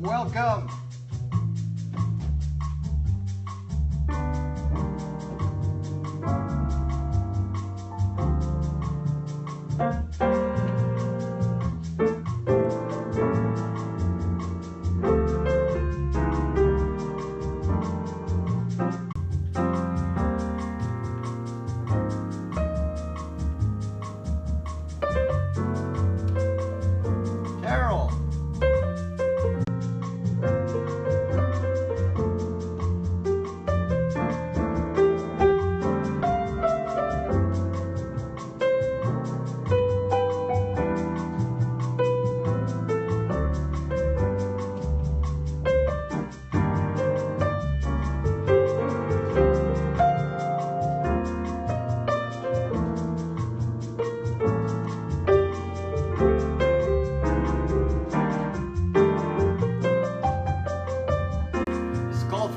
Welcome.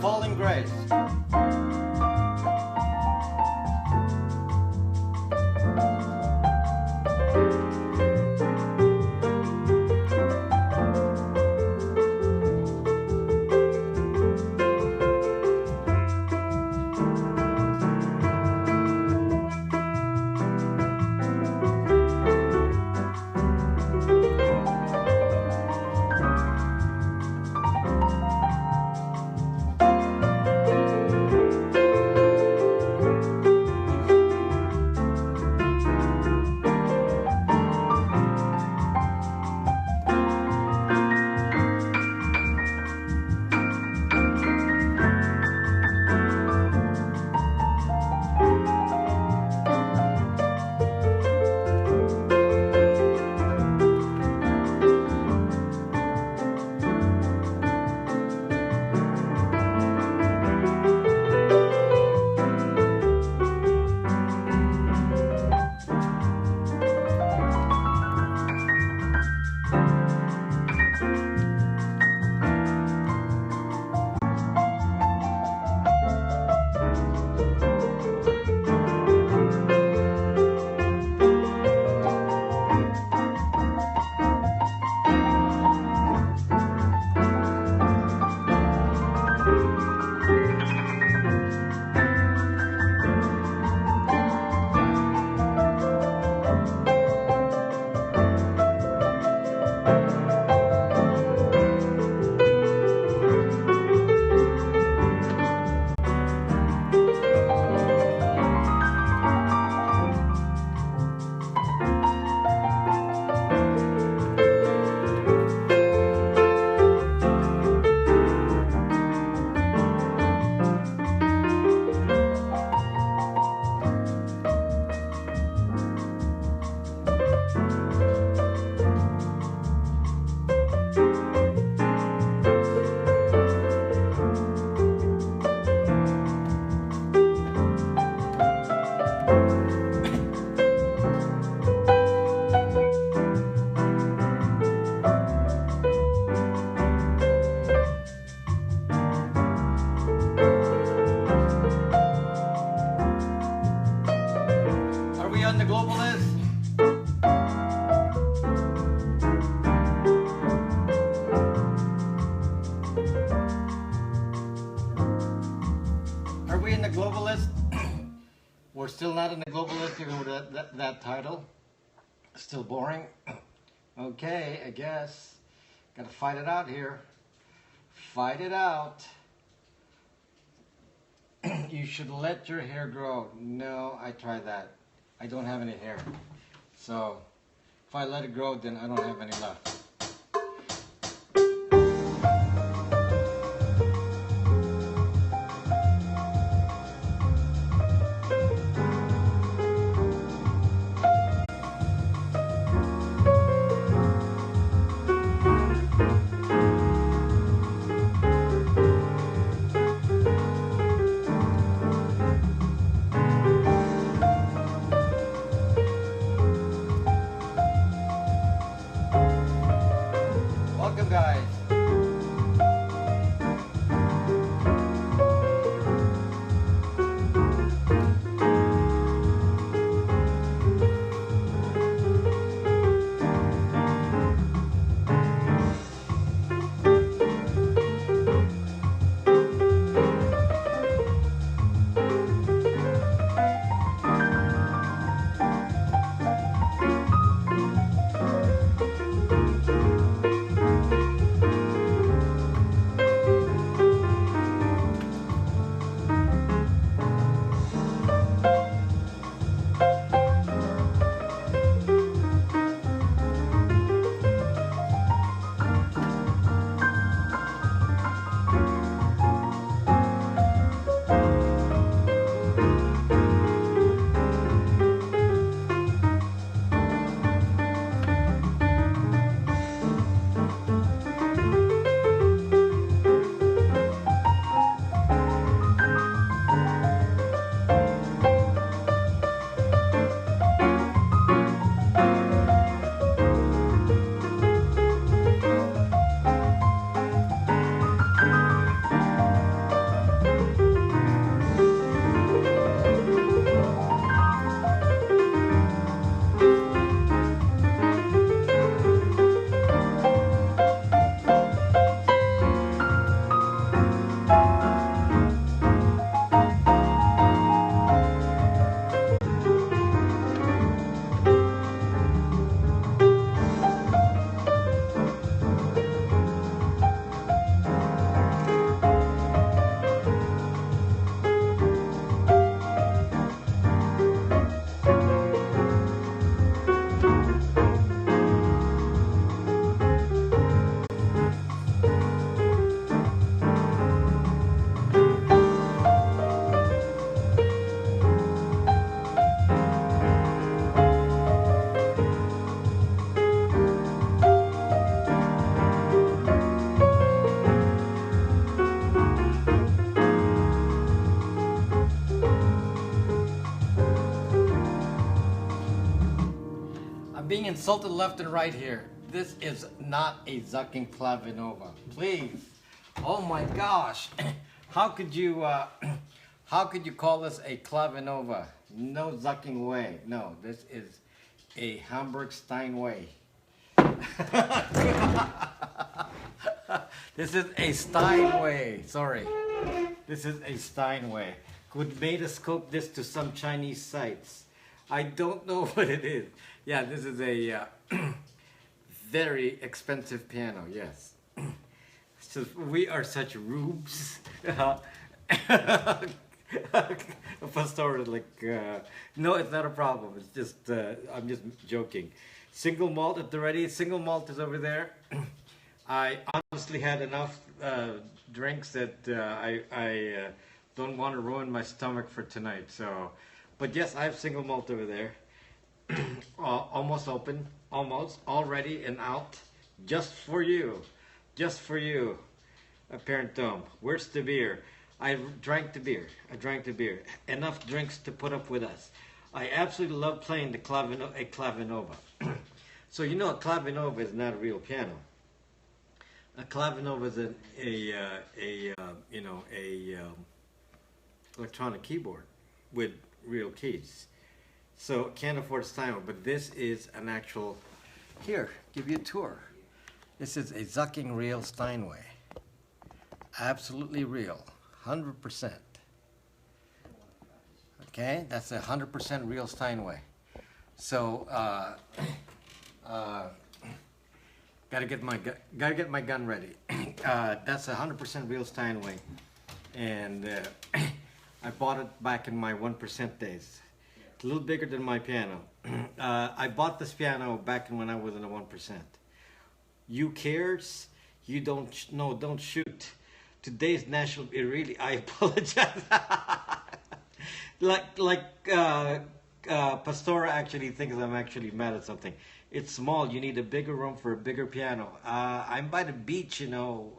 Falling Grace. On the global list. Are we in the global list? We're still not in the global list even with that title. Still boring. Okay, I guess. Gotta fight it out here. Fight it out. You should let your hair grow. No, I tried that. I don't have any hair. So if I let it grow, then I don't have any left. insulted left and right here. This is not a zucking clavinova. Please. Oh my gosh. How could you call this a clavinova? No zucking way. No, this is a Hamburg Steinway. This is a Steinway. Sorry. This is a Steinway. Could beta scope this to some Chinese sites. I don't know what it is. Yeah, this is a very expensive piano, yes. So we are such rubes. Pastor, like, no, it's not a problem. It's just, I'm just joking. Single malt at the ready. Single malt is over there. I honestly had enough drinks that I don't want to ruin my stomach for tonight. So, but yes, I have single malt over there. Almost open, almost, all ready and out. Just for you. Just for you. Apparent dome. Where's the beer? I drank the beer. I drank the beer. Enough drinks to put up with us. I absolutely love playing the clavinova. So you know a clavinova is not a real piano. A clavinova is electronic keyboard with real keys. So can't afford Steinway, but this is an actual. Here, give you a tour. This is a zucking real Steinway. Absolutely real, 100%. Okay, that's a 100% real Steinway. So gotta get my gun ready. That's a 100% real Steinway, and I bought it back in my 1% days. It's a little bigger than my piano. I bought this piano back when I was in the 1%. You cares? You don't shoot. Today's national. Really, I apologize. Pastora actually thinks I'm actually mad at something. It's small. You need a bigger room for a bigger piano. I'm by the beach, you know.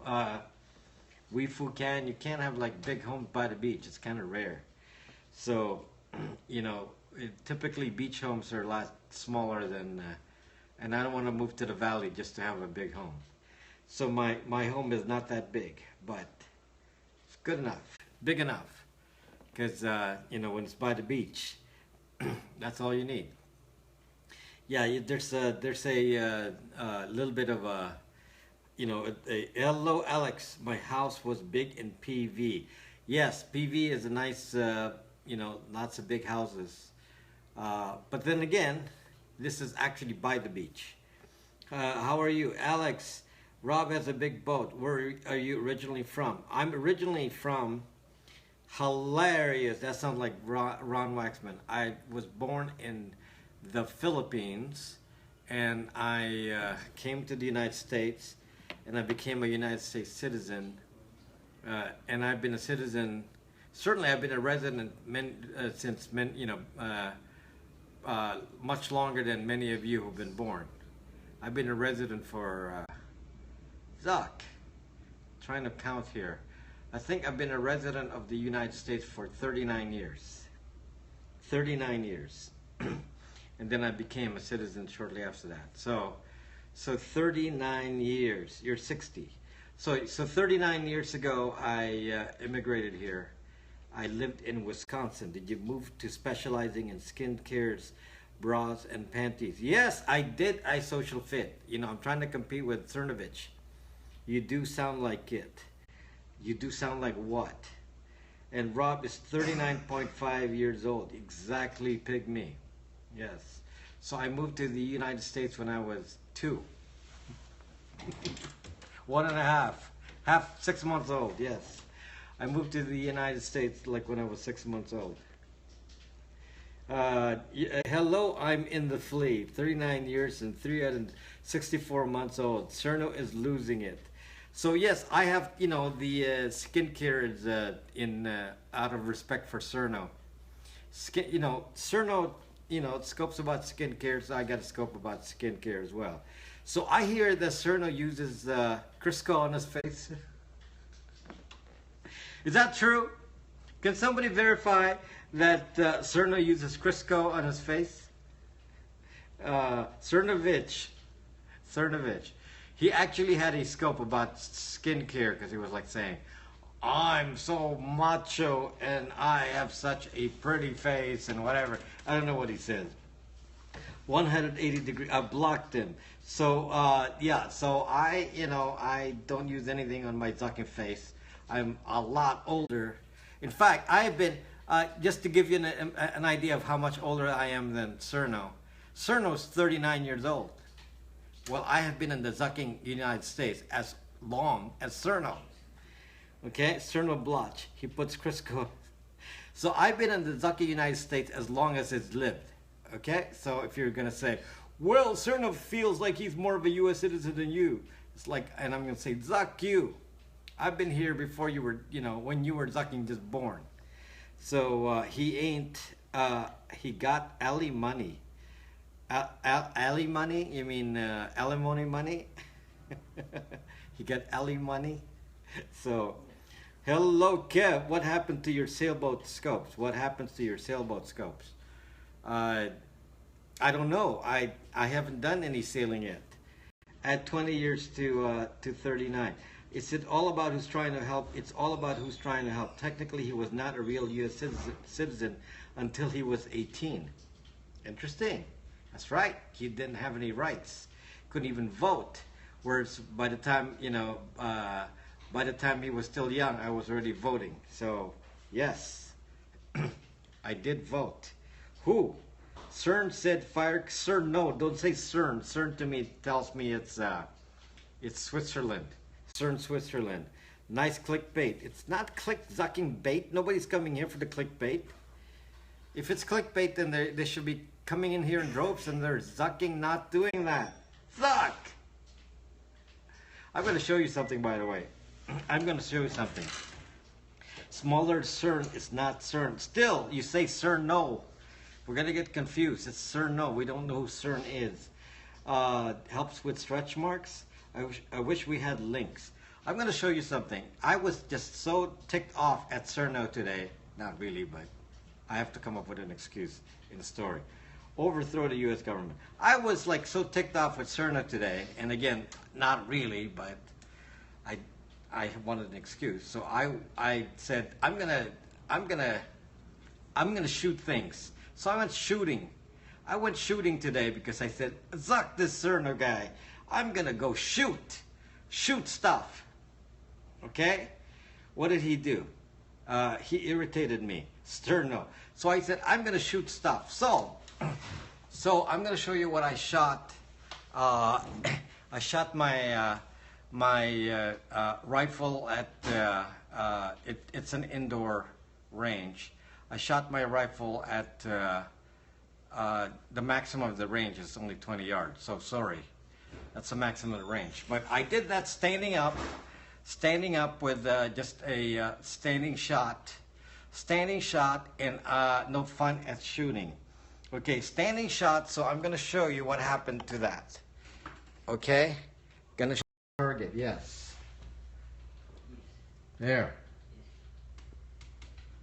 You can't have like big homes by the beach. It's kind of rare. So, you know, typically beach homes are a lot smaller than, and I don't want to move to the valley just to have a big home. So my home is not that big, but it's good enough, big enough, because you know, when it's by the beach, that's all you need. Yeah, there's a little bit of a, you know, hello Alex, my house was big in PV. Yes, PV is a nice, you know, lots of big houses. But then again, this is actually by the beach. How are you, Alex? Rob has a big boat. Where are you originally from? I'm originally from, hilarious, that sounds like Ron Waxman. I was born in the Philippines, and I came to the United States, and I became a United States citizen. And I've been a citizen, certainly I've been a resident since, you know, much longer than many of you who've been born. I've been a resident for, trying to count here. I think I've been a resident of the United States for 39 years. 39 years. And then I became a citizen shortly after that. So 39 years. You're 60. So 39 years ago, I immigrated here. I lived in Wisconsin. Did you move to specializing in skin cares, bras, and panties? Yes, I did. I social fit. You know, I'm trying to compete with Cernovich. You do sound like it. You do sound like what? And Rob is 39.5 years old. Exactly, pygmy. Yes. So I moved to the United States when I was 2. 1.5. 6 months old, yes. I moved to the United States like when I was 6 months old. Hello, I'm in the flea. 39 years and 364 months old. Cerno is losing it. So yes, I have, you know, the skincare is out of respect for Cerno. You know, Cerno, you know, scopes about skincare, so I got a scope about skincare as well. So I hear that Cerno uses Crisco on his face. Is that true? Can somebody verify that Cerno uses Crisco on his face? Cernovich. Cernovich. He actually had a scope about skincare because he was like saying, I'm so macho and I have such a pretty face and whatever. I don't know what he says. 180 degree. I blocked him. So yeah. So I don't use anything on my zucking face. I'm a lot older. In fact, I've been just to give you an idea of how much older I am than Cerno. Cerno's 39 years old. Well, I have been in the zucking United States as long as Cerno. Okay, Cerno Bloch. He puts Crisco. So I've been in the zucking United States as long as it's lived. Okay, so if you're gonna say, well, Cerno feels like he's more of a U.S. citizen than you, it's like, and I'm gonna say, zuck you. I've been here before you were, when you were zucking just born. So he ain't. He got Ali money. Ali money? You mean alimony money? He got Ali money. So, hello, Kev. What happened to your sailboat scopes? What happens to your sailboat scopes? I don't know. I haven't done any sailing yet. Add 20 years to 39. Is it all about who's trying to help? It's all about who's trying to help. Technically, he was not a real U.S. citizen until he was 18. Interesting. That's right. He didn't have any rights. Couldn't even vote. Whereas by the time, by the time he was still young, I was already voting. So, yes, I did vote. Who? CERN said fire. CERN, no, don't say CERN. CERN to me tells me it's Switzerland. CERN, Switzerland. Nice clickbait. It's not zucking bait. Nobody's coming here for the clickbait. If it's clickbait, then they should be coming in here in droves, and they're zucking not doing that. Zuck! I'm going to show you something, by the way. I'm going to show you something. Smaller CERN is not CERN. Still, you say CERN no. We're going to get confused. It's CERN no. We don't know who CERN is. Helps with stretch marks. I wish we had links. I'm going to show you something. I was just so ticked off at CERNO today. Not really, but I have to come up with an excuse in the story. Overthrow the U.S. government. I was like so ticked off with CERNO today, and again, not really, but I wanted an excuse. So I said I'm gonna shoot things. So I went shooting. I went shooting today because I said, zuck this CERNO guy. I'm gonna go shoot stuff. Okay? What did he do? He irritated me. CERNO. So I said, I'm gonna shoot stuff. So I'm gonna show you what I shot. I shot my rifle at it's an indoor range. I shot my rifle at the maximum of the range is only 20 yards. So sorry, that's the maximum of the range. But I did that standing up with just a standing shot, and no fun at shooting. Okay, standing shot. So I'm gonna show you what happened to that. Okay, gonna show target. Yes. There.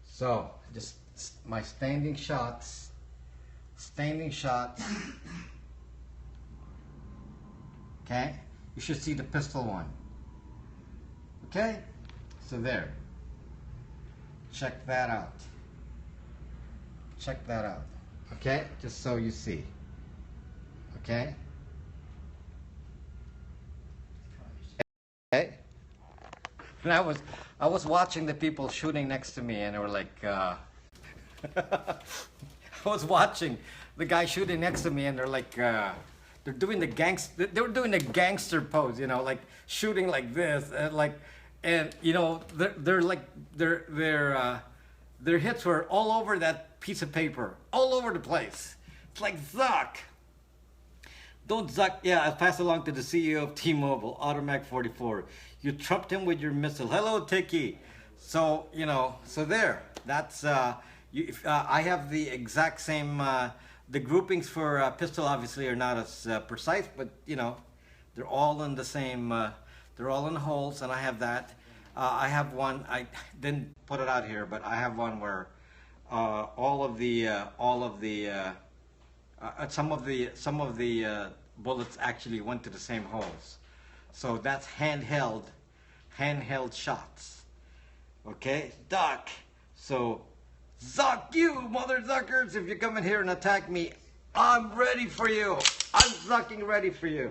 So just my standing shots. Okay, you should see the pistol one. Okay, so there. Check that out. Okay, just so you see. Okay. Okay. And I was watching the people shooting next to me, and they were like, I was watching the guy shooting next to me, and they're like, they're doing the they were doing the gangster pose, like shooting like this, and their hits were all over that piece of paper, all over the place. It's like, zuck. Don't zuck. Yeah, I'll pass along to the CEO of T-Mobile, Automac 44. You trumped him with your missile. Hello, Tiki. So, so there. That's, I have the exact same, the groupings for pistol obviously are not as precise, but, they're all in the same, they're all in holes, and I have that. I have one, I didn't put it out here, but I have one where all of the Some of the bullets actually went to the same holes. So that's handheld shots. Okay, Doc. So, Zuck you, mother zuckers! If you come in here and attack me, I'm ready for you. I'm zucking ready for you.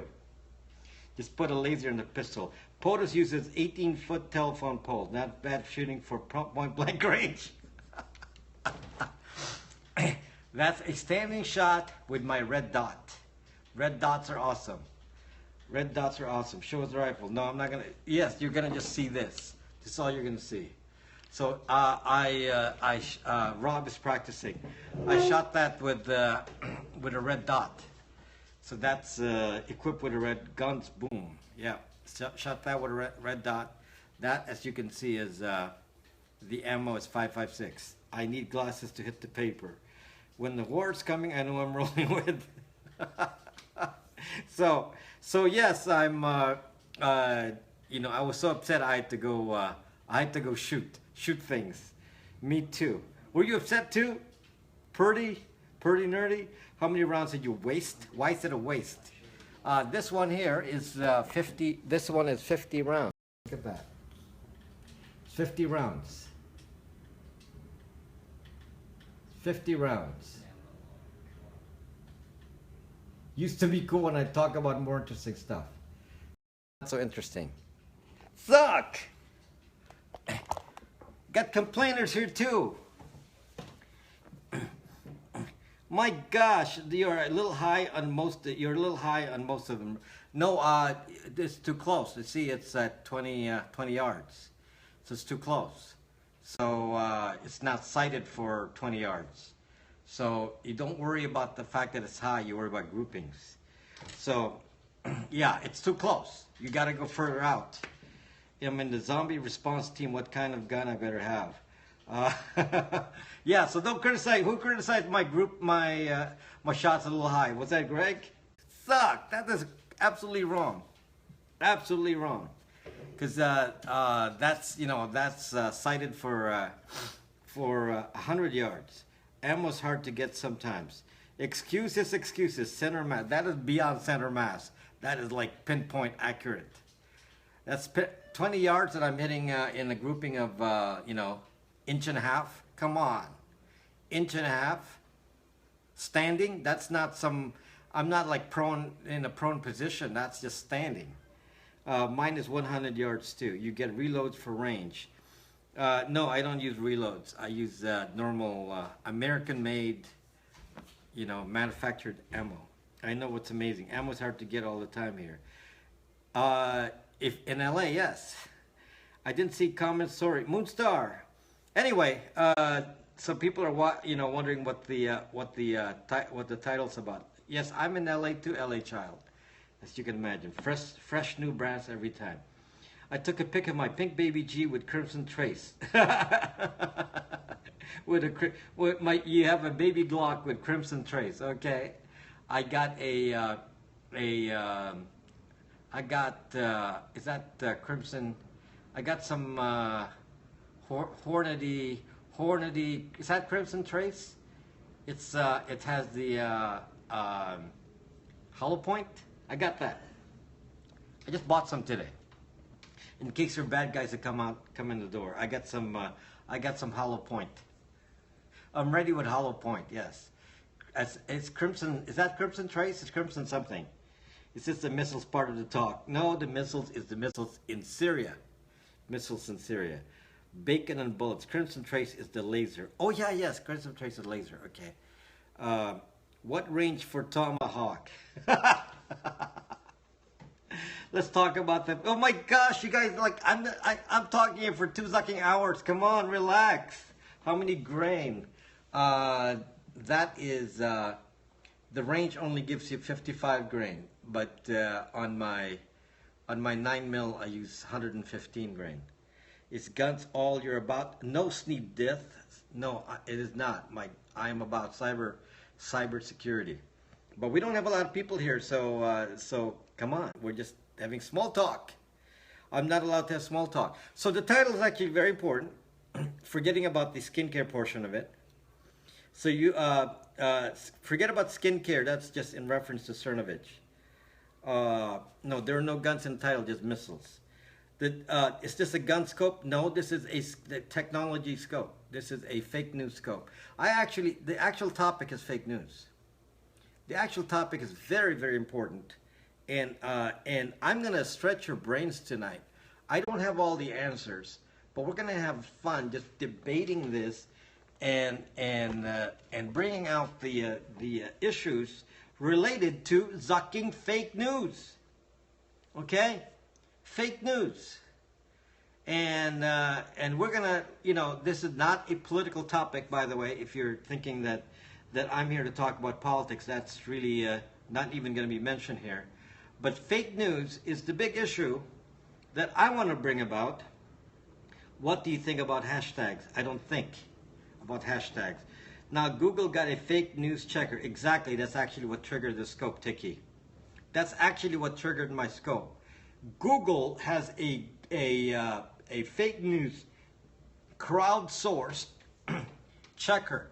Just put a laser in the pistol. POTUS uses 18-foot telephone pole. Not bad shooting for point blank range. That's a standing shot with my red dot. Red dots are awesome. Red dots are awesome. Show us the rifle. No, I'm not gonna. Yes, you're gonna just see this. This is all you're gonna see. So Rob is practicing. I shot that with a red dot. So that's equipped with a red guns. Boom. Yeah. Shot that with a red dot. That, as you can see, is the ammo is 5.56. I need glasses to hit the paper. When the war's coming, I know I'm rolling with. So yes, I'm. You know, I was so upset I had to go shoot things. Me too. Were you upset too? Pretty nerdy. How many rounds did you waste? Why is it a waste? This one here is 50. This one is 50 rounds. Look at that. 50 rounds. 50 rounds. Used to be cool when I talk about more interesting stuff. Not so interesting. Suck! Got complainers here too. My gosh, you're a little high on most. You're a little high on most of them. No, it's too close. You see, it's at 20 yards, so it's too close. So it's not sighted for 20 yards. So you don't worry about the fact that it's high. You worry about groupings. So yeah, it's too close. You got to go further out. I'm in the zombie response team. What kind of gun I better have? Yeah, so don't criticize. Who criticized my group? My shots a little high. Was that Greg? Suck. That is absolutely wrong. Absolutely wrong. Because that's sighted for 100 yards. Ammo's hard to get sometimes. Excuses. Center mass. That is beyond center mass. That is like pinpoint accurate. That's 20 yards that I'm hitting in a grouping of, inch and a half. Come on. Inch and a half. Standing. That's not some, I'm not like in a prone position. That's just standing. Mine is 100 yards too. You get reloads for range. No, I don't use reloads. I use normal American-made, manufactured ammo. I know what's amazing. Ammo's hard to get all the time here. If in LA, yes. I didn't see comments. Sorry, Moonstar. Anyway, some people are wondering what the title's about. Yes, I'm in LA too, LA child, as you can imagine. Fresh new brass every time. I took a pic of my pink baby G with crimson trace. You have a baby Glock with crimson trace. Okay, I got is that crimson? I got some Hornady. Is that crimson trace? It has the hollow point. I got that. I just bought some today. In case there are bad guys that come in the door. I got some hollow point. I'm ready with hollow point. Yes, it's crimson. Is that crimson trace? It's crimson something. It's just the missiles part of the talk. No, the missiles is the missiles in Syria. Missiles in Syria. Bacon and bullets. Crimson trace is the laser. Oh yeah, yes. Crimson trace is laser. Okay. What range for Tomahawk? Let's talk about that. Oh my gosh, you guys, like I'm talking here for 2 fucking hours. Come on, relax. How many grain? That is the range only gives you 55 grain, but on my 9mm I use 115 grain. Is guns all you're about? No, Sneed Death. No, it is not. I am about cyber security. But we don't have a lot of people here, so come on. We're just having small talk. I'm not allowed to have small talk. So the title is actually very important. Forgetting about the skincare portion of it. So you forget about skincare. That's just in reference to Cernovich. No, there are no guns in the title, just missiles. Is this a gun scope? No, this is the technology scope. This is a fake news scope. The actual topic is fake news. The actual topic is very, very important. And I'm going to stretch your brains tonight. I don't have all the answers, but we're going to have fun just debating this and bringing out the issues related to zucking fake news. Okay? Fake news. And we're gonna, this is not a political topic, by the way. If you're thinking that I'm here to talk about politics, that's really not even going to be mentioned here. But fake news is the big issue that I want to bring about. What do you think about hashtags? I don't think about hashtags. Now, Google got a fake news checker. Exactly, that's actually what triggered the scope, Tiki. That's actually what triggered my scope. Google has a fake news crowdsourced checker,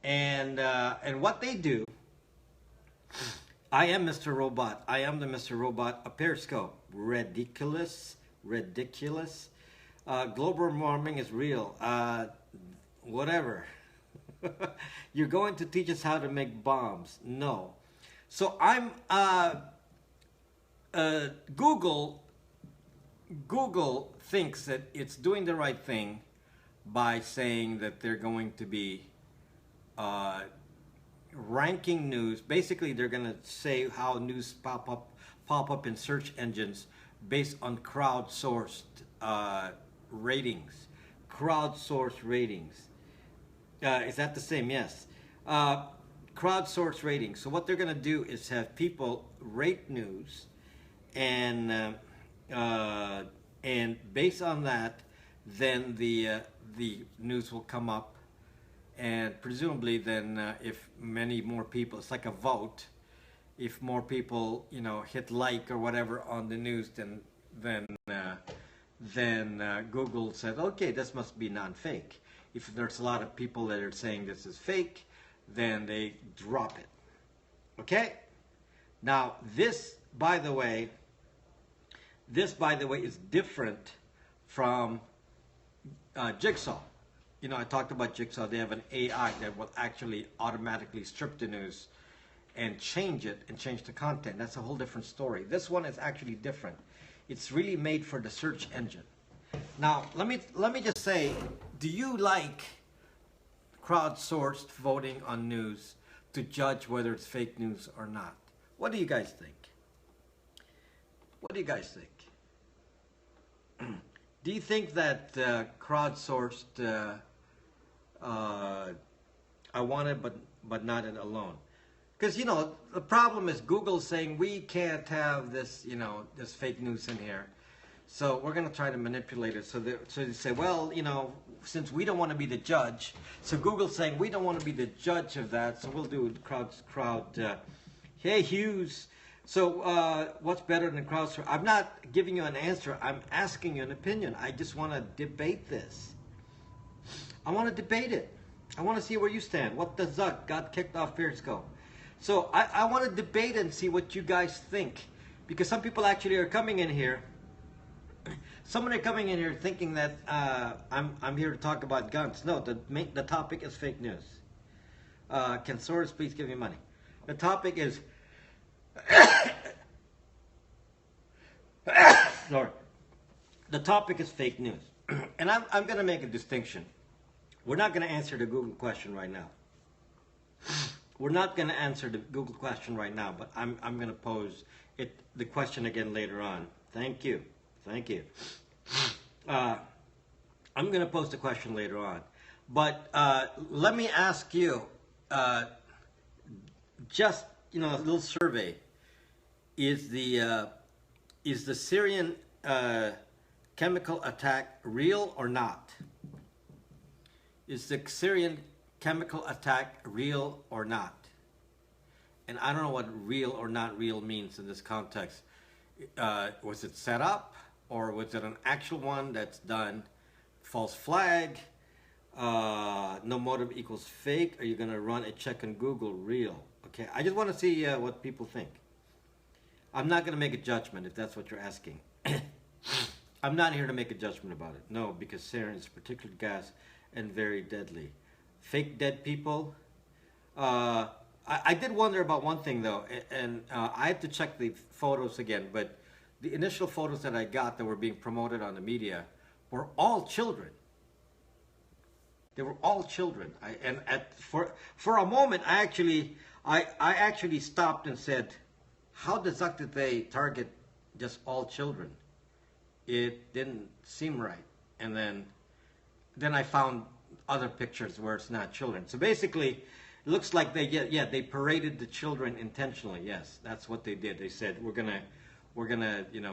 and what they do. I am Mr. Robot. I am the Mr. Robot. A Periscope. Ridiculous. Global warming is real. Whatever. You're going to teach us how to make bombs. No. So I'm Google thinks that it's doing the right thing by saying that they're going to be ranking news. Basically, they're going to say how news pop up in search engines based on crowdsourced ratings. Crowdsourced ratings. Is that the same? Yes. Crowdsourced ratings. So what they're going to do is have people rate news, and based on that, then the news will come up, and presumably then if many more people, it's like a vote. If more people hit like or whatever on the news, then Google says, okay, this must be non-fake. If there's a lot of people that are saying this is fake, then they drop it. Okay? Now, this, by the way, is different from Jigsaw. I talked about Jigsaw. They have an AI that will actually automatically strip the news and change it and change the content. That's a whole different story. This one is actually different. It's really made for the search engine. Now, let me just say, do you like crowdsourced voting on news to judge whether it's fake news or not? What do you guys think? What do you guys think? Do you think that crowdsourced, I want it but not it alone? Because the problem is Google saying we can't have this this fake news in here, so we're going to try to manipulate it. So they say, well, since we don't want to be the judge, so Google's saying we don't want to be the judge of that, so we'll do hey Hughes. So what's better than crowdsourcing? I'm not giving you an answer. I'm asking you an opinion. I just want to debate this. I want to debate it. I want to see where you stand. What the Zuck got kicked off Periscope? So I want to debate and see what you guys think, because some people actually are coming in here. Some are coming in here thinking that I'm here to talk about guns. No, the topic is fake news. Can Soros please give me money? The topic is sorry. The topic is fake news, and I'm going to make a distinction. We're not going to answer the Google question right now. We're not going to answer the Google question right now, but I'm going to pose the question again later on. Thank you. I'm going to pose the question later on, but let me ask you, just a little survey: is the Syrian chemical attack real or not? Is the Syrian chemical attack real or not? And I don't know what real or not real means in this context. Was it set up, or was it an actual one that's done? False flag, No motive equals fake. Are you going to run a check on Google? Real. Okay, I just want to see what people think. I'm not going to make a judgment if that's what you're asking. I'm not here to make a judgment about it. No, because sarin is a particular gas and very deadly. Fake dead people. I did wonder about one thing though, and I have to check the photos again, but the initial photos that I got that were being promoted on the media were all children. They were all children. For a moment, I actually stopped and said, how the zuck did they target just all children? It didn't seem right. And then I found other pictures where it's not children. So basically, it looks like they paraded the children intentionally. Yes, that's what they did. They said we're gonna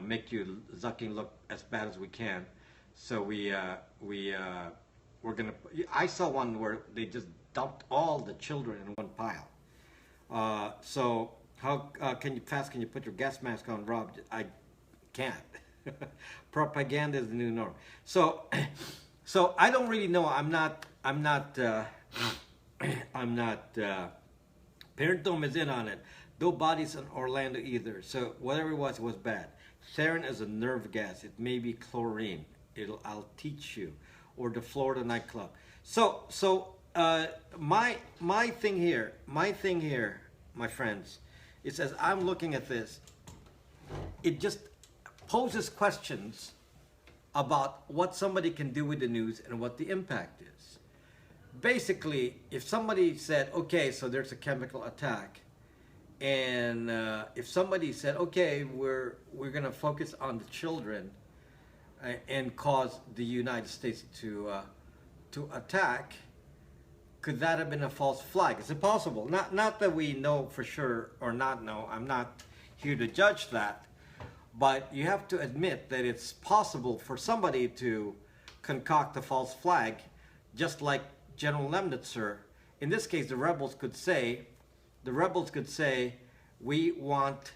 make you zucking look as bad as we can. So we're gonna. I saw one where they just dumped all the children in one pile. So how can you put your gas mask on, Rob? I can't. Propaganda is the new norm. So I don't really know. I'm not. Parent Dome is in on it. No bodies in Orlando either. So whatever it was bad. Sarin is a nerve gas. It may be chlorine. I'll teach you. Or the Florida nightclub. So my thing here, my friends, is as I'm looking at this, it just poses questions about what somebody can do with the news and what the impact is. Basically, if somebody said, okay, so there's a chemical attack, and if somebody said, okay, we're going to focus on the children and cause the United States to attack, could that have been a false flag? Is it possible? Not that we know for sure or not know. I'm not here to judge that. But you have to admit that it's possible for somebody to concoct a false flag, just like General Lemnitzer. In this case, the rebels could say, we want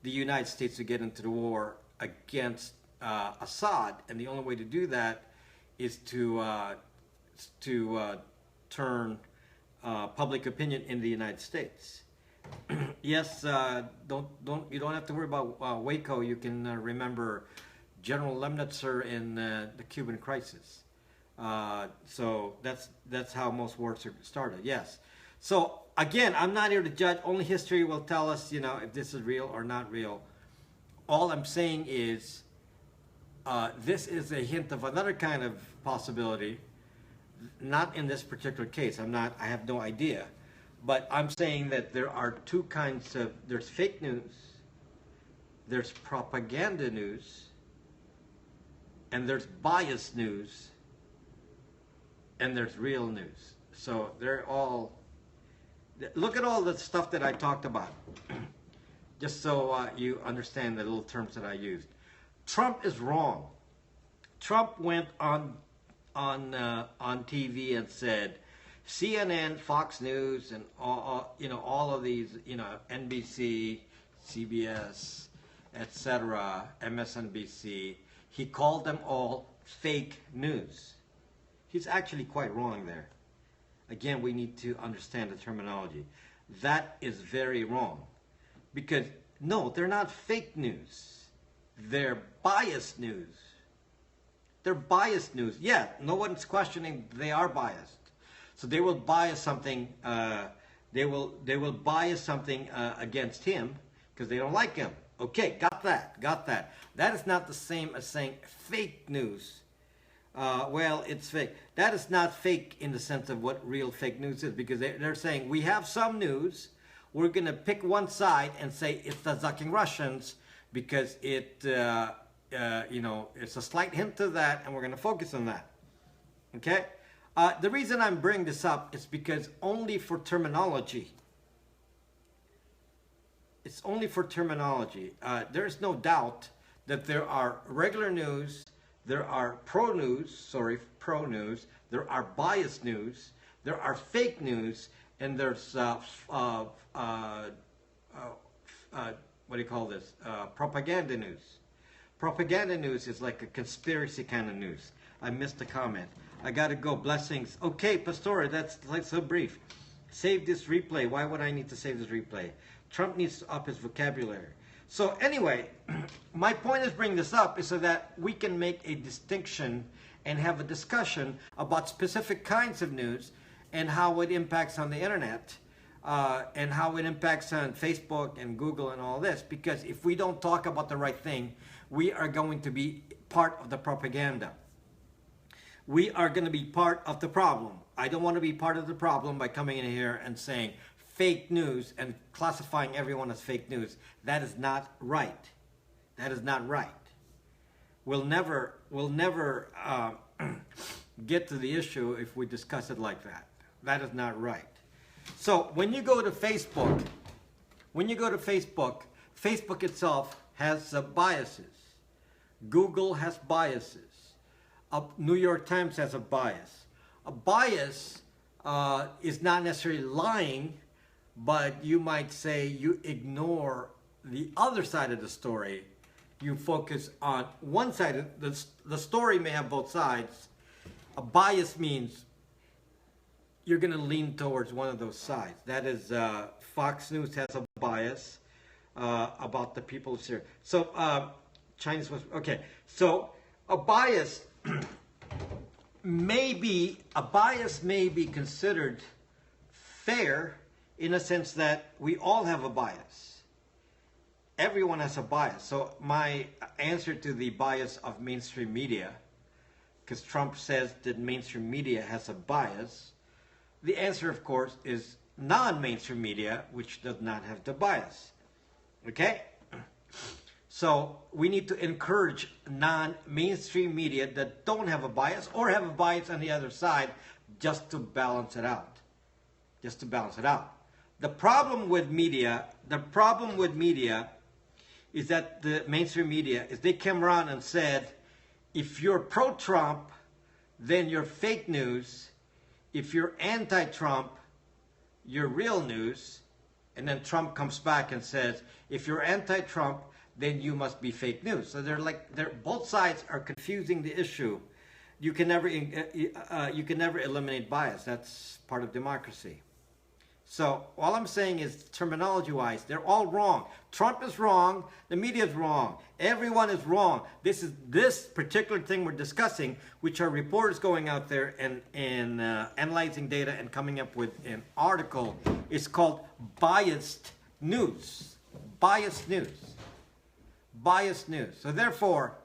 the United States to get into the war against Assad, and the only way to do that is to turn public opinion in the United States. Yes, you don't have to worry about Waco. You can remember General Lemnitzer in the Cuban crisis. So that's how most wars are started. Yes. So again, I'm not here to judge. Only history will tell us, if this is real or not real. All I'm saying is, this is a hint of another kind of possibility. Not in this particular case. I have no idea. But I'm saying that there are two kinds of, there's fake news, there's propaganda news, and there's biased news, and there's real news. So they're all, look at all the stuff that I talked about, just so you understand the little terms that I used. Trump is wrong. Trump went on TV and said, CNN, Fox News, and all of these, NBC, CBS, etc., MSNBC, he called them all fake news. He's actually quite wrong there. Again, we need to understand the terminology. That is very wrong. Because, no, they're not fake news. They're biased news. They're biased news. Yeah, no one's questioning they are biased. So they will bias something. They will bias something against him because they don't like him. Okay, got that. That is not the same as saying fake news. Well, it's fake. That is not fake in the sense of what real fake news is, because they're saying we have some news. We're gonna pick one side and say it's the zucking Russians because it's a slight hint to that, and we're gonna focus on that. Okay. The reason I'm bringing this up is because only for terminology. It's only for terminology. There is no doubt that there are regular news, there are pro news, there are biased news, there are fake news, and there's what do you call this? Propaganda news. Propaganda news is like a conspiracy kind of news. I missed a comment. I gotta go. Blessings. Okay, Pastor, that's like so brief. Save this replay. Why would I need to save this replay? Trump needs to up his vocabulary. So anyway, my point is bringing this up is so that we can make a distinction and have a discussion about specific kinds of news and how it impacts on the internet and how it impacts on Facebook and Google and all this. Because if we don't talk about the right thing, we are going to be part of the propaganda. We are going to be part of the problem. I don't want to be part of the problem by coming in here and saying fake news and classifying everyone as fake news. That is not right. That is not right. We'll never get to the issue if we discuss it like that. That is not right. So when you go to Facebook, Facebook itself has biases. Google has biases. New York Times has a bias. A bias is not necessarily lying, but you might say you ignore the other side of the story. You focus on one side. The story may have both sides. A bias means you're going to lean towards one of those sides. That is, Fox News has a bias about the people's here. So, Chinese was, okay. So, a bias may be considered fair in a sense that we all have a bias. Everyone has a bias. So my answer to the bias of mainstream media, because Trump says that mainstream media has a bias, the answer, of course, is non-mainstream media, which does not have the bias. Okay? So we need to encourage non-mainstream media that don't have a bias or have a bias on the other side just to balance it out. Just to balance it out. The problem with media is that the mainstream media is they came around and said, if you're pro-Trump, then you're fake news. If you're anti-Trump, you're real news. And then Trump comes back and says, if you're anti-Trump, then you must be fake news. So both sides are confusing the issue. You can never eliminate bias. That's part of democracy. So all I'm saying is, terminology-wise, they're all wrong. Trump is wrong. The media is wrong. Everyone is wrong. This particular thing we're discussing, which are reporters going out there and analyzing data and coming up with an article, is called biased news. Biased news. Biased news. So therefore,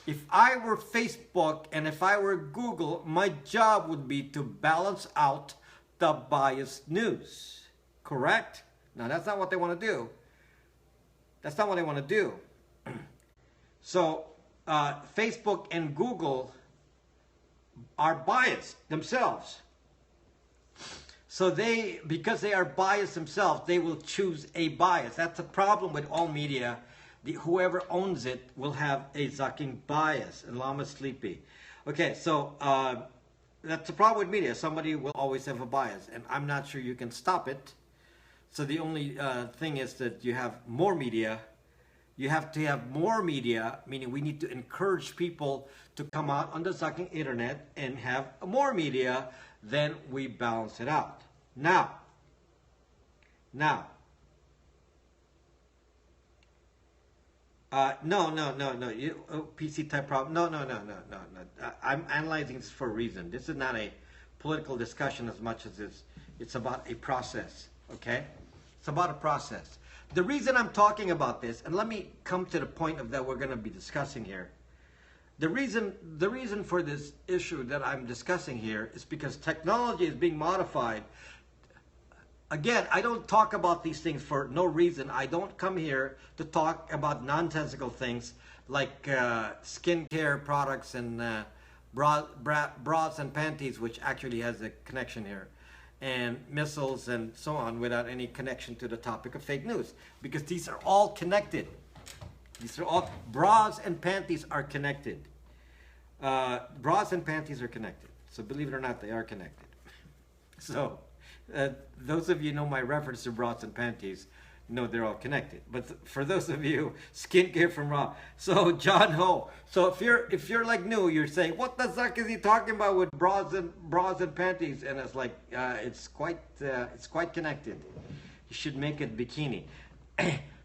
if I were Facebook and if I were Google, my job would be to balance out the biased news. Correct? Now that's not what they want to do. That's not what they want to do. So Facebook and Google are biased themselves. So because they are biased themselves, they will choose a bias. That's a problem with all media. Whoever owns it will have a zucking bias. And Llama Sleepy. Okay, so that's the problem with media. Somebody will always have a bias, and I'm not sure you can stop it. So the only thing is that you have more media. You have to have more media, meaning we need to encourage people to come out on the zucking internet and have more media. Then we balance it out. Now. No. PC type problem. No. I'm analyzing this for a reason. This is not a political discussion as much as it's about a process. Okay? It's about a process. The reason I'm talking about this, and let me come to the point of that we're going to be discussing here. The reason for this issue that I'm discussing here is because technology is being modified. Again, I don't talk about these things for no reason. I don't come here to talk about nonsensical things like skincare products and bras and panties, which actually has a connection here, and missiles and so on without any connection to the topic of fake news. Because these are all connected. Bras and panties are connected. Bras and panties are connected. So believe it or not, they are connected. So those of you know my reference to bras and panties No, they're all connected. But for those of you, skincare from Rob. So John Ho. So if you're like new, you're saying, what the fuck is he talking about with bras and panties? And it's like it's quite connected. You should make it bikini.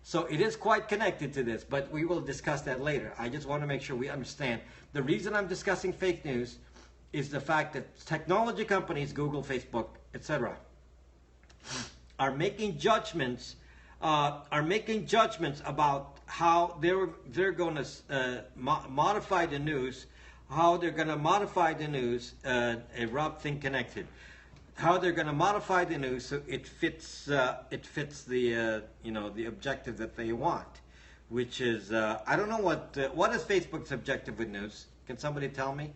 So it is quite connected to this, but we will discuss that later. I just want to make sure we understand. The reason I'm discussing fake news is the fact that technology companies, Google, Facebook, etc., are making judgments about how they're going to modify the news, how they're going to modify the news. Rob, think connected. How they're going to modify the news so it fits the the objective that they want, which is I don't know what is Facebook's objective with news. Can somebody tell me?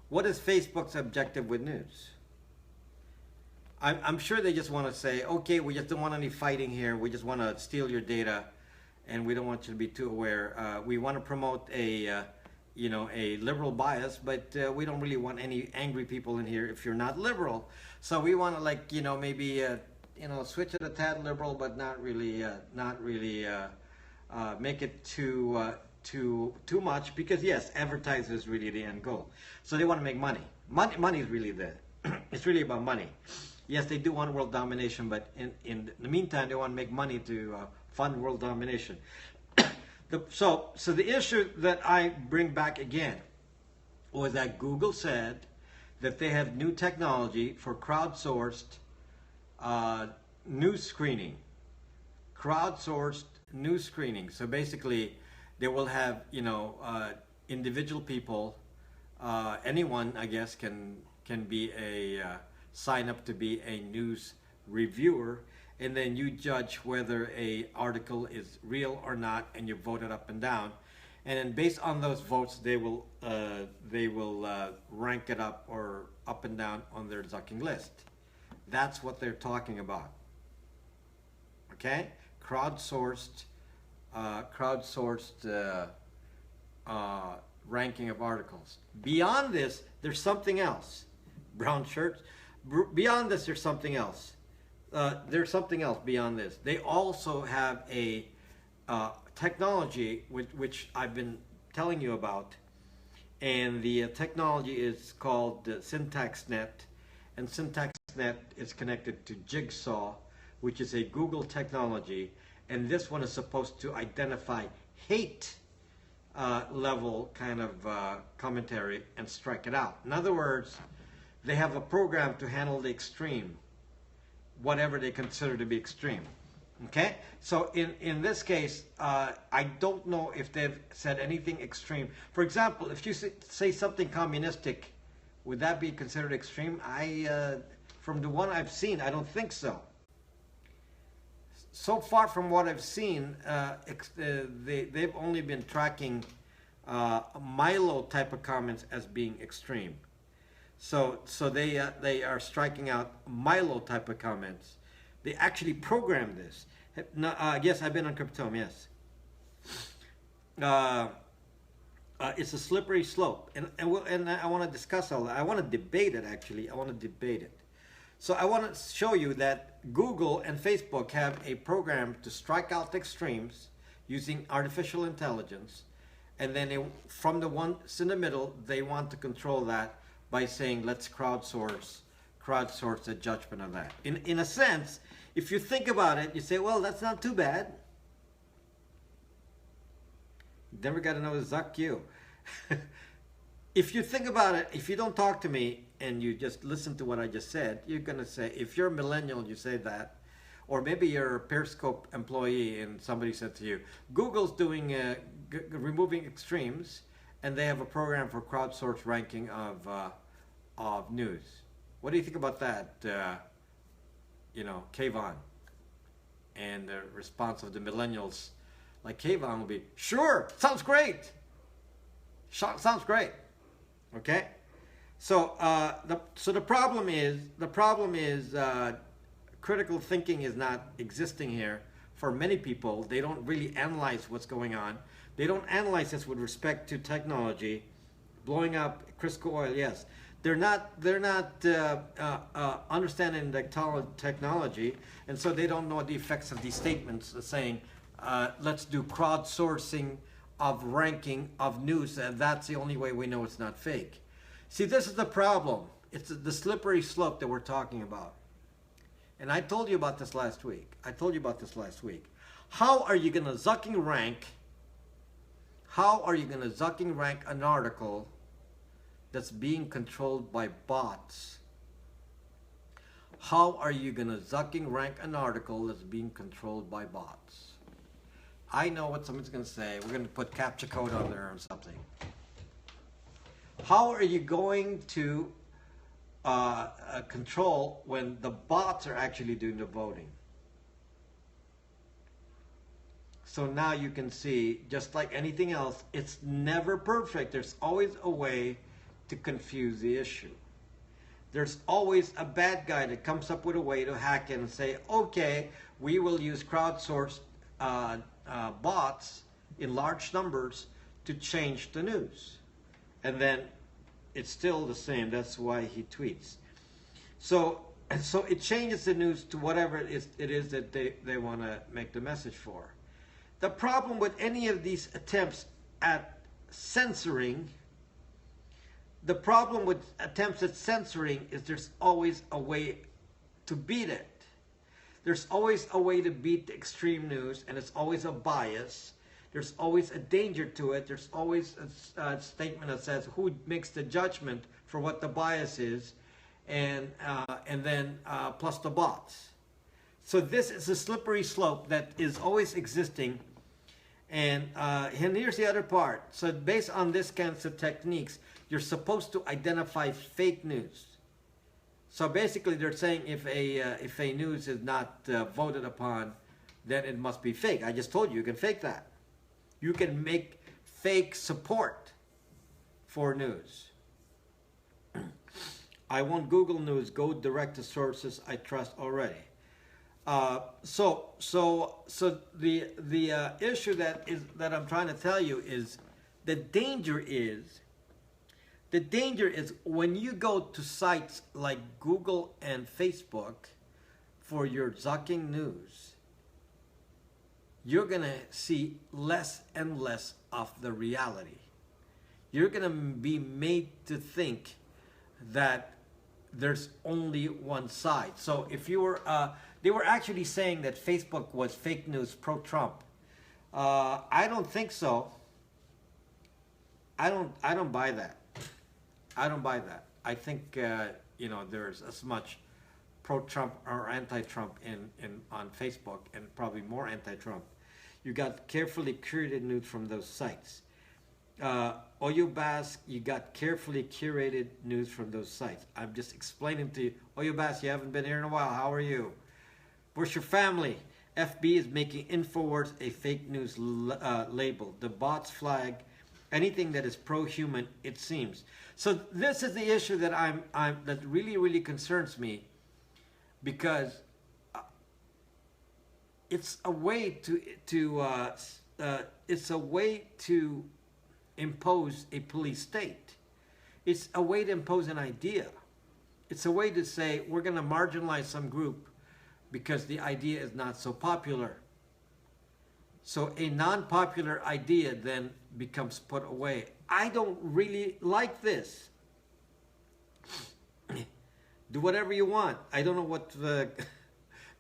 What is Facebook's objective with news? I'm sure they just want to say, okay, we just don't want any fighting here. We just want to steal your data, and we don't want you to be too aware. We want to promote a liberal bias, but we don't really want any angry people in here if you're not liberal. So we want to maybe switch it a tad liberal, but not really make it too much, because yes, advertising is really the end goal. So they want to make money. Money is really it's really about money. Yes, they do want world domination, but in the meantime, they want to make money to fund world domination. So the issue that I bring back again was that Google said that they have new technology for crowdsourced news screening. Crowdsourced news screening. So basically, they will have individual people, anyone I guess can be sign up to be a news reviewer, and then you judge whether a article is real or not, and you vote it up and down, and then based on those votes, they will rank it up or up and down on their Zucking list. That's what they're talking about. Okay, crowdsourced ranking of articles. Beyond this, there's something else. Brown shirts. Beyond this, there's something else. There's something else beyond this. They also have a technology which I've been telling you about, and the technology is called SyntaxNet, and SyntaxNet is connected to Jigsaw, which is a Google technology, and this one is supposed to identify hate level kind of commentary and strike it out. In other words, they have a program to handle the extreme, whatever they consider to be extreme. Okay? So in this case, I don't know if they've said anything extreme. For example, if you say something communistic, would that be considered extreme? From the one I've seen, I don't think so. So far from what I've seen, they've only been tracking Milo type of comments as being extreme. So they are striking out Milo type of comments. They actually programmed this. Yes, I've been on Cryptome, yes. It's a slippery slope, and I want to discuss all that. I want to debate it, actually. I want to debate it. So I want to show you that Google and Facebook have a program to strike out extremes using artificial intelligence, and then from the ones in the middle, they want to control that by saying, let's crowdsource the judgment of that. In a sense, if you think about it, you say, well, that's not too bad. Then we got to know Zuck you. If you think about it, if you don't talk to me and you just listen to what I just said, you're going to say, if you're a millennial, you say that. Or maybe you're a Periscope employee and somebody said to you, Google's doing removing extremes, and they have a program for crowdsourced ranking of news. What do you think about that, Kayvon? And the response of the millennials, like Kayvon, will be, sure, sounds great. Sounds great. Okay? So the problem is critical thinking is not existing here for many people. They don't really analyze what's going on. They don't analyze this with respect to technology. Blowing up Crisco oil, yes. They're not understanding the technology, and so they don't know the effects of these statements saying, let's do crowdsourcing of ranking of news, and that's the only way we know it's not fake. See, this is the problem. It's the slippery slope that we're talking about. And I told you about this last week. How are you going to zucking rank? How are you going to zucking rank an article that's being controlled by bots? How are you going to zucking rank an article that's being controlled by bots? I know what someone's going to say. We're going to put captcha code on there or something. How are you going to control when the bots are actually doing the voting? So now you can see, just like anything else, it's never perfect. There's always a way to confuse the issue. There's always a bad guy that comes up with a way to hack in and say, okay, we will use crowdsourced bots in large numbers to change the news. And then it's still the same. That's why he tweets. So it changes the news to whatever it is that they want to make the message for. The problem with any of these attempts at censoring, is there's always a way to beat it. There's always a way to beat the extreme news, and it's always a bias. There's always a danger to it. There's always a statement that says who makes the judgment for what the bias is, and then plus the bots. So this is a slippery slope that is always existing. And here's the other part. So based on this kinds of techniques, you're supposed to identify fake news. So basically they're saying if a news is not voted upon, then it must be fake. I just told you, you can fake that. You can make fake support for news. I won't Google news, go direct to sources I trust already. So the issue that I'm trying to tell you is the danger is when you go to sites like Google and Facebook for your zucking news, you're gonna see less and less of the reality. You're gonna be made to think that there's only one side. So if you were they were actually saying that Facebook was fake news pro-Trump. I don't think so. I don't buy that. I think there's as much pro-Trump or anti-Trump on Facebook, and probably more anti-Trump. You got carefully curated news from those sites. Oyubas, you got carefully curated news from those sites. I'm just explaining to you. Oyubas, you haven't been here in a while. How are you? Where's your family? FB is making InfoWars a fake news label. The bots flag anything that is pro-human, it seems. So this is the issue that that really concerns me, because it's a way to impose a police state. It's a way to impose an idea. It's a way to say we're going to marginalize some group because the idea is not so popular. So a non-popular idea then becomes put away. I don't really like this. Do whatever you want. I don't know what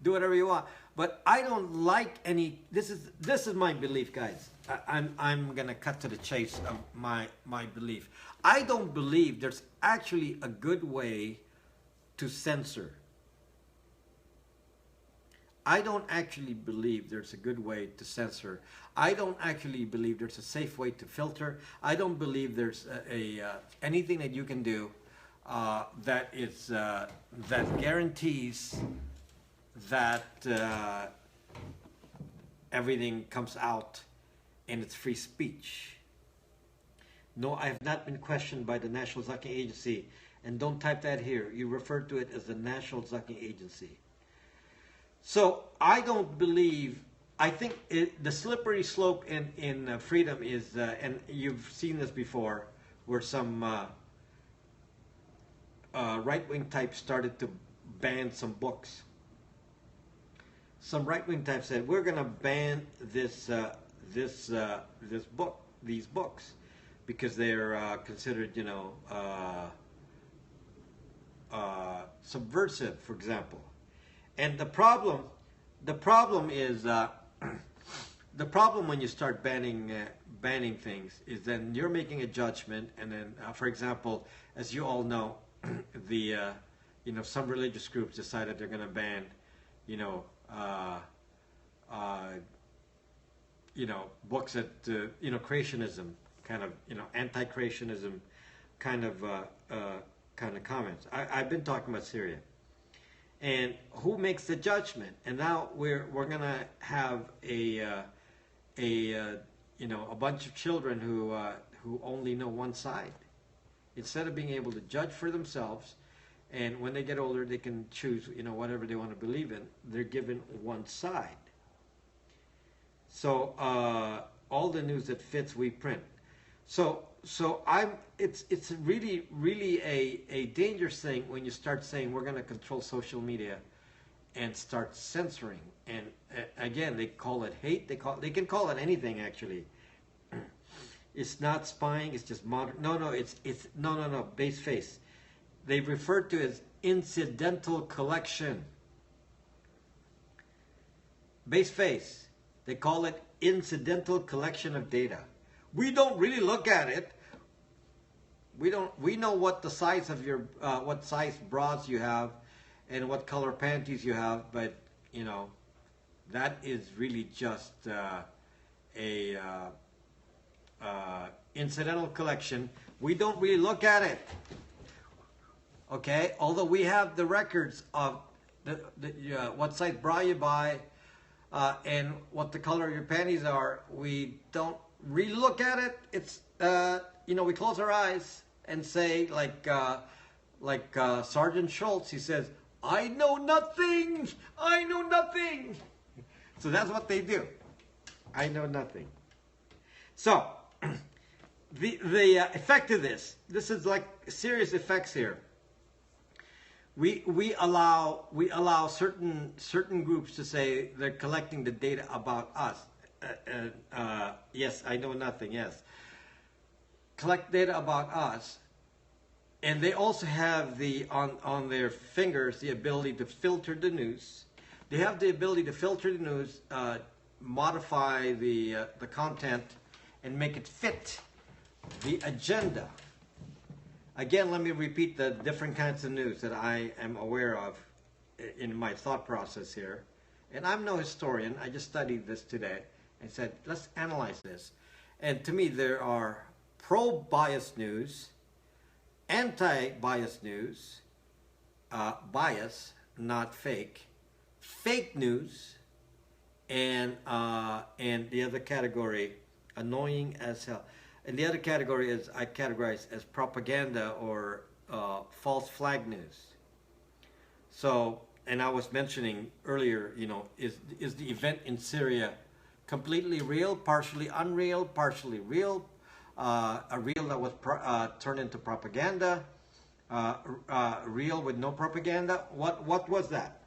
do whatever you want. But I don't like any. This is my belief, guys. I'm gonna cut to the chase of my belief. I don't believe there's actually a good way to censor. I don't actually believe there's a good way to censor. I don't actually believe there's a safe way to filter. I don't believe there's anything that you can do that guarantees that everything comes out and it's free speech. No, I have not been questioned by the National Zucking Agency, and don't type that here. You refer to it as the National Zucking Agency. So I don't believe. I think the slippery slope in freedom is, and you've seen this before, where some right-wing types started to ban some books. Some right-wing types said, we're going to ban these books, because they're considered, subversive, for example. And the problem is, the problem when you start banning things is then you're making a judgment, and then, for example, as you all know, some religious groups decided they're going to ban, books that, creationism, kind of, anti-creationism kind of comments. I've been talking about Syria. And who makes the judgment? And now we're going to have a bunch of children who only know one side, instead of being able to judge for themselves. And when they get older, they can choose, whatever they want to believe in. They're given one side. So all the news that fits, we print. So it's really a dangerous thing when you start saying we're going to control social media and start censoring. And again, they call it hate. They can call it anything, actually. It's not spying. It's just modern. No. It's base face. They refer to it as incidental collection. Base face. They call it incidental collection of data. We don't really look at it. We know what the size of your what size bras you have and what color panties you have, but that is really just a incidental collection. We don't really look at it. Okay, although we have the records of what size bra you buy and what the color of your panties are, we don't really look at it. It's we close our eyes and say, like Sergeant Schultz, he says, "I know nothing. I know nothing." So that's what they do. I know nothing. So the effect of this is like serious effects here. We allow certain groups to say they're collecting the data about us. Yes, I know nothing. Yes, collect data about us, and they also have on their fingers the ability to filter the news. They have the ability to filter the news, modify the content, and make it fit the agenda. Again, let me repeat the different kinds of news that I am aware of in my thought process here. And I'm no historian. I just studied this today and said, let's analyze this. And to me, there are pro-bias news, anti-bias news, bias, not fake, fake news, and the other category, annoying as hell. And the other category is I categorize as propaganda or false flag news. So, and I was mentioning earlier, is the event in Syria completely real, partially unreal, partially real, a real that was turned into propaganda, real with no propaganda? What was that?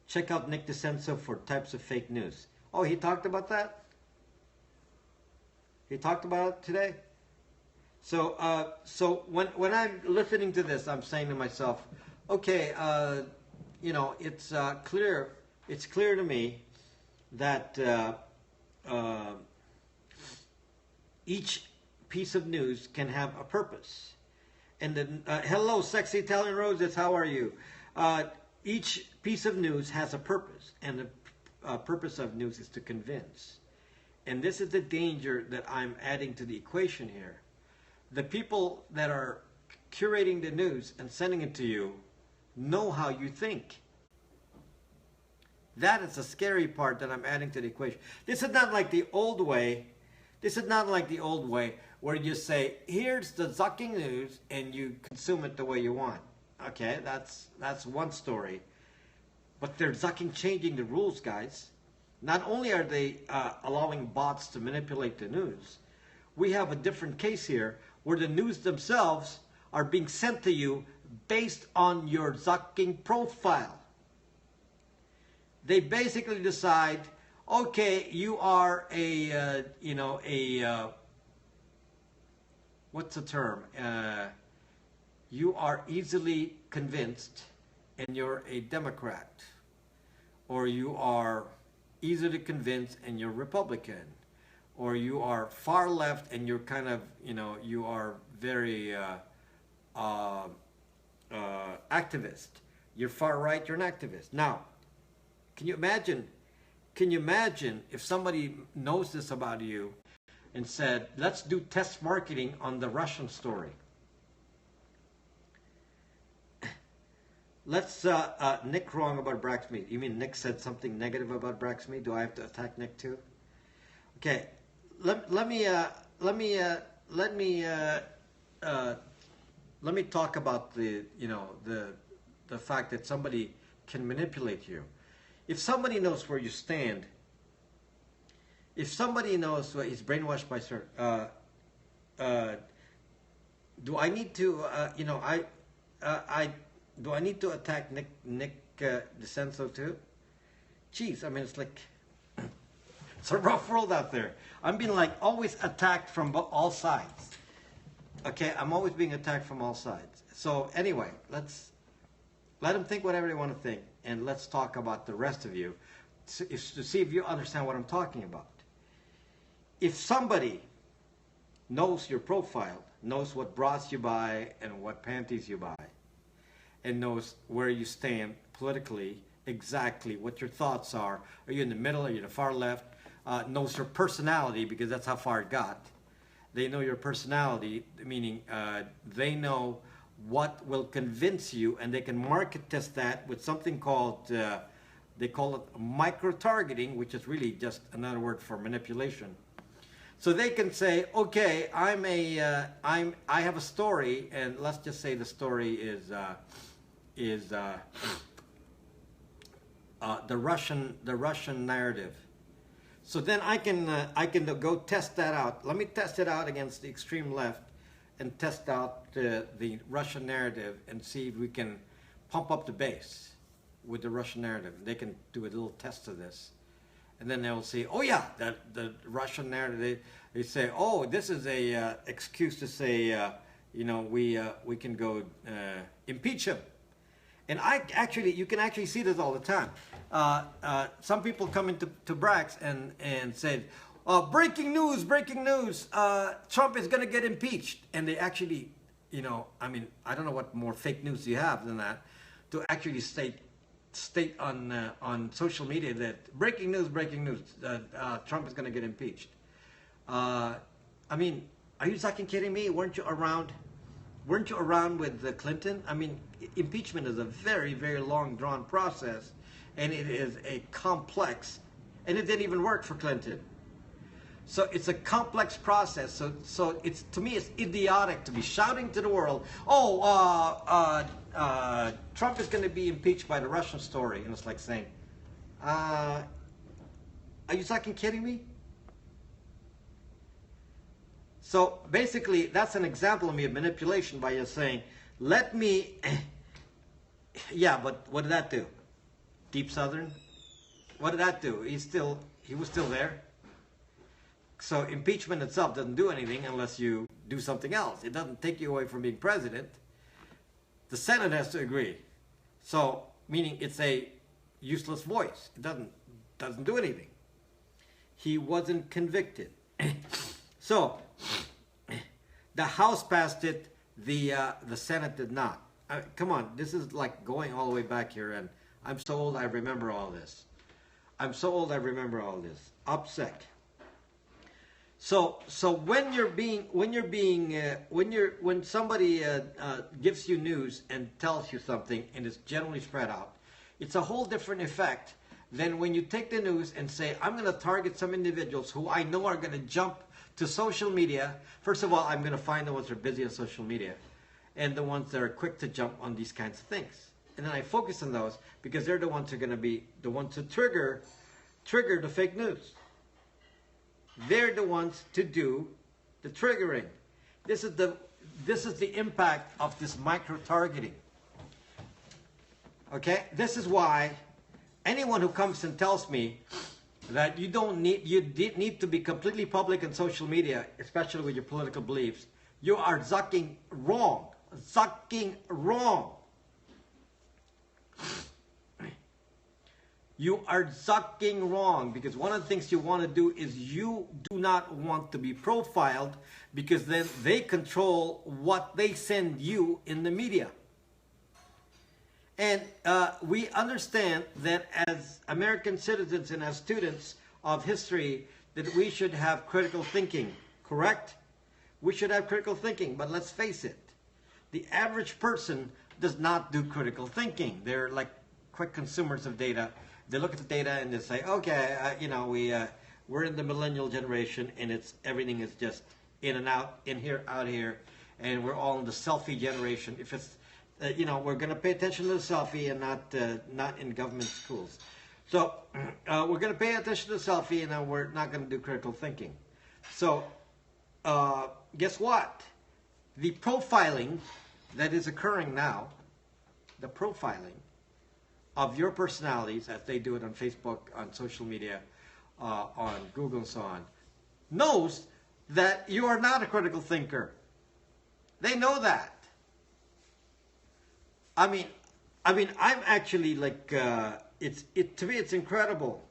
Check out Nick DeCenso for types of fake news. Oh, he talked about that? He talked about it today? So, so when I'm listening to this, I'm saying to myself, okay, it's clear to me that each piece of news can have a purpose. And then, hello, sexy Italian roses, how are you? Each piece of news has a purpose, and the purpose of news is to convince. And this is the danger that I'm adding to the equation here. The people that are curating the news and sending it to you know how you think. That is the scary part that I'm adding to the equation. This is not like the old way. This is not like the old way where you say, here's the zucking news, and you consume it the way you want. Okay, that's one story. But they're zucking changing the rules, guys. Not only are they allowing bots to manipulate the news, we have a different case here where the news themselves are being sent to you based on your Zucking profile. They basically decide, okay, you are a, what's the term? You are easily convinced and you're a Democrat. Or you are easily convinced and you're Republican. Or you are far left and you're kind of, you are very activist. You're far right, you're an activist. Now, can you imagine if somebody knows this about you and said, let's do test marketing on the Russian story. Let's, Nick wrong about Braxman. You mean Nick said something negative about Braxman? Do I have to attack Nick too? Okay, let me talk about the fact that somebody can manipulate you. If somebody knows where you stand, if somebody knows he's brainwashed by certain, do I need to, do I need to attack Nick DeCenso too? Jeez, I mean, it's like, it's a rough world out there. I'm being always attacked from all sides. Okay, I'm always being attacked from all sides. So anyway, let them think whatever they want to think, and let's talk about the rest of you to see if you understand what I'm talking about. If somebody knows your profile, knows what bras you buy and what panties you buy, and knows where you stand politically, exactly what your thoughts are you in the middle, are you in the far left, knows your personality, because that's how far it got. They know your personality, meaning they know what will convince you, and they can market test that with something called, they call it micro-targeting, which is really just another word for manipulation. So they can say, okay, I have a story, and let's just say the story is the Russian narrative. So then I can go test that out. Let me test it out against the extreme left and test out the Russian narrative and see if we can pump up the base with the Russian narrative. They can do a little test of this. And then they'll say, oh yeah, the Russian narrative, they say, oh, this is a excuse to say, we can go impeach him. And you can actually see this all the time. Some people come into Brax and said, breaking news, Trump is going to get impeached. And they actually, I don't know what more fake news you have than that, to actually state on social media that breaking news, Trump is going to get impeached. Are you fucking kidding me? Weren't you around with Clinton? I mean, impeachment is a very, very long drawn process, and it is a complex, and it didn't even work for Clinton. So it's a complex process. So it's, to me, it's idiotic to be shouting to the world, Trump is going to be impeached by the Russian story. And it's like saying, are you fucking kidding me? So basically, that's an example of manipulation by just saying, let me, yeah, but what did that do? Deep Southern? What did that do? He was still there. So impeachment itself doesn't do anything unless you do something else. It doesn't take you away from being president. The Senate has to agree. So, meaning it's a useless voice. It doesn't do anything. He wasn't convicted. So, the House passed it, the Senate did not. Come on, this is like going all the way back here, and I'm so old I remember all this. Upset. So when somebody gives you news and tells you something and it's generally spread out, it's a whole different effect than when you take the news and say, I'm going to target some individuals who I know are going to jump to social media. First of all, I'm going to find the ones that are busy on social media and the ones that are quick to jump on these kinds of things. And then I focus on those because they're the ones who are going to be the ones to trigger the fake news. They're the ones to do the triggering. This is the impact of this micro-targeting. Okay? This is why anyone who comes and tells me that you need to be completely public on social media, especially with your political beliefs, you are zucking wrong. Zucking wrong. You are zucking wrong, because one of the things you want to do is you do not want to be profiled, because then they control what they send you in the media. And we understand that as American citizens and as students of history that we should have critical thinking, correct? We should have critical thinking, but let's face it, the average person does not do critical thinking. They're like quick consumers of data. They look at the data and they say, okay, we're in the millennial generation, and everything is just in and out, in here, out here, and we're all in the selfie generation. If it's, we're going to pay attention to the selfie and not in government schools. So we're going to pay attention to the selfie, and we're not going to do critical thinking. So guess what? The profiling that is occurring now, the profiling of your personalities, as they do it on Facebook, on social media, on Google and so on, knows that you are not a critical thinker. They know that. I mean, I'm actually like, to me, it's incredible.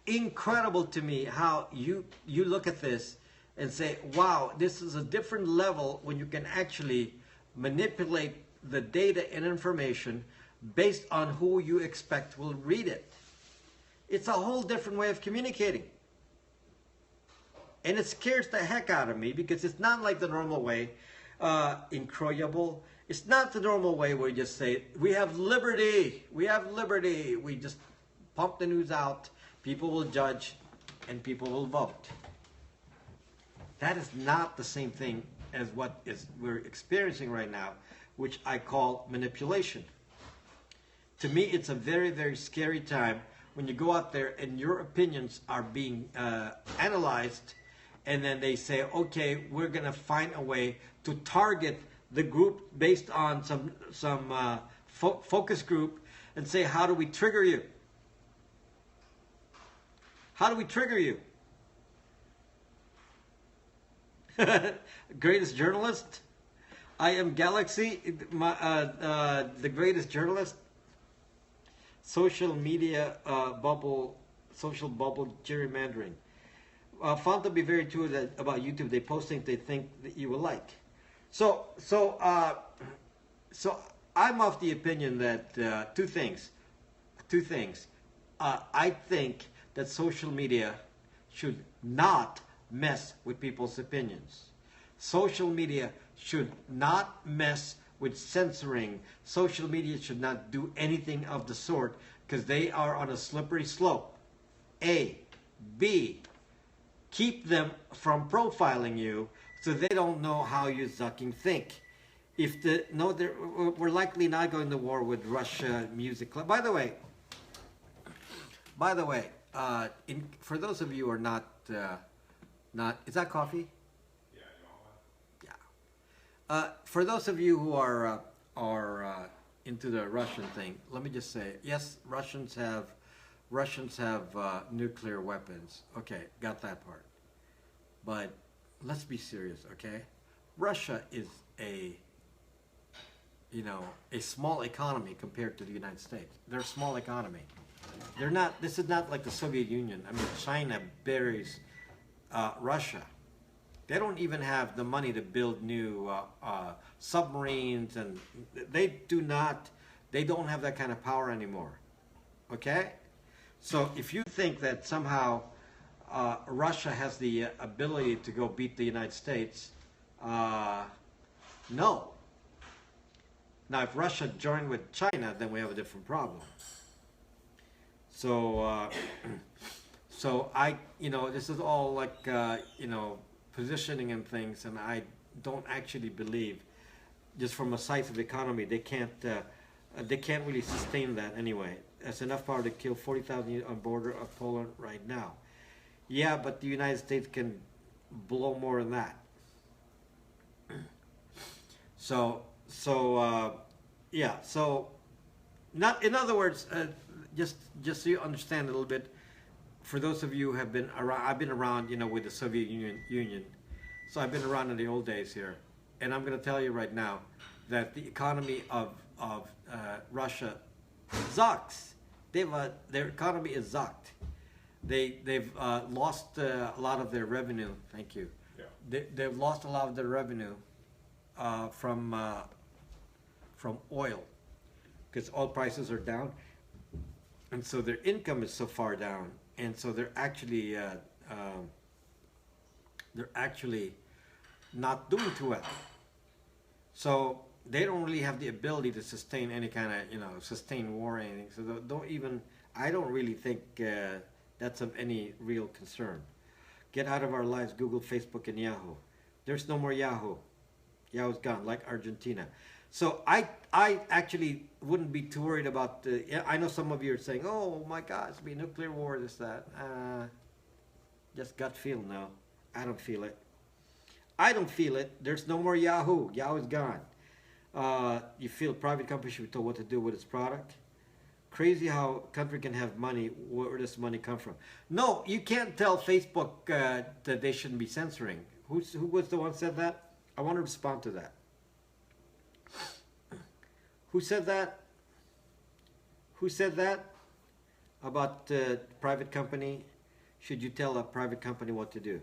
Incredible to me how you look at this and say, wow, this is a different level when you can actually manipulate the data and information based on who you expect will read it. It's a whole different way of communicating. And it scares the heck out of me, because it's not like the normal way, incroyable. It's not the normal way where you just say, we have liberty, we have liberty. We just pump the news out, people will judge, and people will vote. That is not the same thing as what we're experiencing right now, which I call manipulation. To me, it's a very, very scary time when you go out there and your opinions are being analyzed, and then they say, okay, we're going to find a way to target the group based on some focus group, and say, how do we trigger you? How do we trigger you? Greatest journalist? I am Galaxy, the greatest journalist. Social media bubble, social bubble gerrymandering. Found to be very true that about YouTube, they post things they think that you will like. So I'm of the opinion that two things. I think that social media should not mess with people's opinions. Social media should not mess with censoring. Social media should not do anything of the sort, because they are on a slippery slope. A. B. Keep them from profiling you so they don't know how you zucking think. We're likely not going to war with Russia Music Club. By the way, for those of you who are not, is that coffee? For those of you who are into the Russian thing, let me just say, yes, Russians have nuclear weapons. Okay, got that part. But let's be serious, okay? Russia is a small economy compared to the United States. They're a small economy. They're not. This is not like the Soviet Union. I mean, China buries Russia. They don't even have the money to build new submarines, and they don't have that kind of power anymore. Okay? So if you think that somehow Russia has the ability to go beat the United States, no. Now, if Russia joined with China, then we have a different problem. So, this is all like, positioning and things, and I don't actually believe, just from a size of economy, they can't really sustain that anyway. That's enough power to kill 40,000 on border of Poland right now. Yeah, but the United States can blow more than that. Yeah. So, not in other words, just so you understand a little bit. For those of you who have been around, I've been around, with the Soviet Union. So I've been around in the old days here, and I'm going to tell you right now that the economy of Russia zucks. Their economy is zucked. They've lost a lot of their revenue. Thank you. Yeah. They've lost a lot of their revenue from oil, because oil prices are down, and so their income is so far down, and so they're actually not doing too well. So they don't really have the ability to sustain any kind of sustain war or anything. So I don't really think that's of any real concern. Get out of our lives, Google, Facebook, and Yahoo. There's no more Yahoo. Yahoo's gone, like Argentina. So I actually wouldn't be too worried about I know some of you are saying, oh my God, it's be a nuclear war, this, that. Just gut feel now. I don't feel it. I don't feel it. There's no more Yahoo. Yahoo's gone. You feel private company should be told what to do with its product? Crazy how a country can have money. Where does money come from? No, you can't tell Facebook that they shouldn't be censoring. Who was the one said that? I want to respond to that. Who said that? Who said that about private company? Should you tell a private company what to do?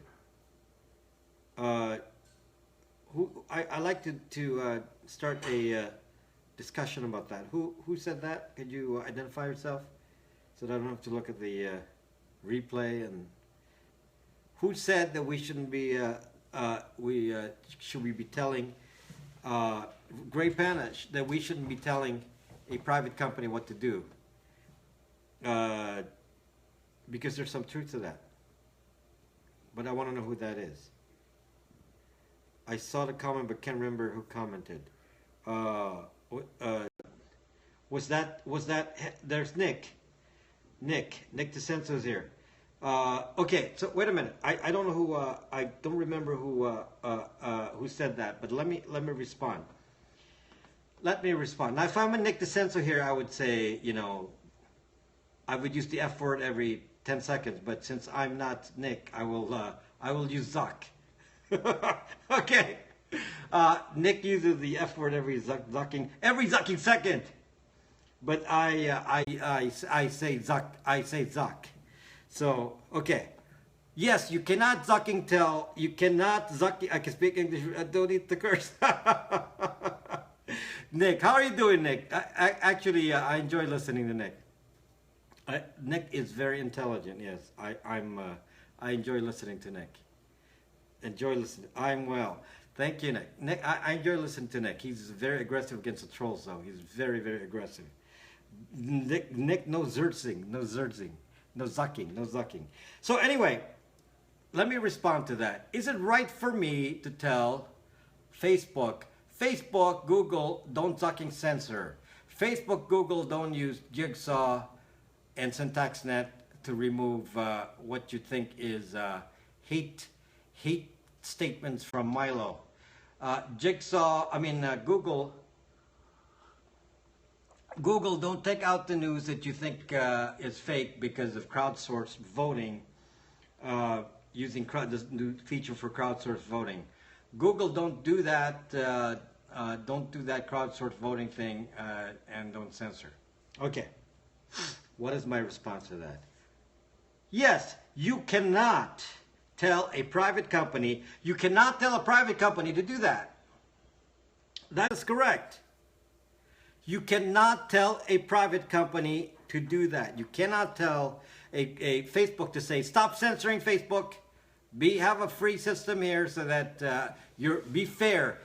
I like to start a discussion about that. Who said that? Could you identify yourself so that I don't have to look at the replay? And who said that we shouldn't be should we be telling Gray Panish that we shouldn't be telling a private company what to do? Because there's some truth to that. But I want to know who that is. I saw the comment but can't remember who commented. Was that there's Nick DeCenso's here. Okay, so wait a minute. I don't know who I don't remember who said that, but let me respond. Let me respond. Now, if I'm a Nick DeCenso here, I would say, I would use the F word every 10 seconds, but since I'm not Nick, I will use Zuck. Okay. Nick uses the F word every zucking second, but I say Zuck. So okay, yes, you cannot zucking tell. You cannot zucking. I can speak English. I don't need to curse. Nick, how are you doing, Nick? Actually, I enjoy listening to Nick. Nick is very intelligent. Yes, I enjoy listening to Nick. Enjoy listening. I'm well. Thank you, Nick. Nick, I enjoy listening to Nick. He's very aggressive against the trolls, though. He's very, very aggressive. Nick, no zurzing, no zucking. So anyway, let me respond to that. Is it right for me to tell Facebook, Google, don't zucking censor. Facebook, Google, don't use Jigsaw and SyntaxNet to remove what you think is hate statements from Milo. Google, don't take out the news that you think is fake because of crowdsourced voting, using the new feature for crowdsourced voting. Google, don't do that. Don't do that crowdsourced voting thing, and don't censor. Okay. What is my response to that? Yes, you cannot tell a private company. You cannot tell a private company to do that. That is correct. You cannot tell a private company to do that. You cannot tell a Facebook to say, stop censoring Facebook. Have a free system here so that be fair.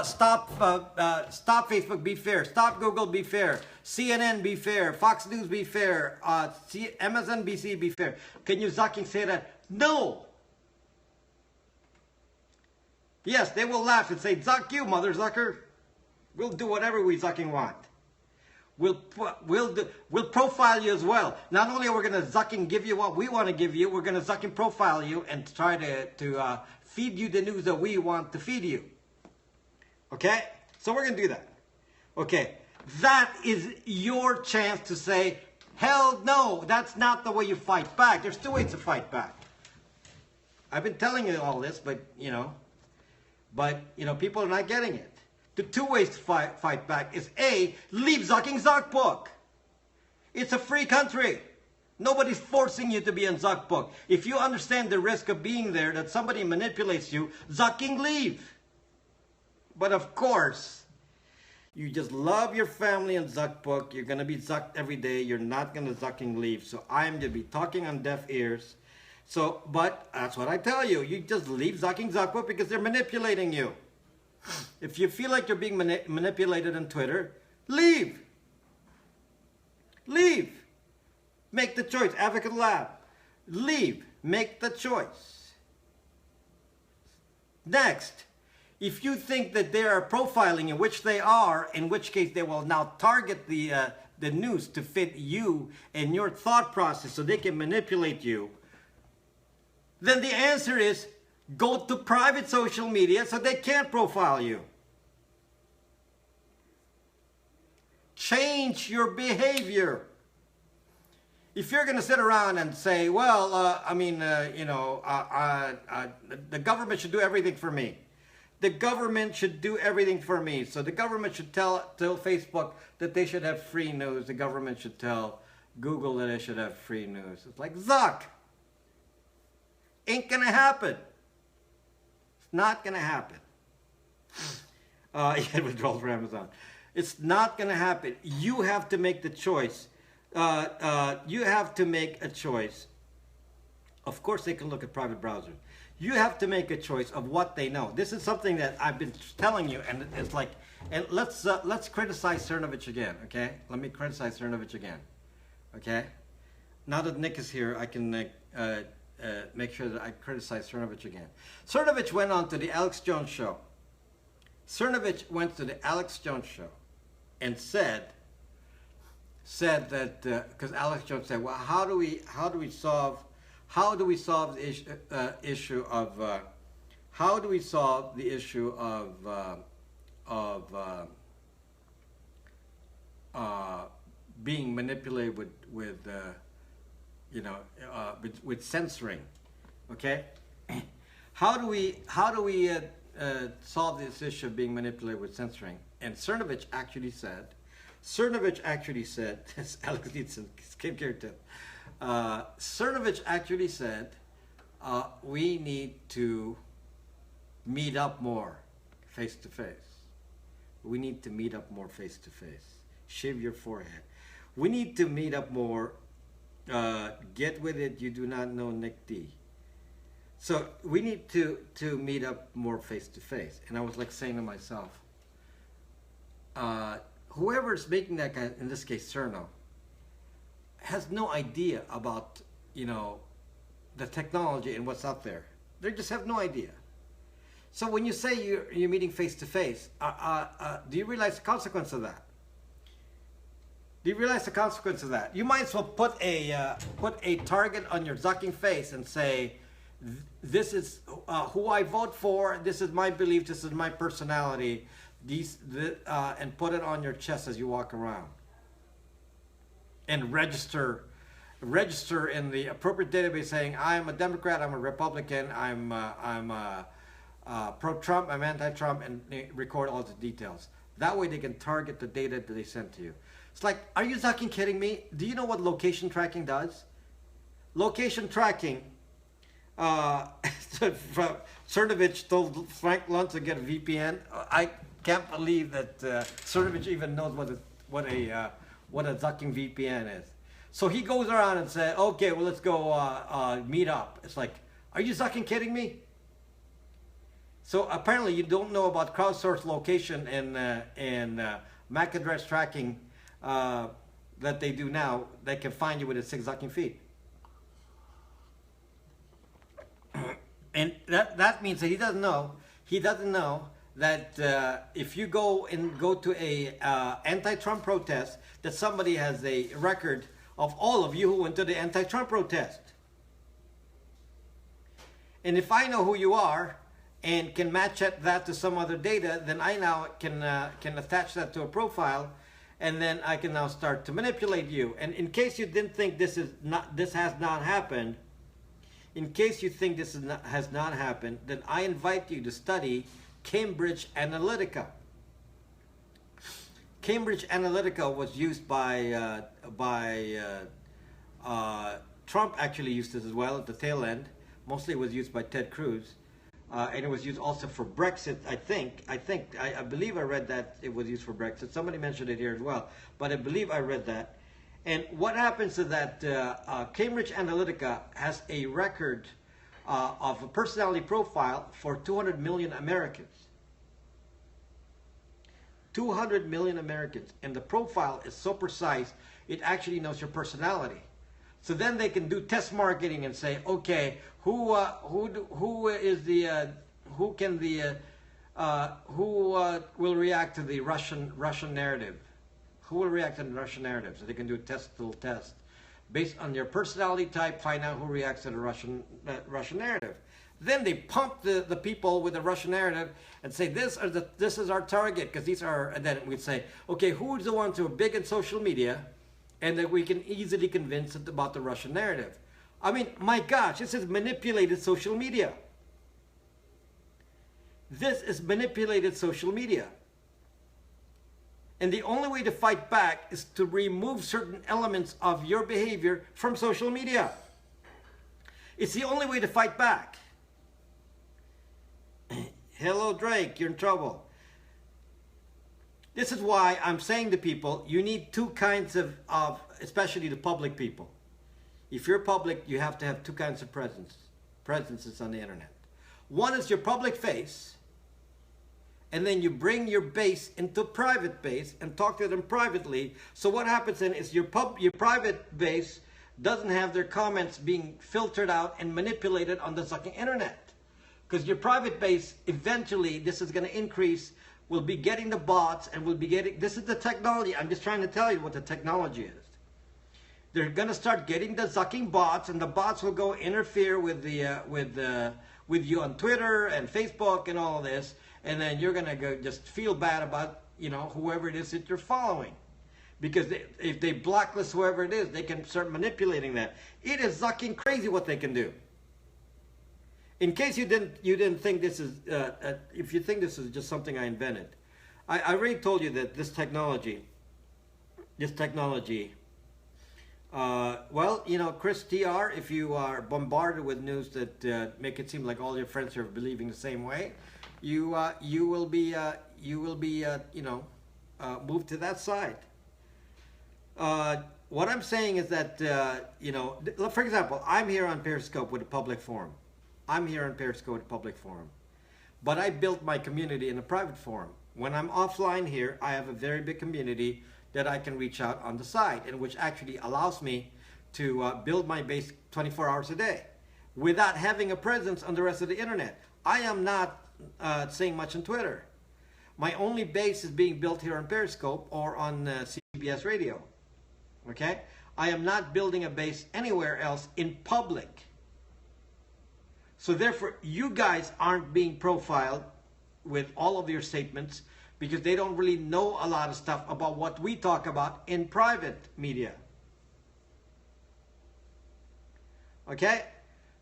Stop Facebook, be fair. Stop Google, be fair. CNN, be fair. Fox News, be fair. MSNBC, be fair. Can you zucking say that? No. Yes, they will laugh and say, zuck you, mother zucker. We'll do whatever we zucking want. We'll profile you as well. Not only are we going to zucking give you what we want to give you, we're going to zucking profile you and try to feed you the news that we want to feed you. Okay? So we're going to do that. Okay, that is your chance to say, hell no, that's not the way you fight back. There's two ways to fight back. I've been telling you all this, but people are not getting it. The two ways to fight back is A, leave Zucking Zuckbook. It's a free country. Nobody's forcing you to be on Zuckbook. If you understand the risk of being there, that somebody manipulates you, Zucking leave. But of course, you just love your family on Zuckbook. You're going to be Zucked every day. You're not going to Zucking leave. So I'm going to be talking on deaf ears. So, but that's what I tell you. You just leave Zucking Zuckbook because they're manipulating you. If you feel like you're being manipulated on Twitter, leave. Leave. Make the choice. Advocate Lab. Leave. Make the choice. Next, if you think that they are profiling you, which they are, in which case they will now target the news to fit you and your thought process so they can manipulate you, then the answer is go to private social media so they can't profile you. Change your behavior. If you're going to sit around and say, well, the government should do everything for me. The government should do everything for me. So the government should tell Facebook that they should have free news. The government should tell Google that they should have free news. It's like, Zuck. Ain't going to happen. It's not going to happen. It withdrawals for Amazon. It's not going to happen. You have to make the choice. You have to make a choice. Of course, they can look at private browsers. You have to make a choice of what they know. This is something that I've been telling you, and it's like, and let's criticize Cernovich again, okay? Let me criticize Cernovich again, okay? Now that Nick is here, I can make sure that I criticize Cernovich again. Cernovich went on to the Alex Jones show. Cernovich went to the Alex Jones show and said that because Alex Jones said, well, how do we solve the issue of being manipulated with censoring, okay? How do we solve this issue of being manipulated with censoring? And Cernovich actually said, this Alex needs some skincare tip. Cernovich actually said, we need to meet up more face to face. We need to meet up more face to face. Shave your forehead. We need to meet up more. Get with it. You do not know Nick D. So we need to meet up more face to face. And I was like saying to myself, whoever's making that guy, in this case Cerno, has no idea about, the technology and what's out there. They just have no idea. So when you say you're meeting face to face, do you realize the consequence of that? Do you realize the consequence of that? You might as well put a target on your Zucking face and say, this is who I vote for, this is my belief, this is my personality, and put it on your chest as you walk around. And register in the appropriate database saying, I'm a Democrat, I'm a Republican, I'm pro-Trump, I'm anti-Trump, and record all the details. That way they can target the data that they send to you. It's like, are you fucking kidding me? Do you know what location tracking does? Location tracking, Cernovich told Frank Luntz to get a VPN. I can't believe that Cernovich even knows what a Zucking VPN is. So he goes around and says, okay, well, let's go meet up. It's like, are you Zucking kidding me? So apparently you don't know about crowdsourced location and MAC address tracking that they do now. They can find you within 6 Zucking feet. And that means that he doesn't know that if you go to a anti-Trump protest, that somebody has a record of all of you who went to the anti-Trump protest. And if I know who you are, and can match that to some other data, then I now can attach that to a profile, and then I can now start to manipulate you. And in case you didn't think this has not happened, in case you think has not happened, then I invite you to study Cambridge Analytica. Cambridge Analytica was used by Trump. Actually used this as well at the tail end. Mostly it was used by Ted Cruz, and it was used also for Brexit. I believe I read that it was used for Brexit. Somebody mentioned it here as well, but I believe I read that. And what happens is that Cambridge Analytica has a record of a personality profile for 200 million Americans. 200 million Americans, and the profile is so precise it actually knows your personality. So then they can do test marketing and say, okay, who will react to the Russian narrative? Who will react to the Russian narrative? So they can do a little test based on your personality type. Find out who reacts to the Russian narrative. Then they pump the people with the Russian narrative and say, this is our target, because these are, and then we'd say, okay, who's the ones who are big in social media and that we can easily convince about the Russian narrative? I mean, my gosh, this is manipulated social media. This is manipulated social media. And the only way to fight back is to remove certain elements of your behavior from social media. It's the only way to fight back. Hello, Drake, you're in trouble. This is why I'm saying to people, you need two kinds of especially the public people. If you're public, you have to have two kinds of presences on the internet. One is your public face, and then you bring your base into private base and talk to them privately. So what happens then is your private base doesn't have their comments being filtered out and manipulated on the sucking internet. Because your private base, eventually, this is going to increase, will be getting the bots, and will be getting, this is the technology. I'm just trying to tell you what the technology is. They're going to start getting the sucking bots, and the bots will go interfere with you on Twitter and Facebook and all of this, and then you're going to go just feel bad about, whoever it is that you're following. Because if they blacklist whoever it is, they can start manipulating that. It is sucking crazy what they can do. In case you didn't think this is, if you think this is just something I invented, I already told you that this technology, well, Chris TR, if you are bombarded with news that make it seem like all your friends are believing the same way, you will be moved to that side. What I'm saying is that for example, I'm here on Periscope with a public forum. But I built my community in a private forum. When I'm offline here, I have a very big community that I can reach out on the side, and which actually allows me to build my base 24 hours a day without having a presence on the rest of the internet. I am not saying much on Twitter. My only base is being built here on Periscope or on CBS Radio. Okay? I am not building a base anywhere else in public. So therefore, you guys aren't being profiled with all of your statements because they don't really know a lot of stuff about what we talk about in private media. Okay?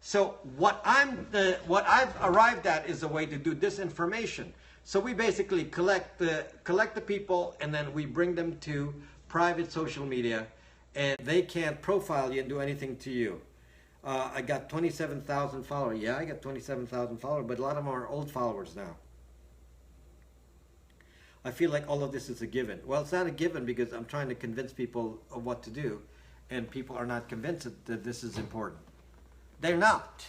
So what I've arrived at is a way to do disinformation. So we basically collect the people, and then we bring them to private social media, and they can't profile you and do anything to you. I got 27,000 followers. Yeah, I got 27,000 followers, but a lot of them are old followers now. I feel like all of this is a given. Well, it's not a given because I'm trying to convince people of what to do, and people are not convinced that this is important. They're not.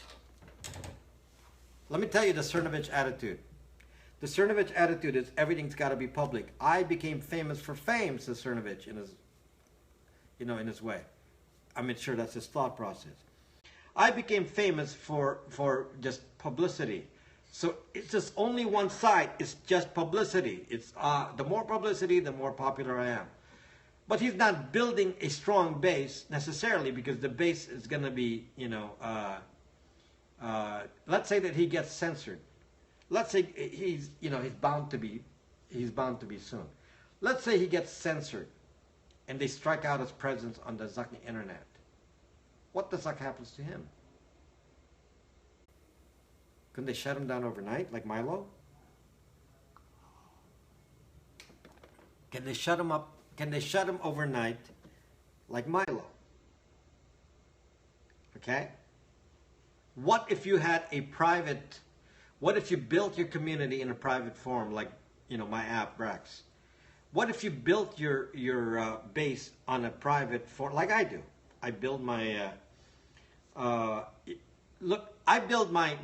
Let me tell you the Cernovich attitude. The Cernovich attitude is everything's got to be public. I became famous for fame, says Cernovich in his way. I'm sure that's his thought process. I became famous for just publicity. So it's just only one side. It's just publicity. It's the more publicity, the more popular I am. But he's not building a strong base necessarily, because the base is going to be, let's say that he gets censored. let's say he's bound to be soon. Let's say he gets censored, and they strike out his presence on the Zuck internet. What the Zuck happens to him? Couldn't they shut him down overnight, like Milo? Can they shut him up? Can they shut him overnight, like Milo? Okay? What if you had a private, what if you built your community in a private forum, like, my app, Brax? What if you built your base on a private forum, like I do? I build my, I build my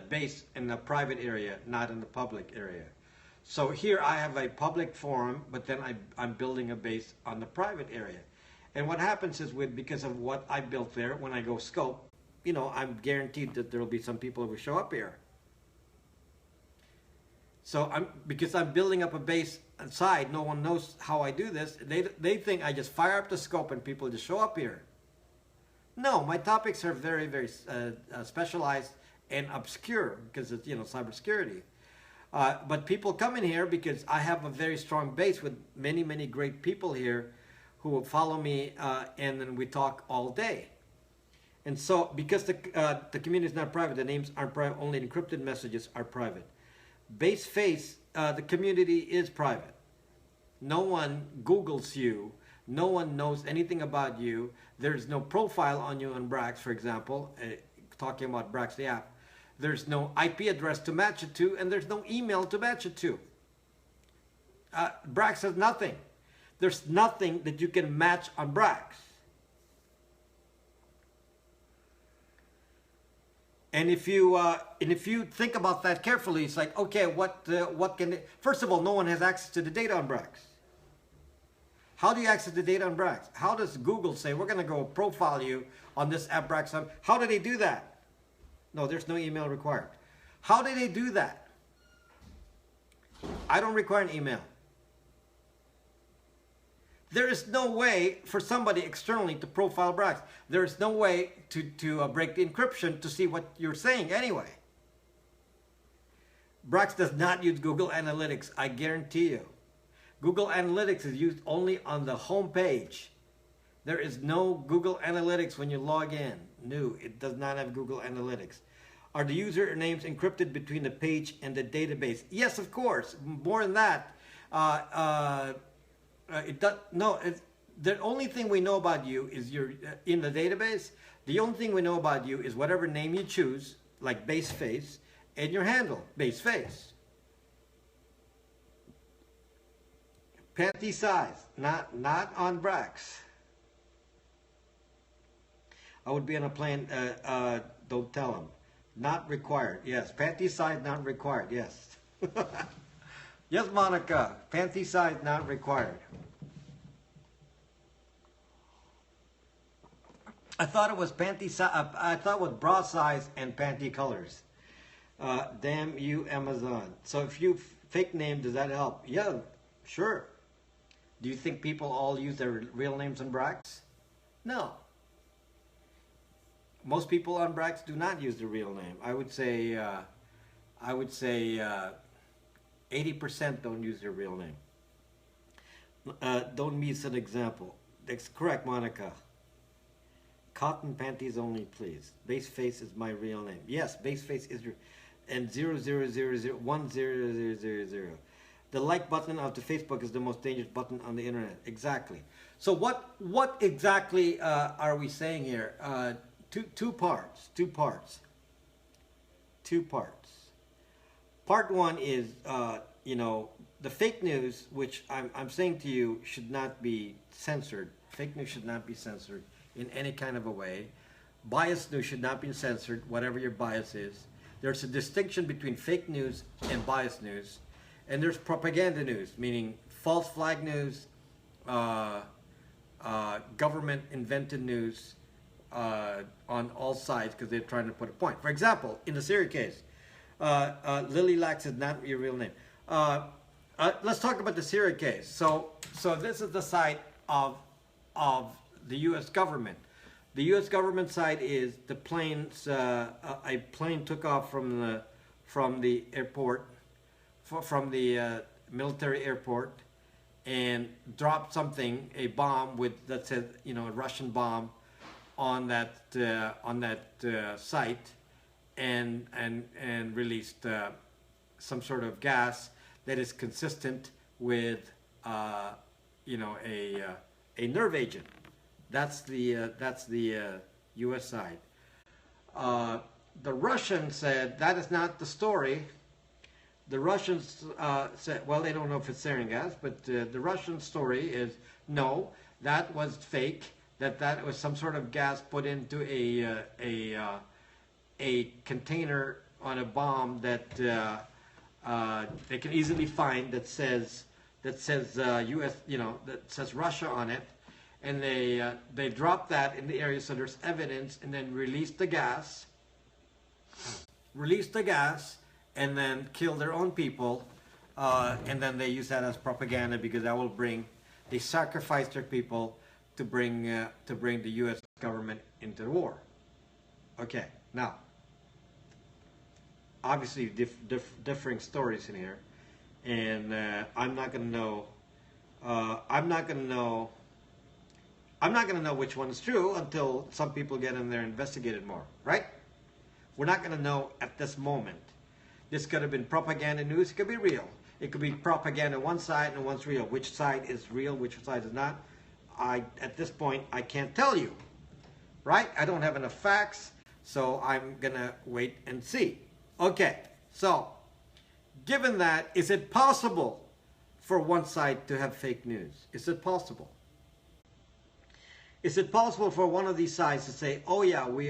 base in a private area, not in the public area. So here I have a public forum, but then I'm building a base on the private area. And what happens is because of what I built there, when I go scope, I'm guaranteed that there will be some people who will show up here. So because I'm building up a base inside, no one knows how I do this. They think I just fire up the scope and people just show up here. No, my topics are very, very specialized and obscure because it's cybersecurity. But people come in here because I have a very strong base with many, many great people here who will follow me, and then we talk all day. And so, because the community is not private, the names aren't private, only encrypted messages are private. Base face, the community is private. No one Googles you. No one knows anything about you. There's no profile on you on Brax, for example, talking about Brax the app. There's no IP address to match it to, and there's no email to match it to. Brax has nothing. There's nothing that you can match on Brax. And if you think about that carefully, it's like, okay, what can they, first of all, no one has access to the data on Brax. How do you access the data on Brax? How does Google say, we're going to go profile you on this app Brax? How do they do that? No, there's no email required. How do they do that? I don't require an email. There is no way for somebody externally to profile Brax. There is no way to break the encryption to see what you're saying anyway. Brax does not use Google Analytics, I guarantee you. Google Analytics is used only on the home page. There is no Google Analytics when you log in. No, it does not have Google Analytics. Are the usernames encrypted between the page and the database? Yes, of course. More than that, the only thing we know about you is you're in the database. The only thing we know about you is whatever name you choose, like base face, and your handle, base face. Panty size, not on Brax. I would be on a plane, don't tell them. Not required, yes. Panty size not required, yes. Yes, Monica, panty size not required. I thought it was panty size, I thought it was bra size and panty colors. Damn you, Amazon. So if you fake name, does that help? Yeah, sure. Do you think people all use their real names on Brax? No. Most people on Brax do not use their real name. I would say 80% don't use their real name. Don't miss an example. That's correct, Monica. Cotton panties only, please. Baseface is my real name. Yes, Baseface is your, and 0001000. The like button of the Facebook is the most dangerous button on the internet. Exactly. So what exactly are we saying here? Two parts. Part one is the fake news, which I'm saying to you should not be censored. Fake news should not be censored in any kind of a way. Biased news should not be censored, whatever your bias is. There's a distinction between fake news and biased news. And there's propaganda news, meaning false flag news, government invented news on all sides because they're trying to put a point. For example, in the Syria case, Lily Lax is not your real name. Let's talk about the Syria case. So this is the side of the U.S. government. The U.S. government side is the planes. A plane took off from from the airport, from the military airport, and dropped something, a bomb that said, a Russian bomb on that site, and released some sort of gas that is consistent with a nerve agent. That's the U.S. side. The Russians said that is not the story. The Russians said, well, they don't know if it's sarin gas, but the Russian story is no, that was fake. That was some sort of gas put into a container on a bomb that they can easily find that says U.S. that says Russia on it, and they dropped that in the area so there's evidence, and then released the gas, and then kill their own people, and then they use that as propaganda because that will they sacrifice their people to bring the U.S. government into the war. Okay, now obviously differing stories in here, and I'm not gonna know. I'm not gonna know which one is true until some people get in there and investigate it more, right? We're not gonna know at this moment. This could have been propaganda news. It could be real. It could be propaganda one side and one's real. Which side is real? Which side is not? At this point, I can't tell you, right? I don't have enough facts, so I'm gonna wait and see. Okay, so given that, is it possible for one side to have fake news? Is it possible? Is it possible for one of these sides to say, "Oh yeah, we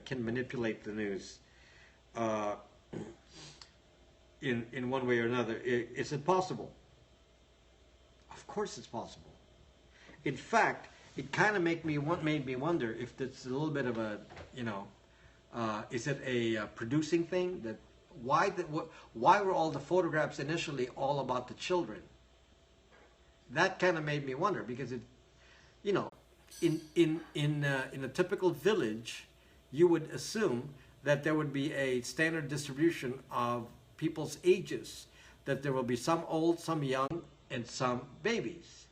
can manipulate the news in one way or another"? Is it possible? Of course, it's possible. In fact, it kind of made me wonder if it's a little bit of a is it a producing thing? That why were all the photographs initially all about the children? That kind of made me wonder because it, in a typical village, you would assume that there would be a standard distribution of people's ages, that there will be some old, some young, and some babies.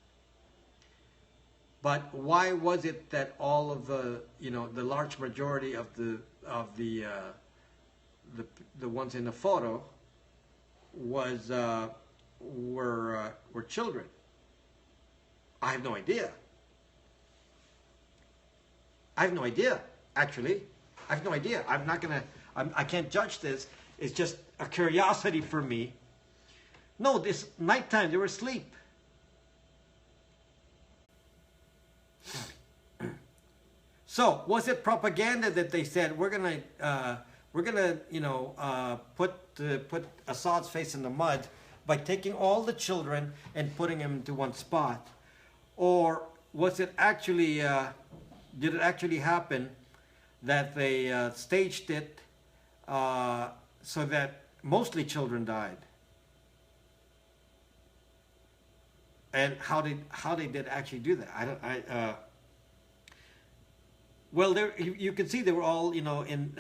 But why was it that all of the large majority of the ones in the photo were children? I have no idea. Actually. I have no idea. I can't judge this. It's just a curiosity for me. No, this nighttime, they were asleep. So, was it propaganda that they said we're gonna put Assad's face in the mud by taking all the children and putting them into one spot, or was it actually? Did it actually happen that they staged it so that mostly children died? And how they did actually do that? Well, you can see they were all, in.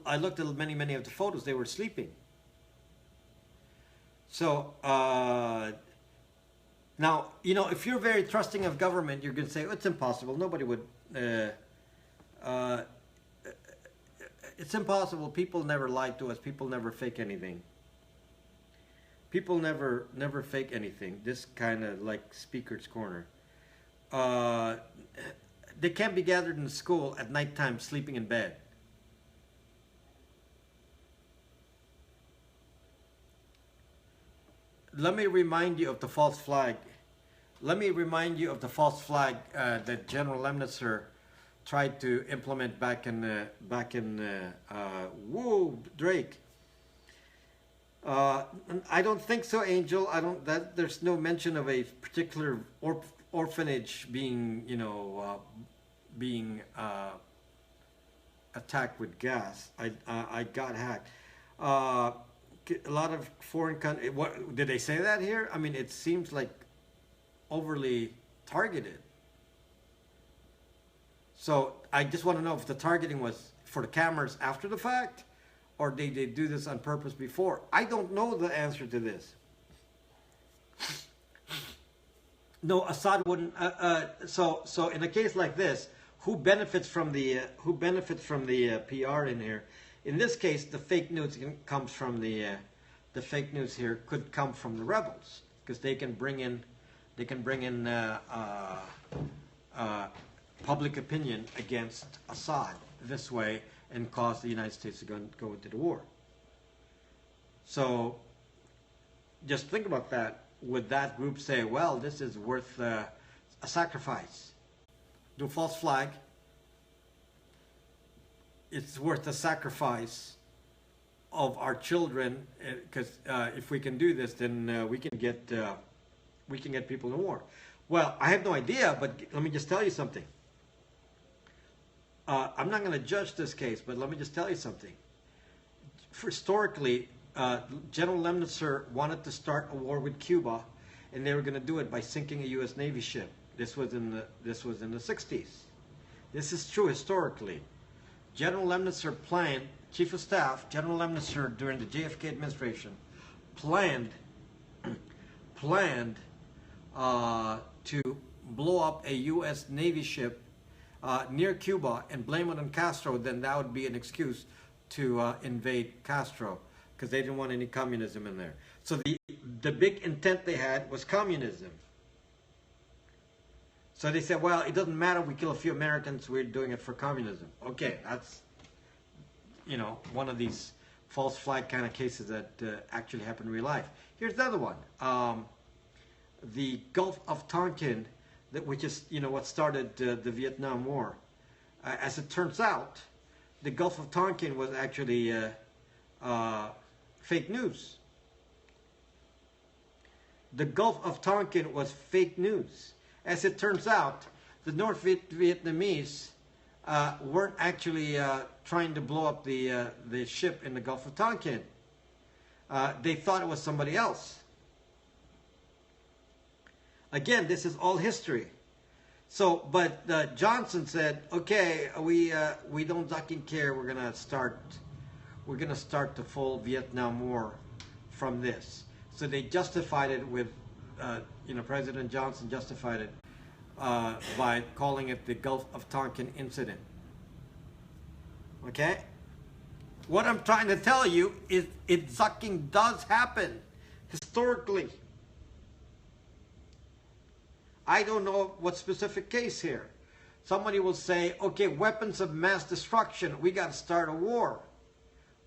I looked at many of the photos. They were sleeping. So now, if you're very trusting of government, you're going to say, oh, it's impossible. Nobody would. It's impossible. People never lied to us. People never fake anything. People never fake anything. This kind of like Speaker's Corner. They can't be gathered in the school at nighttime sleeping in bed. Let me remind you of the false flag. Let me remind you of the false flag that General Lemnitzer tried to implement back in Drake. I don't think so, Angel. There's no mention of a particular orphanage being attacked with gas. I got hacked. A lot of foreign countries. What did they say that here? I mean, it seems like overly targeted. So I just want to know if the targeting was for the cameras after the fact, or they do this on purpose before? I don't know the answer to this. No, Assad wouldn't. So in a case like this, who benefits from the PR in here? In this case, the fake news comes from the fake news here could come from the rebels, because they can bring in public opinion against Assad this way and cause the United States to go into the war. So just think about that. Would that group say, well, this is worth a sacrifice? Do false flag. It's worth a sacrifice of our children, because if we can do this, then we can get people in war. Well, I have no idea, but let me just tell you something. I'm not going to judge this case, but let me just tell you something. Historically, General Lemnitzer wanted to start a war with Cuba, and they were going to do it by sinking a U.S. Navy ship. This was in the 60s. This is true historically. General Lemnitzer planned, Chief of Staff, General Lemnitzer during the JFK administration, planned to blow up a U.S. Navy ship near Cuba and blame it on Castro. Then that would be an excuse to invade Castro, because they didn't want any communism in there. So the big intent they had was communism. So they said, well, it doesn't matter if we kill a few Americans, we're doing it for communism. Okay, that's, one of these false flag kind of cases that actually happen in real life. Here's another one. The Gulf of Tonkin, which is, what started the Vietnam War. As it turns out, the Gulf of Tonkin was actually fake news. The Gulf of Tonkin was fake news. As it turns out, the North Vietnamese weren't actually trying to blow up the ship in the Gulf of Tonkin. They thought it was somebody else. Again, this is all history. So, but Johnson said, okay, we don't fucking care. We're gonna start the full Vietnam War from this. So they justified it with, President Johnson justified it by calling it the Gulf of Tonkin incident. Okay? What I'm trying to tell you is it fucking does happen historically. I don't know what specific case here. Somebody will say, okay, weapons of mass destruction, we got to start a war.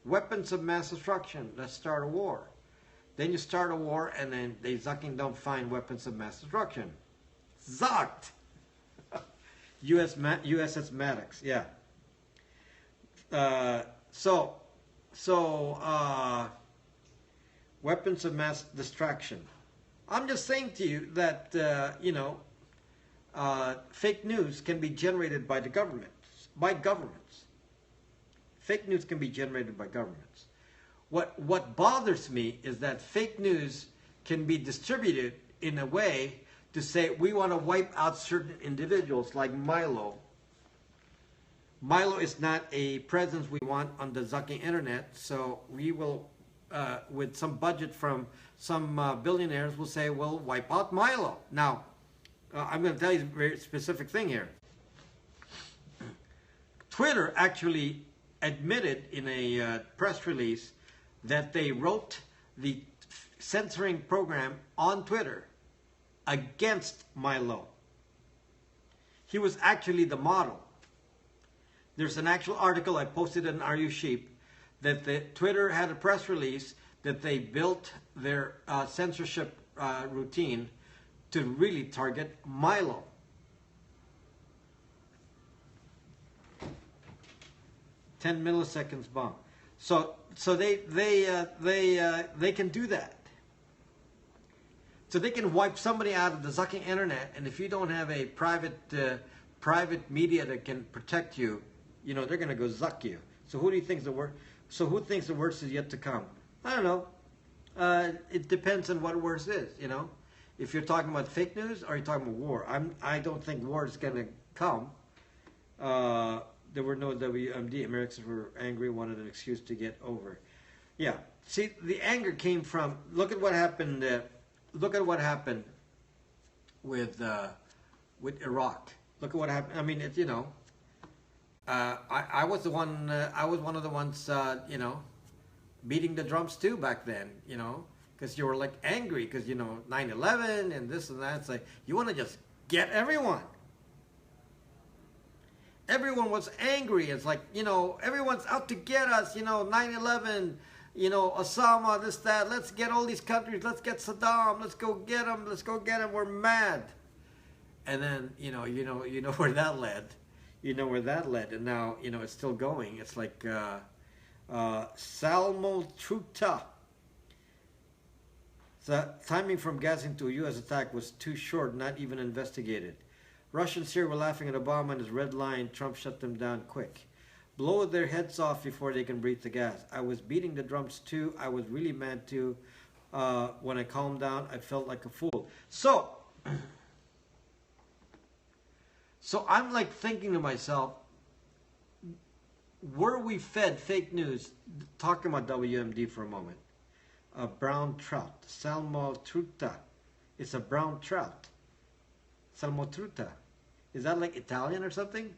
Weapons of mass destruction, let's start a war. Then you start a war, and then they fucking don't find weapons of mass destruction. Zucked! USS Maddox, yeah. Weapons of mass destruction. I'm just saying to you that, fake news can be generated by the governments, Fake news can be generated by governments. What bothers me is that fake news can be distributed in a way to say we want to wipe out certain individuals like Milo. Milo is not a presence we want on the zucking internet, so we will, with some budget from some billionaires, will say we'll wipe out Milo. Now, I'm going to tell you a very specific thing here. Twitter actually admitted in a press release that they wrote the censoring program on Twitter against Milo. He was actually the model. There's an actual article I posted on Are You Sheep that Twitter had a press release that they built their censorship routine to really target Milo. "10 milliseconds bomb." So they can do that. So they can wipe somebody out of the zucking internet, and if you don't have a private media that can protect you, they're going to go zuck you. So who do you think is the worst? So who thinks the worst is yet to come? I don't know. It depends on what worse is. If you're talking about fake news or you're talking about war. I don't think war is going to come. There were no WMD. Americans were angry, wanted an excuse to get over. Yeah. See, the anger came from. Look at what happened. Look at what happened with Iraq. Look at what happened. I mean, I was the one. I was one of the ones. Beating the drums too back then. Because you were like angry because 9/11 and this and that. It's like you want to just get everyone. Everyone was angry. It's like, everyone's out to get us, 9/11, Osama, this, that. Let's get all these countries. Let's get Saddam. Let's go get him. Let's go get him. We're mad. And then, you know where that led. You know where that led. And now, it's still going. It's like Salmotruta. The timing from gassing to a U.S. attack was too short, not even investigated. Russians here were laughing at Obama and his red line. Trump shut them down quick. Blow their heads off before they can breathe the gas. I was beating the drums too. I was really mad too. When I calmed down, I felt like a fool. So I'm like thinking to myself, were we fed fake news? Talking about WMD for a moment. A brown trout. Salmotruta. It's a brown trout. Salmotruta. Is that like Italian or something?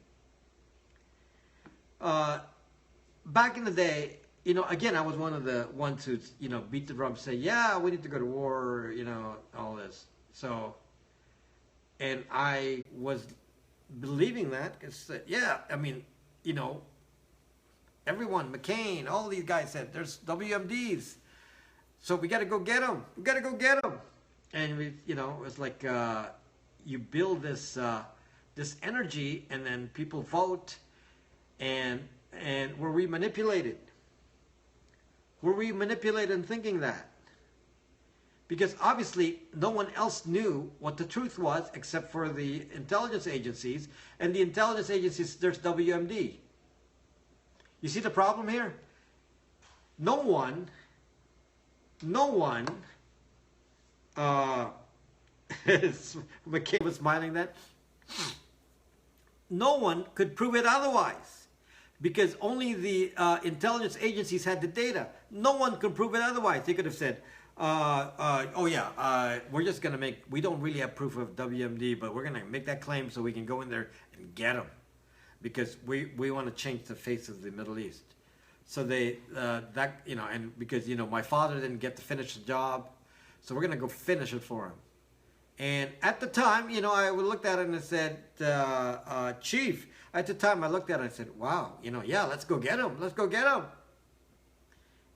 Back in the day, again, I was one of the ones who, beat the drum, say, yeah, we need to go to war, all this. So, and I was believing that, because, yeah, I mean, everyone, McCain, all these guys said, there's WMDs. So we got to go get them. We got to go get them. And, it's like, you build this this energy, and then people vote, and were we manipulated? Were we manipulated in thinking that? Because obviously no one else knew what the truth was except for the intelligence agencies, and the intelligence agencies, there's WMD. You see the problem here? No one McCain was smiling then. No one could prove it otherwise, because only the intelligence agencies had the data. No one could prove it otherwise. They could have said, we're just going to we don't really have proof of WMD, but we're going to make that claim so we can go in there and get them, because we want to change the face of the Middle East. So they, and because, my father didn't get to finish the job, so we're going to go finish it for him. And at the time, I looked at it and I said, Chief, at the time I looked at it and I said, wow, yeah, let's go get him. Let's go get him.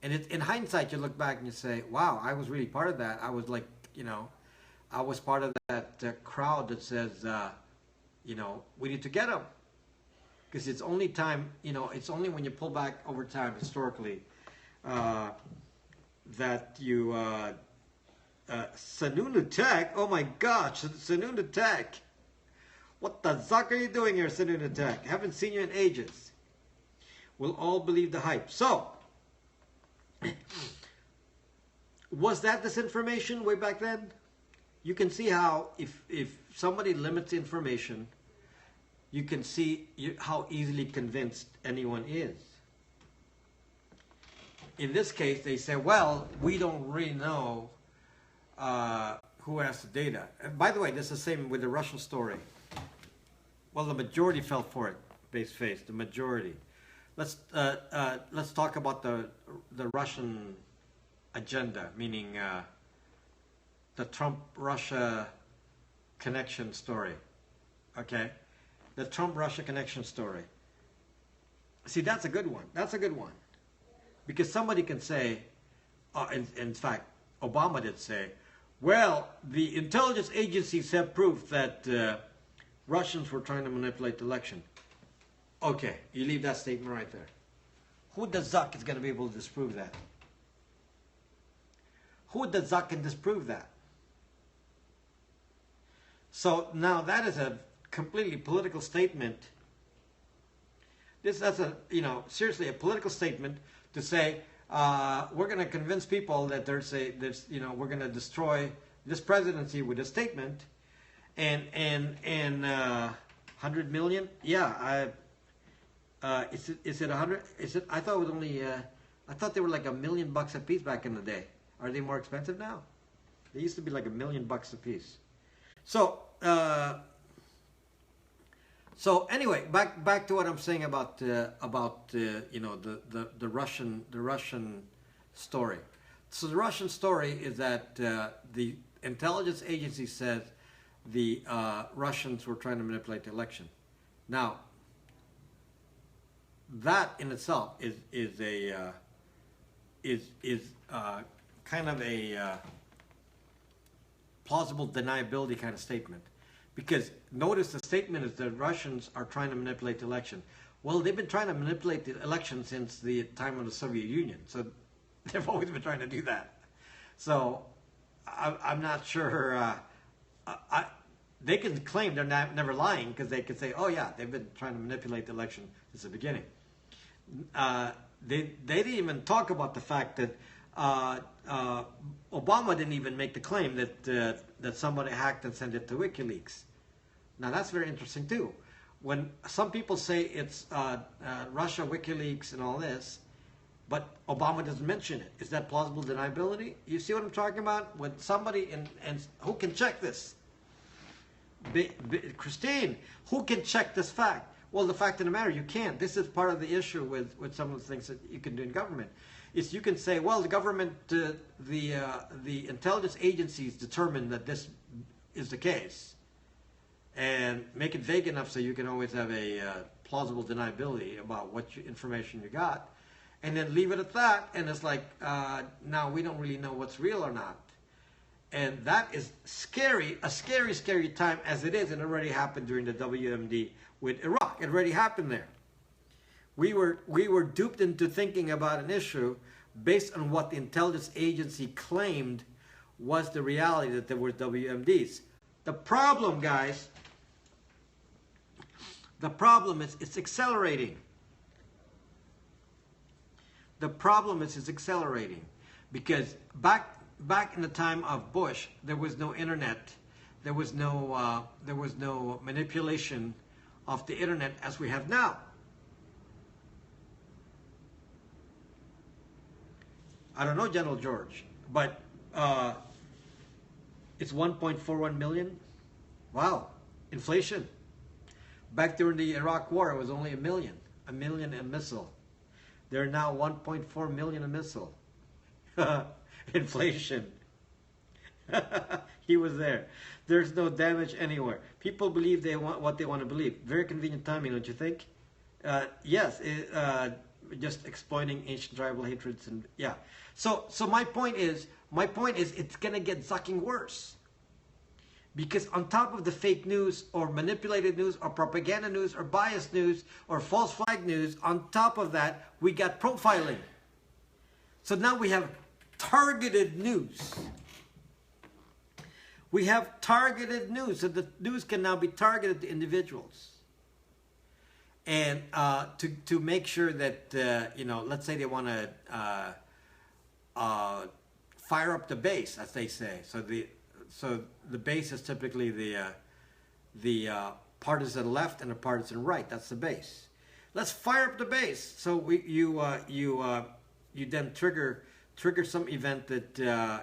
And in hindsight, you look back and you say, wow, I was really part of that. I was like, I was part of that crowd that says, we need to get him. Because it's only time, it's only when you pull back over time historically that you... Sanuna Tech? Oh my gosh, Sanuna Tech. What the zuck are you doing here, Sanuna Tech? Haven't seen you in ages. We'll all believe the hype. So, was that disinformation way back then? You can see how if somebody limits information, you can see how easily convinced anyone is. In this case, they say, well, we don't really know who has the data. And by the way, this is the same with the Russian story. Well, the majority fell for it, face. The majority. Let's talk about the Russian agenda, meaning the Trump-Russia connection story. Okay, the Trump-Russia connection story. See, that's a good one. That's a good one, because somebody can say, in fact, Obama did say, well, the intelligence agencies have proof that Russians were trying to manipulate the election. Okay, you leave that statement right there. Who the zuck is going to be able to disprove that? Who the zuck can disprove that? So now that is a completely political statement. That's seriously a political statement to say, we're going to convince people that we're going to destroy this presidency with a statement, and 100 million. Yeah, Is it 100? Is it? I thought it was only. I thought they were like $1 million a piece back in the day. Are they more expensive now? They used to be like $1 million a piece. So so anyway, back to what I'm saying about you know, the Russian story. So the Russian story is that the intelligence agency says the Russians were trying to manipulate the election. Now, that in itself is kind of a plausible deniability kind of statement, because notice the statement is that Russians are trying to manipulate the election. Well, they've been trying to manipulate the election since the time of the Soviet Union, so they've always been trying to do that. So I'm not sure. They can claim they're never lying, because they could say, oh yeah, they've been trying to manipulate the election since the beginning. They didn't even talk about the fact that Obama didn't even make the claim that somebody hacked and sent it to WikiLeaks. Now that's very interesting too. When some people say it's Russia, WikiLeaks, and all this, but Obama doesn't mention it, is that plausible deniability? You see what I'm talking about? When somebody and who can check this? Christine, who can check this fact? Well, the fact of the matter, you can't. This is part of the issue with some of the things that you can do in government. Is you can say, well, the government, the intelligence agencies determined that this is the case, and make it vague enough so you can always have a plausible deniability about what information you got, and then leave it at that. And it's like, now we don't really know what's real or not. And that is scary, a scary, scary time as it is. It already happened during the WMD with Iraq. It already happened there. We were duped into thinking about an issue based on what the intelligence agency claimed was the reality, that there were WMDs. The problem, guys, the problem is it's accelerating. The problem is it's accelerating because back in the time of Bush, there was no internet, there was no manipulation of the internet as we have now. I don't know, General George, but it's 1.41 million. Wow, inflation. Back during the Iraq War, it was only a million a missile. They're now 1.4 million a missile. Inflation. He was there. There's no damage anywhere. People believe they want what they want to believe. Very convenient timing, don't you think? Yes, just exploiting ancient tribal hatreds, and yeah. So my point is it's gonna get fucking worse. Because on top of the fake news or manipulated news or propaganda news or biased news or false flag news, on top of that, we got profiling. So now we have targeted news. We have targeted news. So the news can now be targeted to individuals. And to make sure that, you know, let's say they want to fire up the base, as they say. So the base is typically the partisan left and the partisan right. That's the base. Let's fire up the base. So you then trigger some event that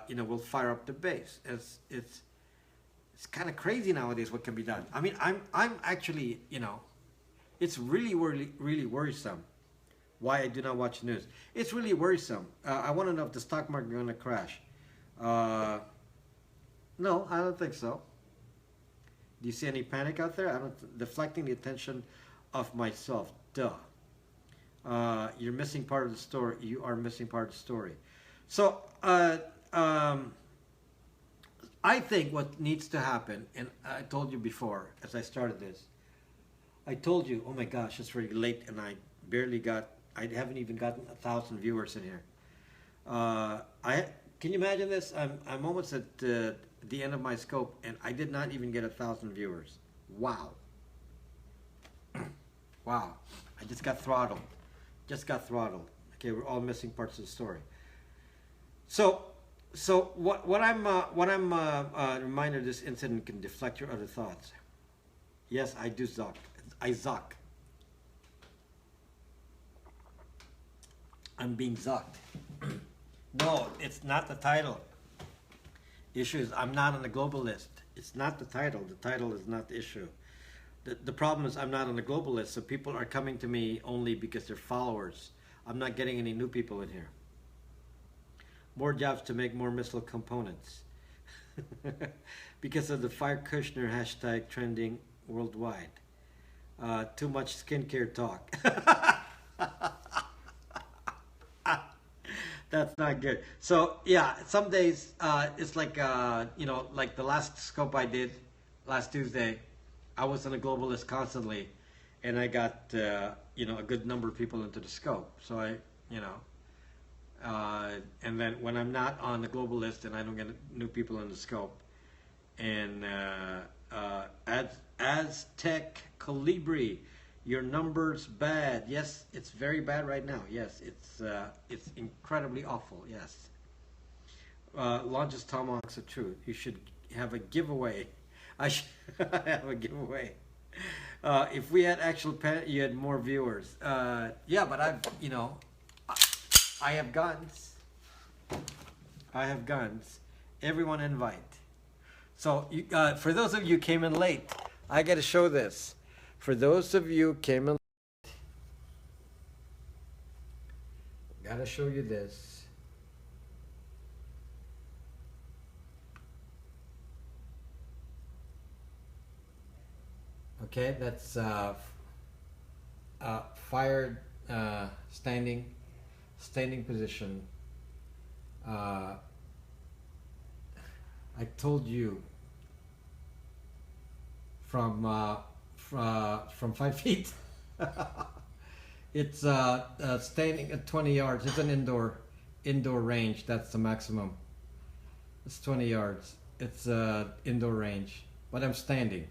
you know, will fire up the base. It's kind of crazy nowadays what can be done. I mean, I'm actually, you know, it's really worrisome. Why I do not watch the news? It's really worrisome. I want to know if the stock market is going to crash. No, I don't think so. Do you see any panic out there? I don't. Deflecting the attention of myself. Duh. You're missing part of the story. You are missing part of the story. So, I think what needs to happen, and I told you before as I started this, I told you, oh my gosh, it's really late, and I haven't even gotten 1,000 viewers in here. Can you imagine this? I'm almost at the end of my scope, and I did not even get 1,000 viewers. Wow. Wow. I just got throttled. Okay, we're all missing parts of the story. So what I'm reminded of this incident can deflect your other thoughts. Yes, I do zuck. I zuck. I'm being zucked. No, it's not the title. Issue is I'm not on the global list. It's not the title. The title is not the issue. The problem is I'm not on the global list, so people are coming to me only because they're followers. I'm not getting any new people in here. More jobs to make more missile components. Because of the Fire Kushner hashtag trending worldwide. Too much skincare talk. That's not good. So yeah, some days it's like like the last scope I did last Tuesday, I was on a global list constantly, and I got a good number of people into the scope. So and then when I'm not on the global list and I don't get new people in the scope, and Aztec Colibri, your numbers bad. Yes, it's very bad right now. Yes, it's incredibly awful. Yes. Launches tomahawks are true. You should have a giveaway. I should have a giveaway. If we had actual you had more viewers. Yeah, but I have guns. I have guns. Everyone invite. So for those of you who came in late, I got to show this. For those of you who came in late, got to show you this. Okay, that's fired standing position. I told you from 5 feet. It's standing at 20 yards. It's an indoor range. That's the maximum. It's 20 yards. It's indoor range, but I'm standing.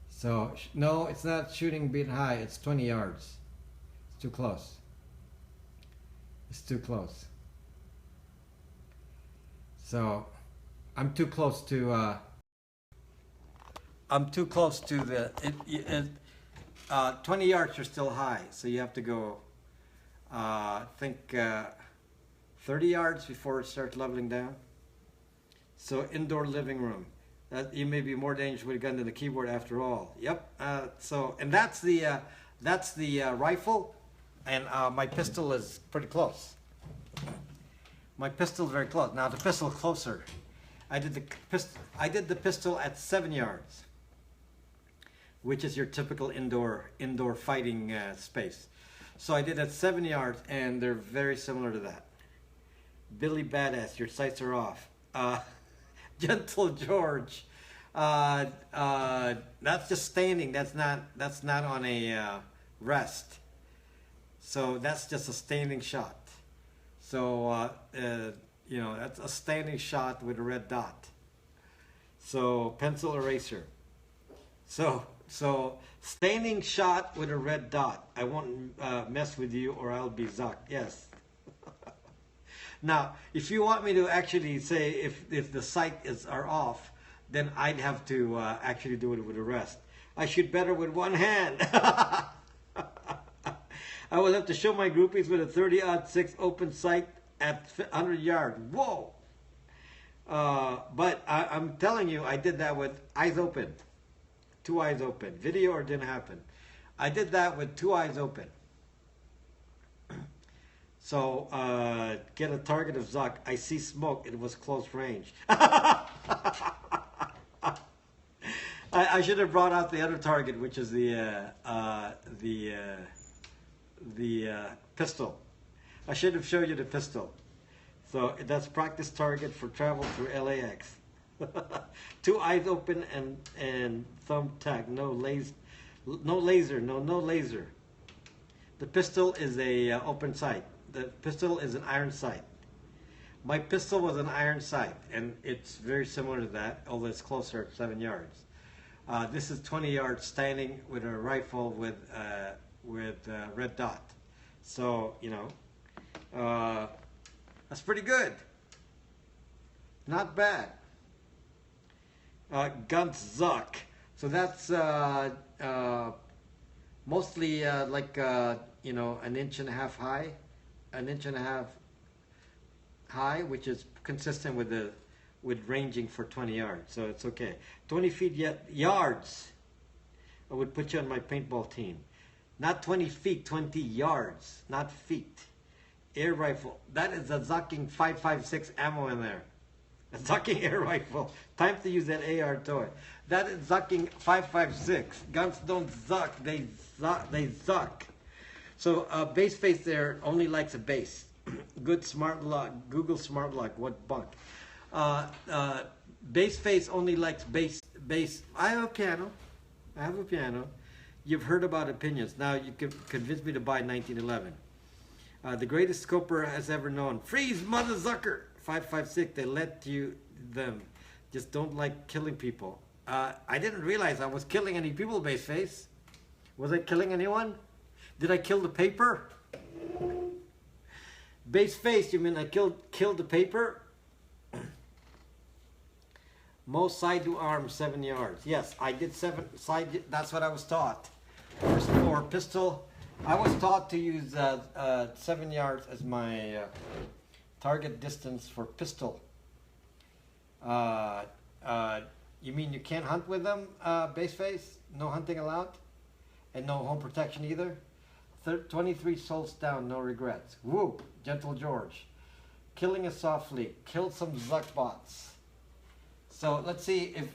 So no, it's not shooting a bit high. It's 20 yards. It's too close. It's too close. So I'm too close to. I'm too close to the. 20 yards are still high, so you have to go. I think 30 yards before it starts leveling down. So indoor living room. You may be more dangerous with a gun than the keyboard after all. Yep. And that's the rifle, and my pistol is pretty close. My pistol is very close. Now the pistol closer. I did the pistol at 7 yards, which is your typical indoor fighting space. So I did at 7 yards, and they're very similar to that. Billy Badass, your sights are off. Gentle George, that's just standing. That's not on a rest. So that's just a standing shot. So that's a standing shot with a red dot. So pencil eraser. So standing shot with a red dot. I won't mess with you, or I'll be zucked. Yes. Now, if you want me to actually say if the sights are off, then I'd have to actually do it with a rest. I shoot better with one hand. I will have to show my groupies with a 30-06 open sight at 100 yards. Whoa! But I'm telling you, I did that with eyes open. 2 eyes open. Video or didn't happen. I did that with 2 eyes open. So, get a target of Zuck. I see smoke. It was close range. I should have brought out the other target, which is the pistol. I should have showed you the pistol. So that's practice target for travel through LAX. 2 eyes open and thumb tack. No laser. No laser. The pistol is a open sight. The pistol is an iron sight. My pistol was an iron sight, and it's very similar to that, although it's closer at 7 yards. This is 20 yards standing with a rifle with red dot. So that's pretty good. Not bad. Guns Zuck. So that's mostly like an inch and a half high, an inch and a half high, which is consistent with ranging for 20 yards. So it's okay. 20 feet yards, I would put you on my paintball team. Not 20 feet, 20 yards, not feet. Air rifle. That is a zucking 5.56 ammo in there. A zucking air rifle. Time to use that AR toy. That is zucking 5.56. Guns don't zuck. They zuck. So base face there only likes a base. Good smart lock. Google smart lock. What bunk? Base face only likes base. I have a piano. You've heard about opinions. Now you can convince me to buy 1911. The greatest scoper has ever known. Freeze, mother zucker. 5.56. They let them. Just don't like killing people. I didn't realize I was killing any people, base face. Was I killing anyone? Did I kill the paper? Base face, you mean I killed the paper? Most side to arm 7 yards. Yes, I did 7 side. That's what I was taught. First for pistol, I was taught to use 7 yards as my target distance for pistol. You mean you can't hunt with them, base face? No hunting allowed? And no home protection either? 23 souls down, no regrets. Whoop, Gentle George. Killing us softly. Killed some Zuck bots. So let's see if,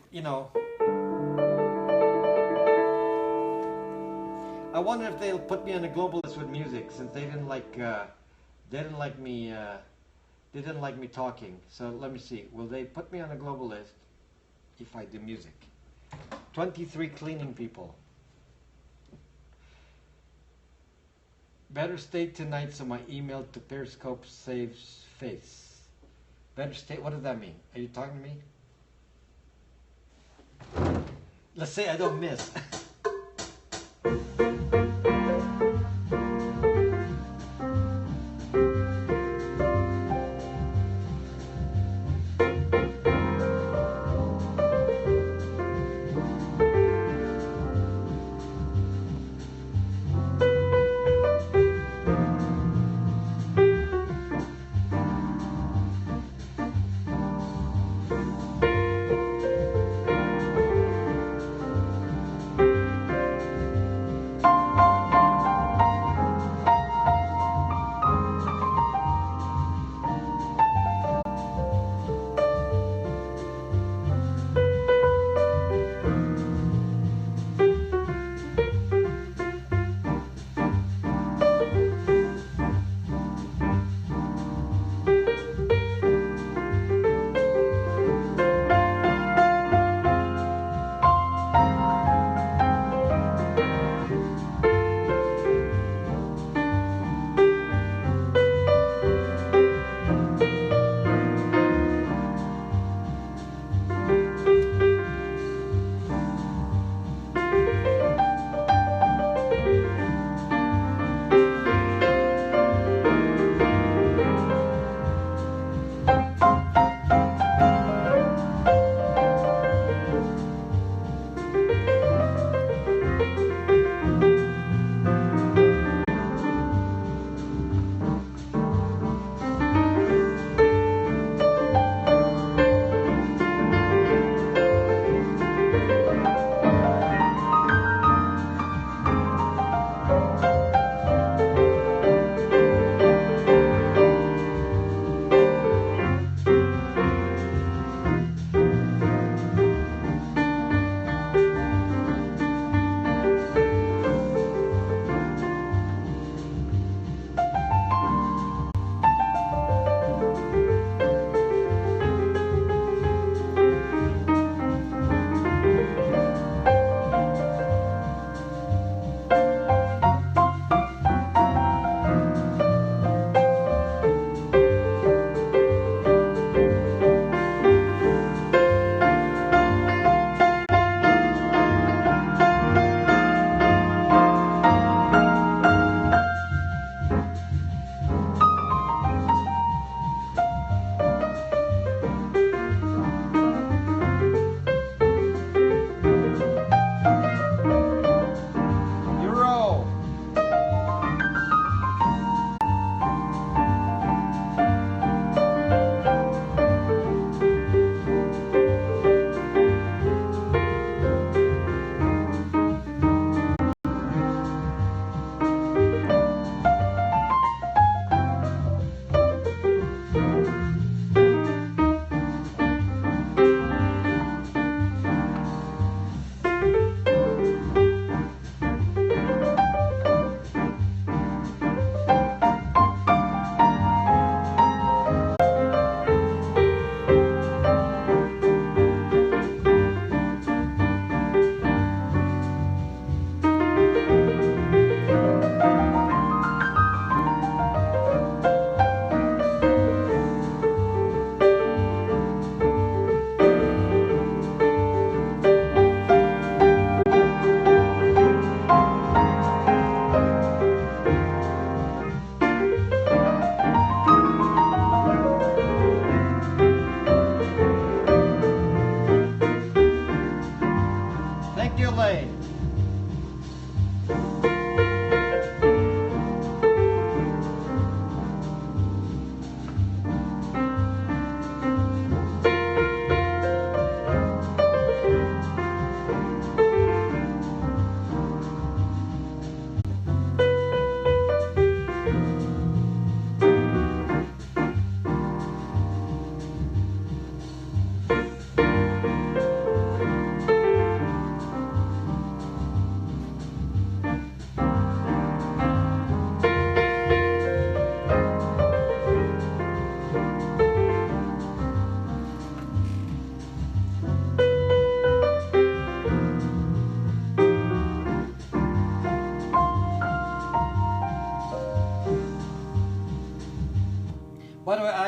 I wonder if they'll put me on a global list with music, since they didn't like me talking. So let me see. Will they put me on a global list if I do music? 23 cleaning people. Better stay tonight so my email to Periscope saves face. Better stay. What does that mean? Are you talking to me? Let's say I don't miss.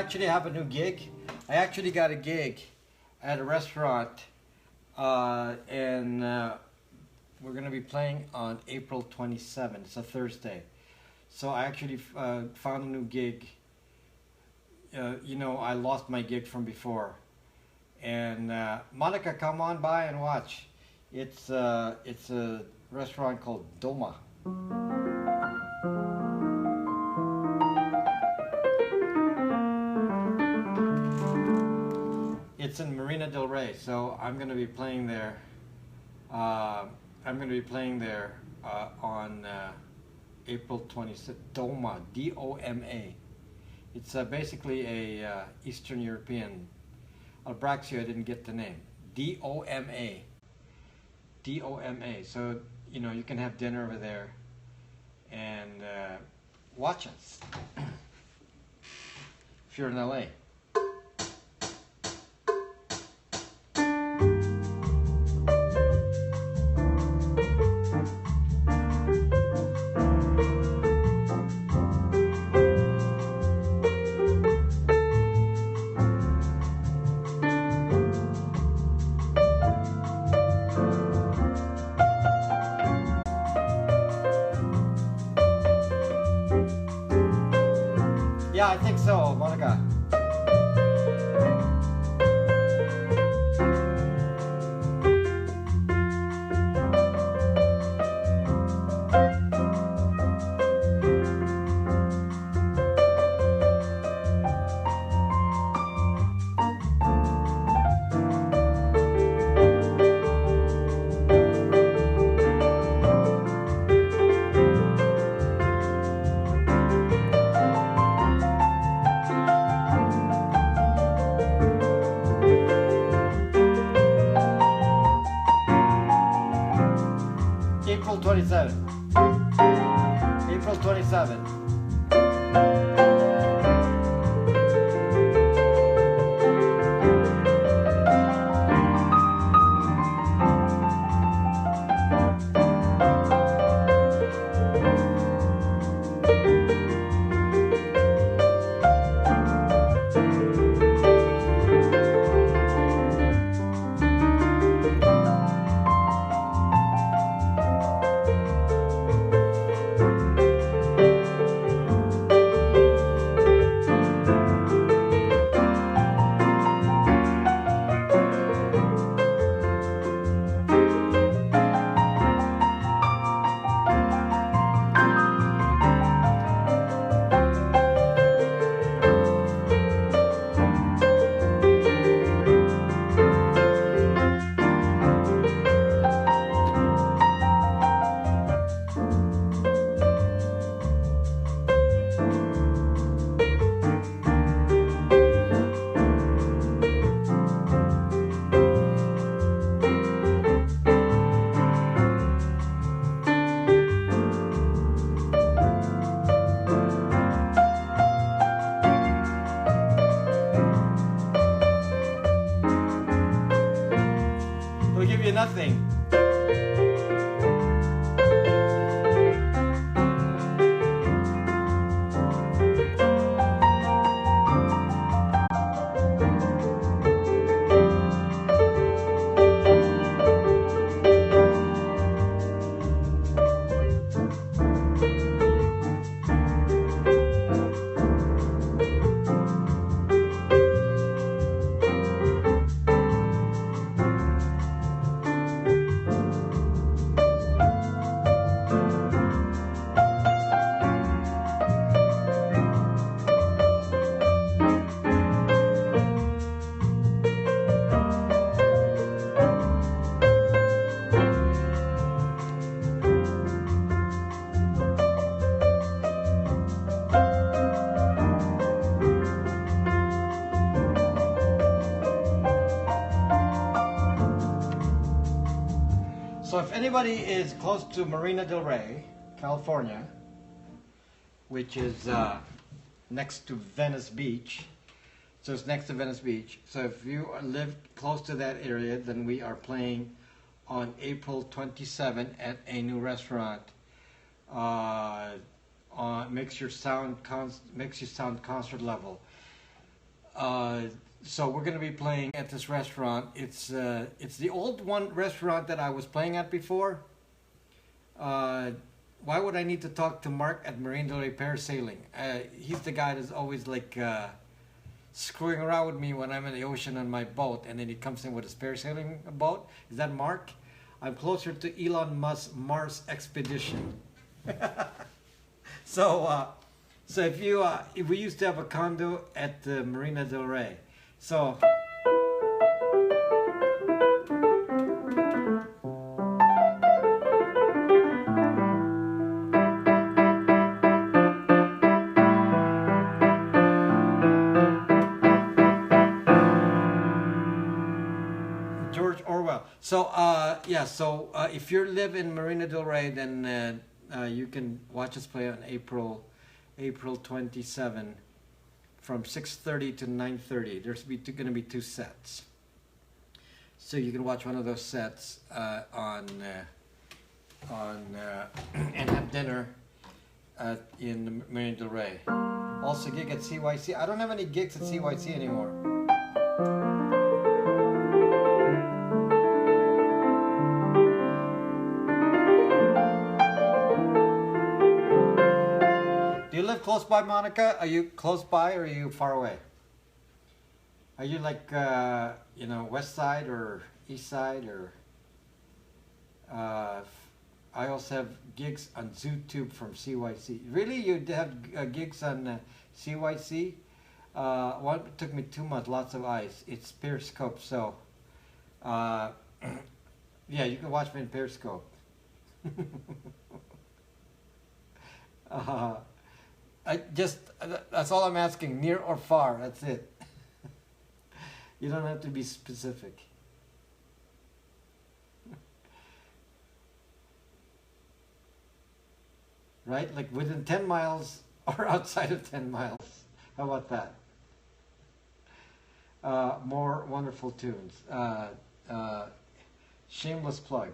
actually have a new gig. I actually got a gig at a restaurant, and we're going to be playing on April 27th. It's a Thursday. So I actually found a new gig. You know, I lost my gig from before. And Monica, come on by and watch. It's a restaurant called Doma. It's in Marina del Rey, so I'm going to be playing there. I'm going to be playing there on April 26th. Doma, D-O-M-A. It's basically a Eastern European. Albraxio, I didn't get the name. D-O-M-A. D-O-M-A. So, you know, you can have dinner over there and watch us if you're in LA. Yeah, I think so, Monica. April 27th. April 27th. We'll give you nothing. So if anybody is close to Marina del Rey, California, which is next to Venice Beach, so it's next to Venice Beach. So if you live close to that area, then we are playing on April 27 at a new restaurant. Makes you sound concert level. So we're going to be playing at this restaurant. It's the old one restaurant that I was playing at before. Why would I need to talk to Mark at Marine Del Rey Parasailing? He's the guy that's always like screwing around with me when I'm in the ocean on my boat, and then he comes in with his parasailing boat. Is that Mark? I'm closer to Elon Musk's Mars expedition. So if we used to have a condo at Marina Del Rey. So. George Orwell. So if you live in Marina Del Rey, then you can watch us play on April 27 from 6:30 to 9:30. There's going to be 2 sets, so you can watch one of those sets and have dinner in Marina Del Rey. Also gig at CYC. I don't have any gigs at CYC anymore. Do you live close by, Monica? Are you close by or are you far away? Are you like, west side or east side or... I also have gigs on ZooTube from CYC. Really? You have gigs on CYC? One took me 2 months, lots of ice. It's Periscope, so... yeah, you can watch me in Periscope. That's all I'm asking, near or far, that's it. You don't have to be specific. Right? Like within 10 miles or outside of 10 miles. How about that? More wonderful tunes. Shameless plug.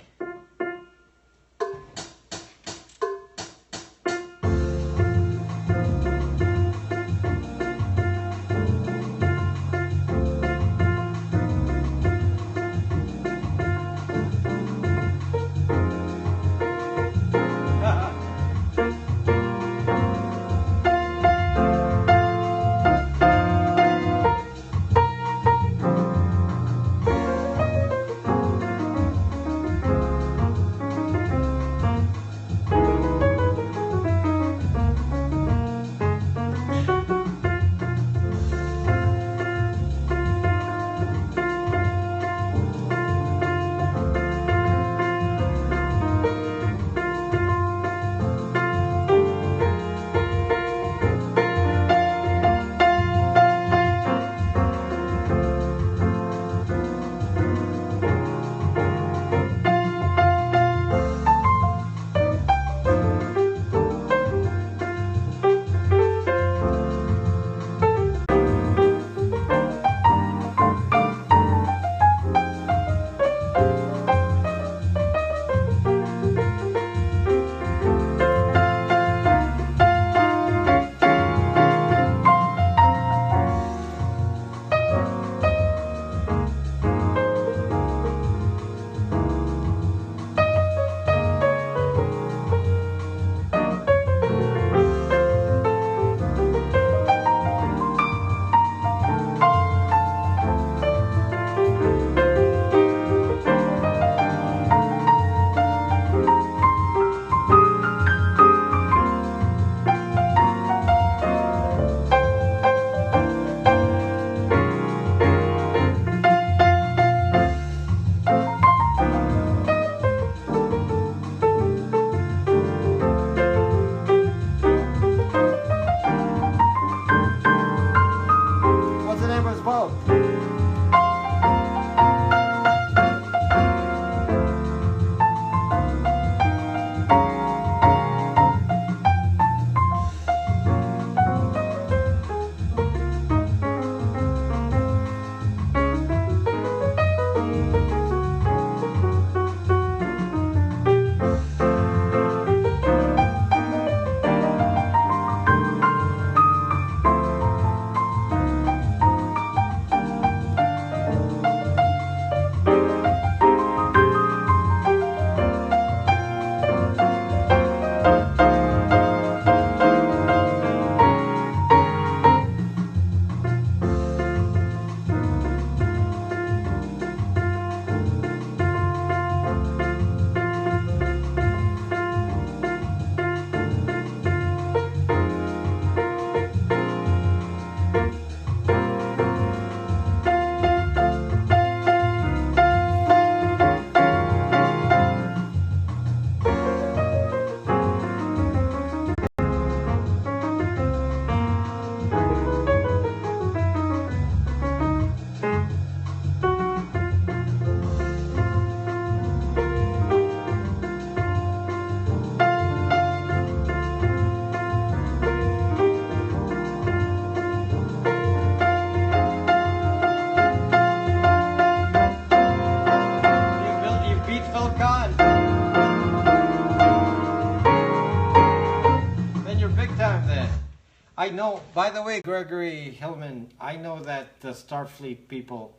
I know, by the way, Gregory Hillman, I know that the Starfleet people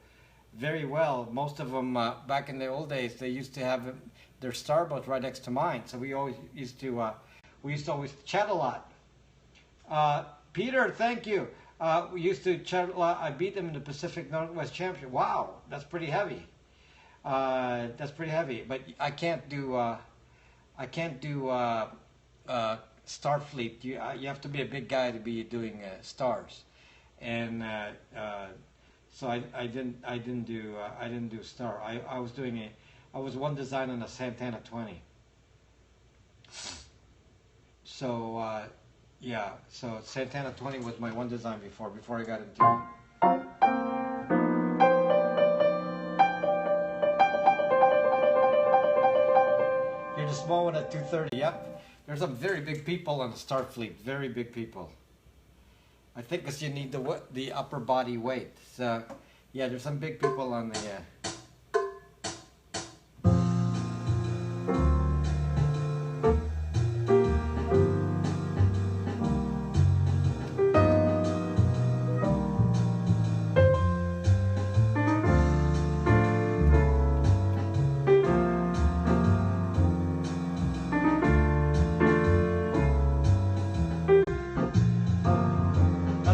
very well. Most of them, back in the old days, they used to have their starboat right next to mine. So we used to always chat a lot. Peter, thank you. We used to chat a lot. I beat them in the Pacific Northwest Championship. Wow, that's pretty heavy. That's pretty heavy. But I can't do Starfleet. You have to be a big guy to be doing stars, and so I didn't do star. I was one design on a Santana 20. So yeah, so Santana 20 was my one design before I got into. You're the small one at 230. Yep. There's some very big people on the Starfleet. Very big people. I think because you need the upper body weight. So yeah, there's some big people on the.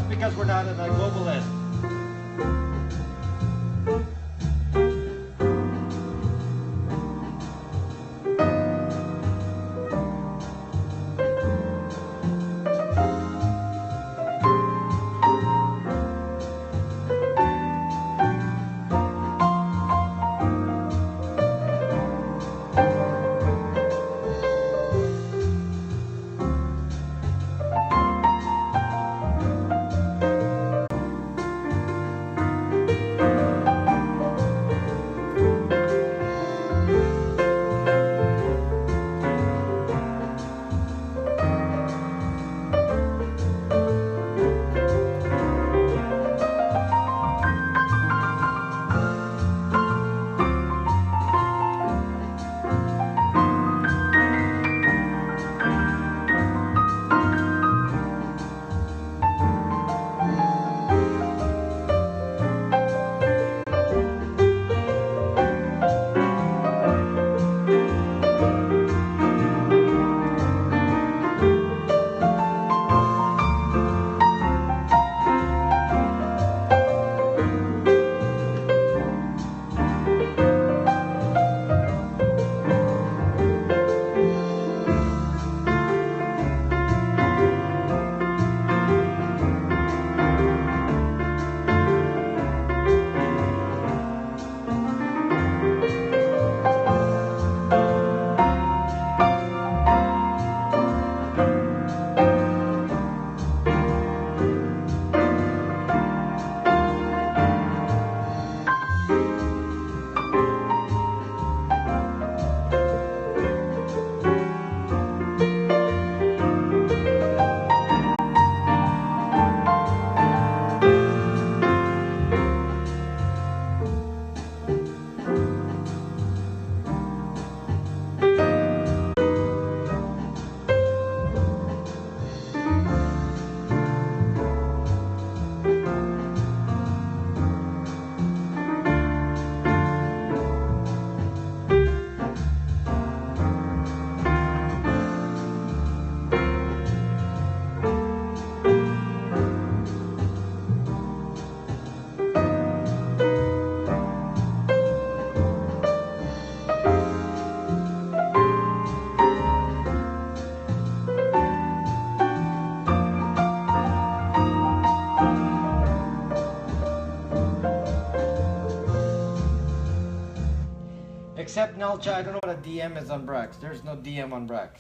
Because we're not in a global list. Except Nelcha, I don't know what a DM is on Brax. There's no DM on Brax.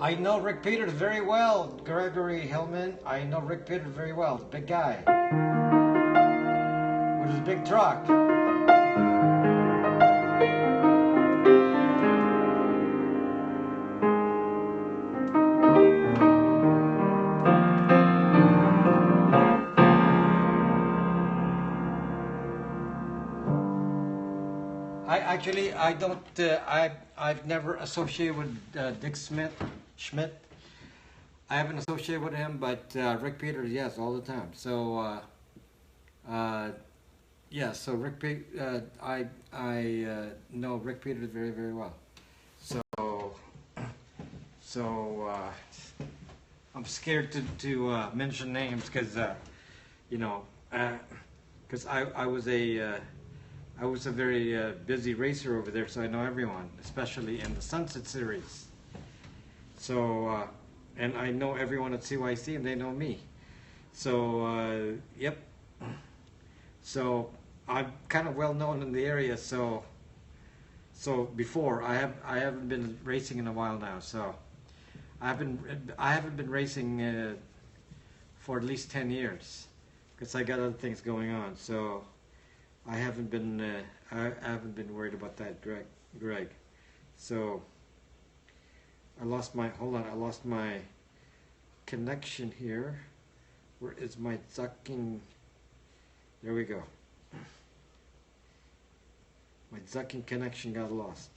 I know Rick Peters very well, Gregory Hillman. I know Rick Peters very well. The big guy with his big truck. I don't. I've never associated with Dick Schmidt. I haven't associated with him, but Rick Peters, yes, all the time. So, yeah. So I know Rick Peters very, very well. So, I'm scared to mention names because because I was a very busy racer over there, so I know everyone, especially in the Sunset Series. So, and I know everyone at CYC, and they know me. So, yep. So I'm kind of well known in the area. So before I haven't been racing in a while now. So I haven't been racing for at least 10 years because I got other things going on. So. I haven't been worried about that, Greg. So I lost my connection here. Where is my zucking? There we go. My zucking connection got lost.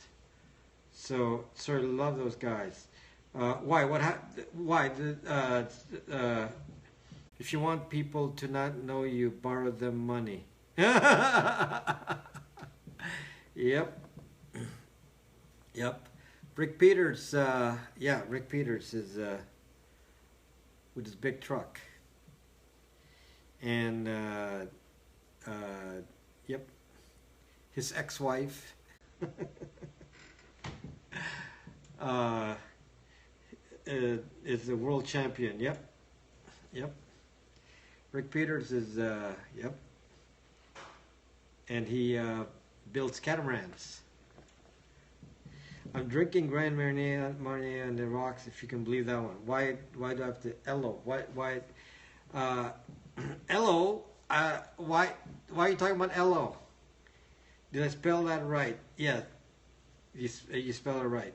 So sort of love those guys. Why? Why? If you want people to not know you, borrow them money. Yep. Rick Peters, Rick Peters is with his big truck. And yep. His ex-wife is the world champion. Yep. Rick Peters is yep. And he builds catamarans. I'm drinking Grand Marnier on the rocks, if you can believe that one. Why do I have to Elo? Why Elo? Why are you talking about Elo? Did I spell that right? Yeah, you spell it right.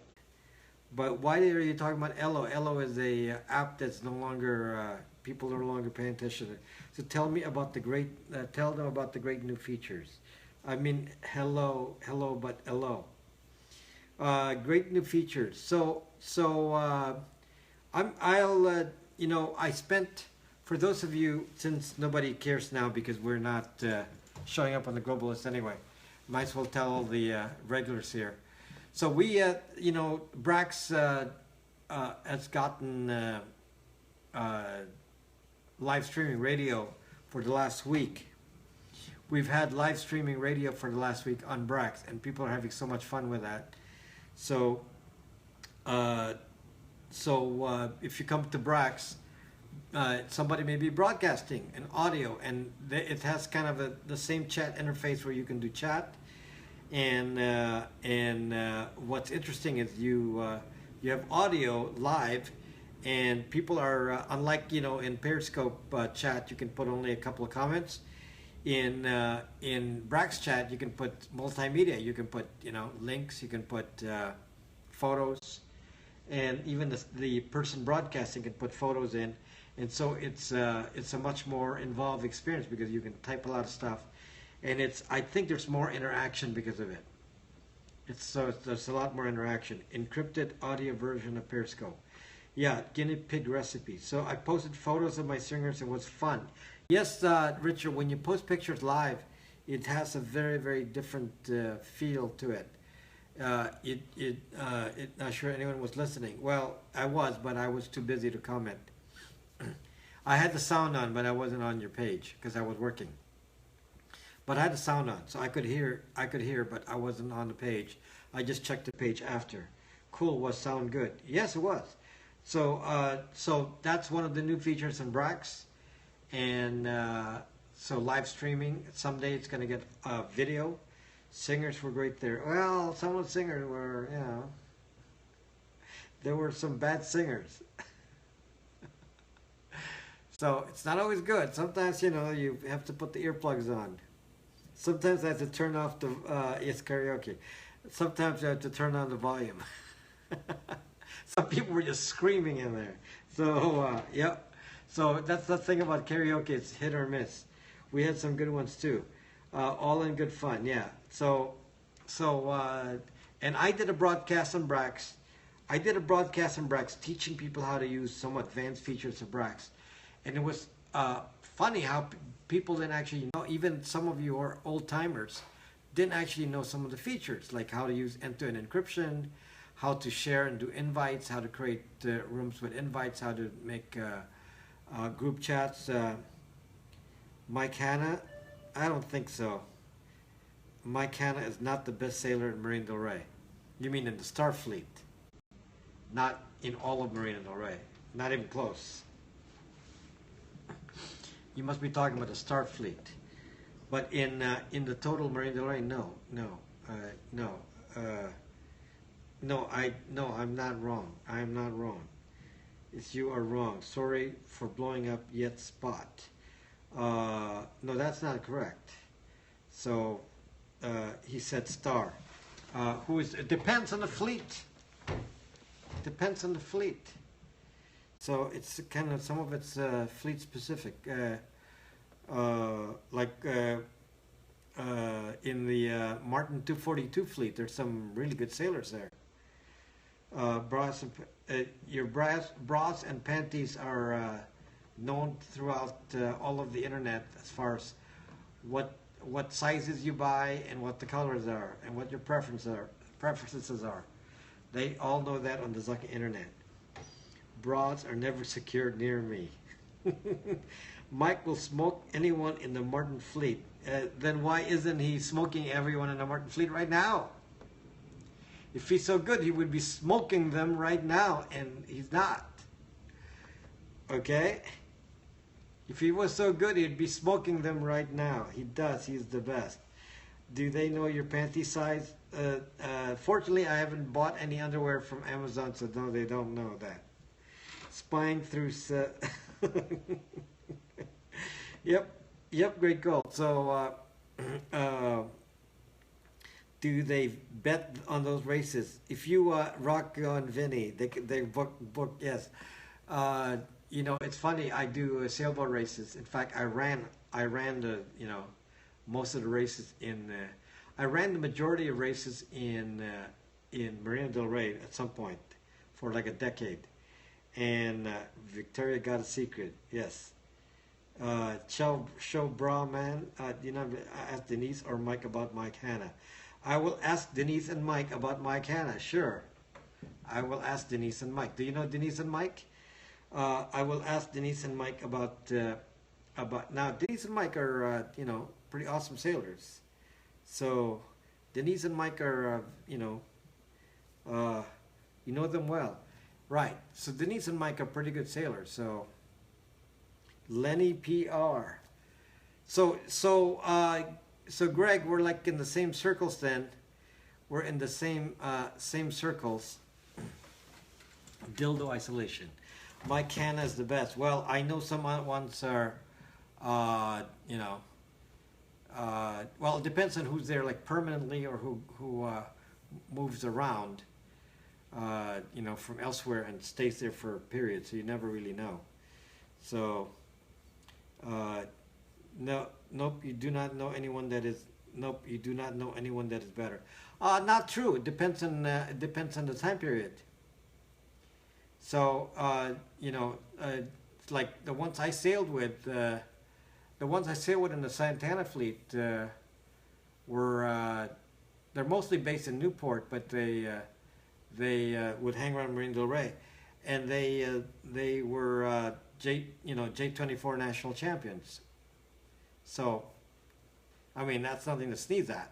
But why are you talking about Elo? Elo is a app that's no longer people are no longer paying attention. So tell them about the great new features. I mean, hello, but hello. Great new features. So I spent, for those of you, since nobody cares now because we're not showing up on the global list anyway, might as well tell all the regulars here. So we, Brax has gotten live streaming radio for the last week. We've had live streaming radio for the last week on Brax, and people are having so much fun with that. So, if you come to Brax, somebody may be broadcasting an audio, and it has kind of the same chat interface where you can do chat. And what's interesting is you have audio live, and people are unlike in Periscope chat you can put only a couple of comments. In Brax chat you can put multimedia. You can put links. You can put photos, and even the person broadcasting can put photos in. And so it's a much more involved experience because you can type a lot of stuff, and I think there's more interaction because of it. There's a lot more interaction. Encrypted audio version of Periscope. Yeah, guinea pig recipe. So I posted photos of my singers. It was fun. Yes, Richard, when you post pictures live, it has a very, very different feel to it. Not sure anyone was listening. Well, I was, but I was too busy to comment. I had the sound on, but I wasn't on your page because I was working. But I had the sound on, so I could hear, but I wasn't on the page. I just checked the page after. Cool, was sound good? Yes, it was. So that's one of the new features in Brax. And so live streaming, someday it's going to get video. Singers were great there. Well, some of the singers were, There were some bad singers. So it's not always good. Sometimes, you have to put the earplugs on. Sometimes I have to turn off the, it's karaoke. Sometimes I have to turn on the volume. Some people were just screaming in there. So, yep. So that's the thing about karaoke. It's hit or miss. We had some good ones too. All in good fun, yeah. And I did a broadcast on Brax. Teaching people how to use some advanced features of Brax. And it was funny how people didn't actually know, even some of you who are old timers, didn't actually know some of the features, like how to use end-to-end encryption, how to share and do invites, how to create rooms with invites, how to make group chats. Mike Hanna, I don't think so. Mike Hanna is not the best sailor in Marina Del Rey. You mean in the Starfleet? Not in all of Marina Del Rey. Not even close. You must be talking about the Starfleet. But in the total Marina Del Rey, no, I'm not wrong. I am not wrong. It's you are wrong. Sorry for blowing up yet spot. No, that's not correct. So he said star. It depends on the fleet. Depends on the fleet. So it's kind of, some of it's fleet specific. In the Martin 242 fleet, there's some really good sailors there. Your bras and panties are known throughout all of the internet as far as what sizes you buy and what the colors are and what your preferences are. They all know that on the Zucking internet. Bras are never secured near me. Mike will smoke anyone in the Martin fleet. Then why isn't he smoking everyone in the Martin fleet right now? If he's so good, he would be smoking them right now, and he's not. Okay? If he was so good, he'd be smoking them right now. He does. He's the best. Do they know your panty size? Fortunately, I haven't bought any underwear from Amazon, so no, they don't know that. Spying through... Yep, great goal. So, do they bet on those races? If you Rocco and Vinny, they book yes. It's funny. I do sailboat races. In fact, I ran the most of the races in. I ran the majority of races in Marina Del Rey at some point for like a decade, and Victoria got a secret. Yes. Show bra man. Ask Denise or Mike about Mike Hanna. I will ask Denise and Mike about Mike Hanna. Sure, I will ask Denise and Mike. Do you know Denise and Mike? I will ask Denise and Mike about now. Denise and Mike are pretty awesome sailors. So Denise and Mike are you know them well, right? So Denise and Mike are pretty good sailors. So Lenny PR. So Greg, we're like in the same circles then. We're in the same circles. Dildo isolation. Mike Hanna is the best. Well, I know some ones are, well, it depends on who's there, like permanently or who moves around, from elsewhere and stays there for a period. So you never really know. So, nope, you do not know anyone that is. Nope, you do not know anyone that is better. Not true. It depends on the time period. So, like the ones I sailed with, in the Santana fleet were they're mostly based in Newport, but they would hang around Marina Del Rey, and they were J24 national champions. So, I mean, that's nothing to sneeze at.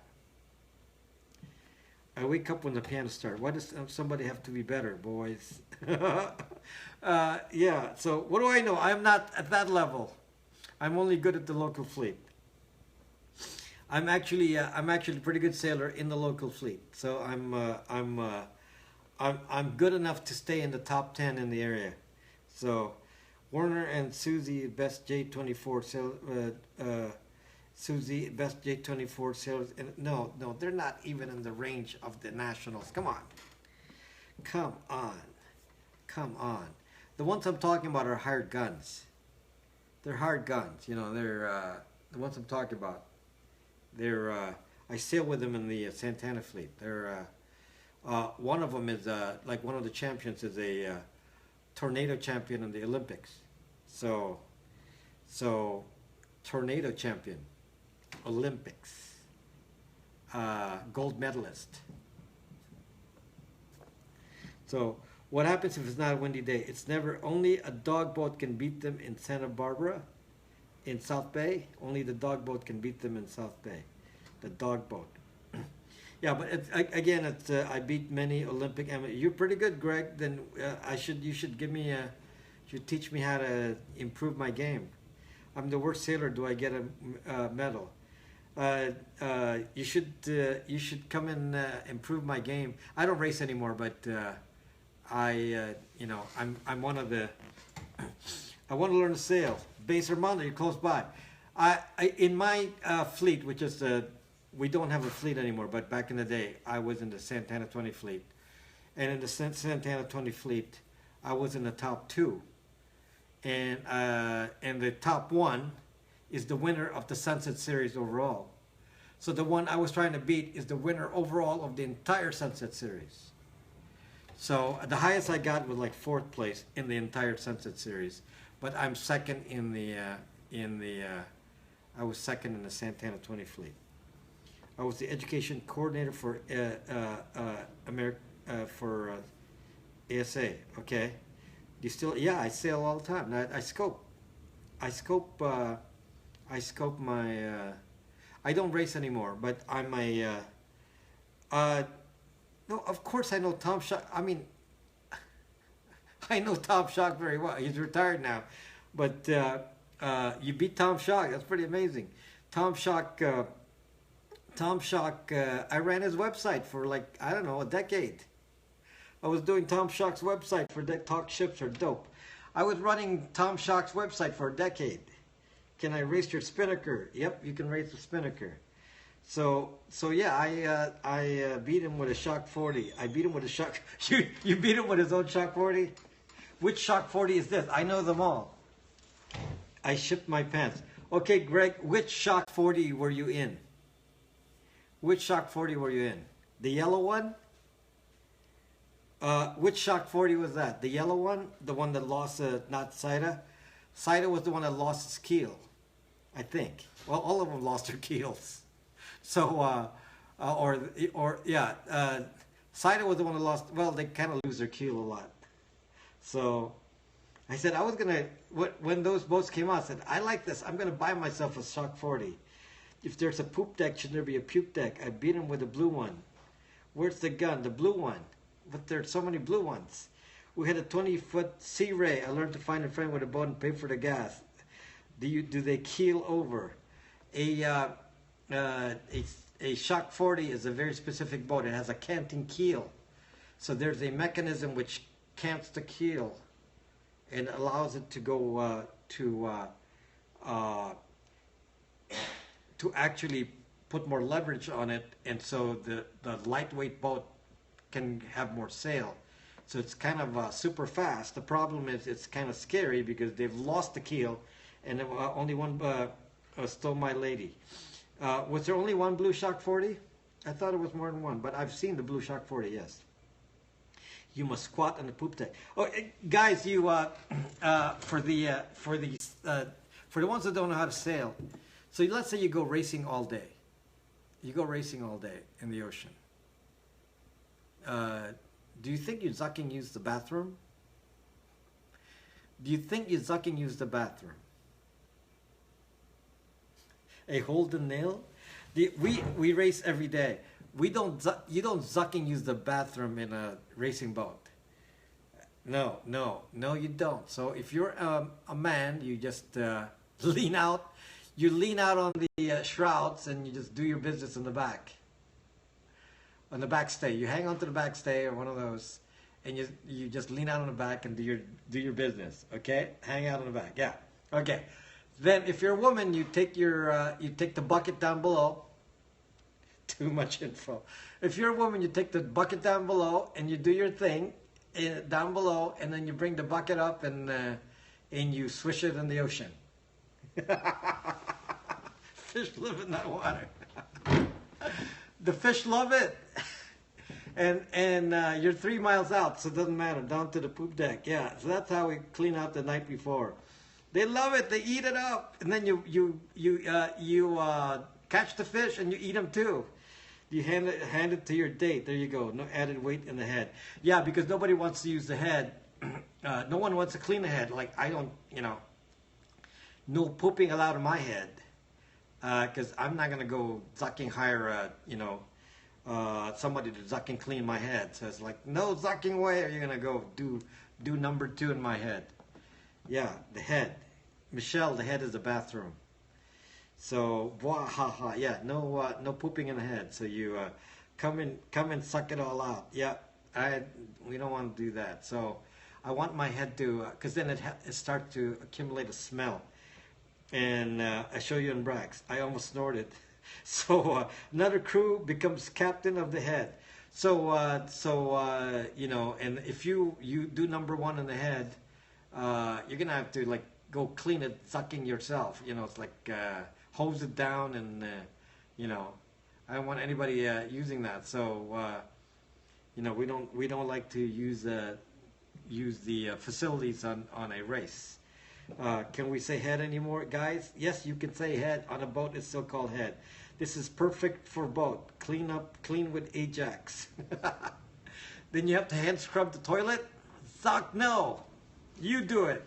I wake up when the piano starts. Why does somebody have to be better, boys? Yeah, so what do I know? I'm not at that level. I'm only good at the local fleet. I'm actually a pretty good sailor in the local fleet. So I'm good enough to stay in the top 10 in the area. So Warner and Susie best J24 sales. Susie best J24 sales. No, they're not even in the range of the nationals. Come on, come on, come on. The ones I'm talking about are hired guns. They're hired guns. You know, they're the ones I'm talking about. They're I sail with them in the Santana fleet. They're one of them is like one of the champions is a tornado champion in the Olympics. So tornado champion, Olympics, gold medalist. So what happens if it's not a windy day? It's never, only a dog boat can beat them in Santa Barbara, in South Bay. Only the dog boat can beat them in South Bay. The dog boat. Yeah, but again, I beat many Olympic. You're pretty good, Greg. Then you should give me you should teach me how to improve my game. I'm the worst sailor. Do I get a medal? You should come and improve my game. I don't race anymore, but I'm one of the. I want to learn to sail. Base Armando, you're close by. In my fleet, which is we don't have a fleet anymore, but back in the day, I was in the Santana 20 fleet. And in the Santana 20 fleet, I was in the top 2. And the top 1 is the winner of the Sunset Series overall. So the one I was trying to beat is the winner overall of the entire Sunset Series. So the highest I got was like 4th place in the entire Sunset Series. But I'm second I was second in the Santana 20 fleet. I was the education coordinator for ASA. Okay, do you still? Yeah, I sail all the time. I scope my. I don't race anymore, but I'm a. No, of course I know Tom Shock. I mean, I know Tom Shock very well. He's retired now, but you beat Tom Shock. That's pretty amazing. Tom Shock. I ran his website for like, I don't know, a decade. I was doing Tom Shock's website for Talk Ships Are Dope. I was running Tom Shock's website for a decade. Can I race your spinnaker? Yep, you can race the spinnaker. So yeah, I beat him with a Shock 40. I beat him with a Shock. You beat him with his own Shock 40? Which Shock 40 is this? I know them all. I shipped my pants. Okay, Greg, which Shock 40 were you in? Which Shock 40 were you in? The yellow one? Which Shock 40 was that? The yellow one? The one that lost, not Saida? Saida was the one that lost his keel, I think. Well, all of them lost their keels. So, Saida was the one that lost, well, they kind of lose their keel a lot. So, I said, I was going to, when those boats came out, I said, I like this. I'm going to buy myself a Shock 40. If there's a poop deck, should there be a puke deck? I beat him with a blue one. Where's the gun? The blue one. But there's so many blue ones. We had a 20-foot Sea Ray. I learned to find a friend with a boat and pay for the gas. Do they keel over? A Shock 40 is a very specific boat. It has a canting keel. So there's a mechanism which cants the keel and allows it to go to actually put more leverage on it, and so the lightweight boat can have more sail. So it's kind of super fast. The problem is it's kind of scary because they've lost the keel, and only one stole my lady. Was there only one blue Shock 40? I thought it was more than one, but I've seen the blue Shock 40, yes. You must squat on the poop deck. Oh, guys, you for the ones that don't know how to sail. So let's say you go racing all day. You go racing all day in the ocean. Do you think you zucking use the bathroom? Do you think you zucking use the bathroom? A Holden nail? We race every day. You don't zucking use the bathroom in a racing boat. No, you don't. So if you're a man, you just lean out. You lean out on the shrouds and you just do your business in the back. On the backstay. You hang on to the backstay or one of those. and you just lean out on the back and do your business. Okay, hang out on the back. Yeah. Okay. Then if you're a woman, you take the bucket down below. Too much info. If you're a woman, you take the bucket down below and you do your thing down below, and then you bring the bucket up and you swish it in the ocean. Fish live in that water. The fish love it. And you're 3 miles out, so it doesn't matter. Down to the poop deck. Yeah, so that's how we clean out the night before. They love it. They eat it up, and then you catch the fish and you eat them too. You hand it to your date. There you go. No added weight in the head. Yeah, because nobody wants to use the head. No one wants to clean the head. Like I don't, no pooping allowed in my head. Because I'm not gonna go zucking hire somebody to zucking clean my head. So it's like, no zucking way are you gonna go do number 2 in my head. Yeah, the head. Michelle, the head is the bathroom. So, yeah, no pooping in the head. So you come and suck it all out. Yeah, we don't want to do that. So I want my head to, because then it starts to accumulate a smell. And I show you in Brax. I almost snorted. So another crew becomes captain of the head. So and if you do number 1 in the head, you're gonna have to like go clean it, sucking yourself. It's like hose it down, and I don't want anybody using that. So we don't like to use the facilities on a race. Can we say head anymore, guys? Yes, you can say head. On a boat, it's still called head. This is perfect for boat. Clean with Ajax. Then you have to hand scrub the toilet? Zuck, no. You do it.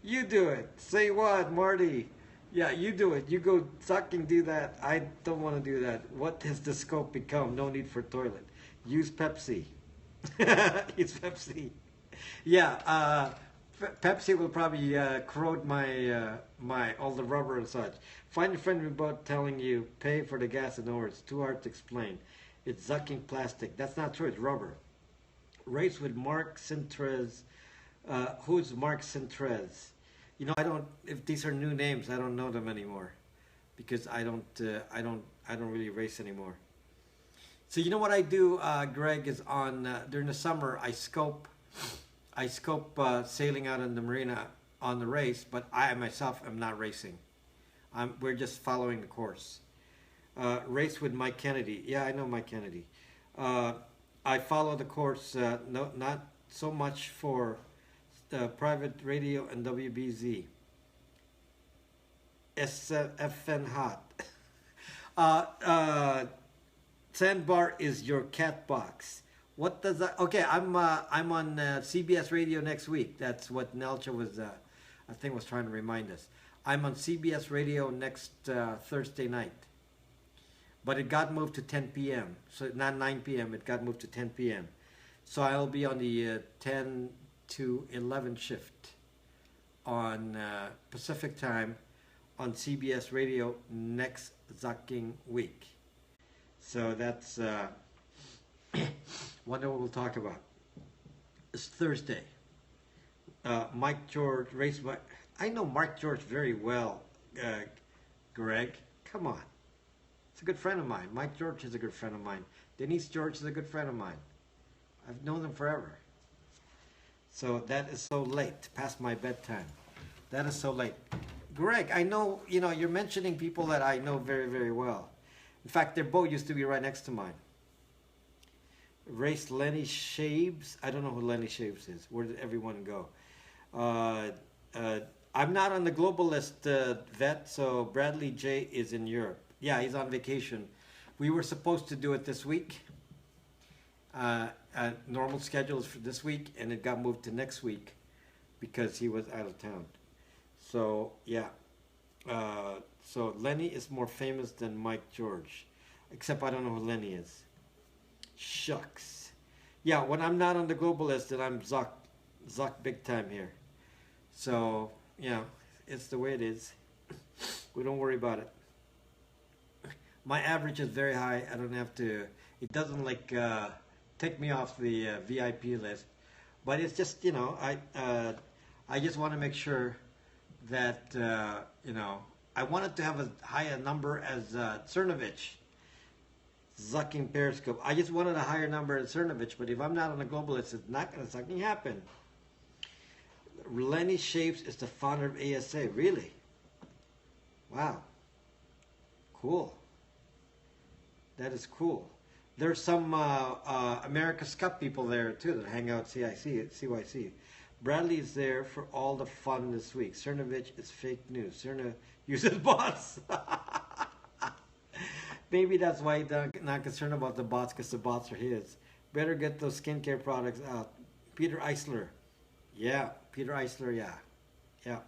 You do it. Say what, Marty? Yeah, you do it. You go suck and do that. I don't want to do that. What has the scope become? No need for toilet. Use Pepsi. Use Pepsi. Yeah, Pepsi will probably corrode my all the rubber and such. Find a friend about telling you pay for the gas and oil. It's too hard to explain. It's zucking plastic. That's not true. It's rubber. Race with Mark Centrez. Who's Mark Centrez? I don't. If these are new names, I don't know them anymore, because I don't really race anymore. So you know what I do, Greg, is on during the summer I scope sailing out in the marina on the race, but I myself am not racing. We're just following the course. Race with Mike Kennedy. Yeah, I know Mike Kennedy. I follow the course. No, not so much for private radio and WBZ. SFN hot. Sandbar is your cat box. What does that? Okay, I'm on CBS Radio next week. That's what Nelcha was, I think, was trying to remind us. I'm on CBS Radio next Thursday night, but it got moved to 10 p.m. So not 9 p.m. It got moved to 10 p.m. So I'll be on the 10 to 11 shift on Pacific time on CBS Radio next zucking week. So that's. Wonder what we'll talk about. It's Thursday. Mike George, race. I know Mark George very well, Greg. Come on. It's a good friend of mine. Mike George is a good friend of mine. Denise George is a good friend of mine. I've known them forever. So that is so late, past my bedtime. That is so late. Greg, I know, you're mentioning people that I know very, very well. In fact, their boat used to be right next to mine. Race Lenny Shabes. I don't know who Lenny Shabes is. Where did everyone go? I'm not on the global list, Vet, so Bradley J is in Europe. Yeah, he's on vacation. We were supposed to do it this week. Normal schedule is for this week, and it got moved to next week because he was out of town. So, yeah. So Lenny is more famous than Mike George. Except I don't know who Lenny is. Shucks. Yeah, when I'm not on the global list, then I'm Zuck big time here. So, yeah, it's the way it is. We don't worry about it. My average is very high. I don't have to, it doesn't like take me off the VIP list. But it's just, I just want to make sure that, I wanted to have as high a number as Cernovich, sucking Periscope. I just wanted a higher number as Cernovich, but if I'm not on the global list, it's not going to fucking happen. Lenny Shapes is the founder of ASA. Really? Wow. Cool. That is cool. There's some America's Cup people there too that hang out at CYC. Bradley is there for all the fun this week. Cernovich is fake news. Cerna uses bots. Maybe that's why he's not concerned about the bots, because the bots are his. Better get those skincare products out. Peter Eisler. Yeah, Peter Eisler, yeah. Yeah.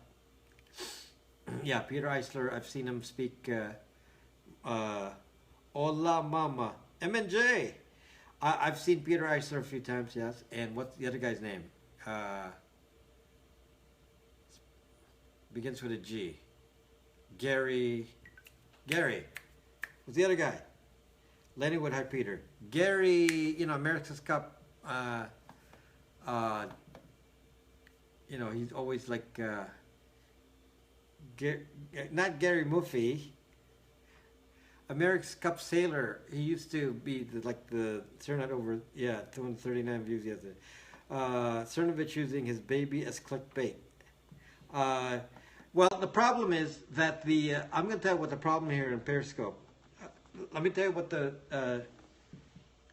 Yeah, Peter Eisler, I've seen him speak. Hola Mama. MNJ. I've seen Peter Eisler a few times, yes. And what's the other guy's name? Begins with a G. Gary. Who's the other guy? Lenny would hype Peter. Gary, America's Cup. He's always like, not Gary Muffy. America's Cup Sailor. He used to be the Cernovich over, 239 views yesterday. Cernovich using his baby as clickbait. Well, the problem is that I'm going to tell you what the problem here in Periscope. Let me tell you what the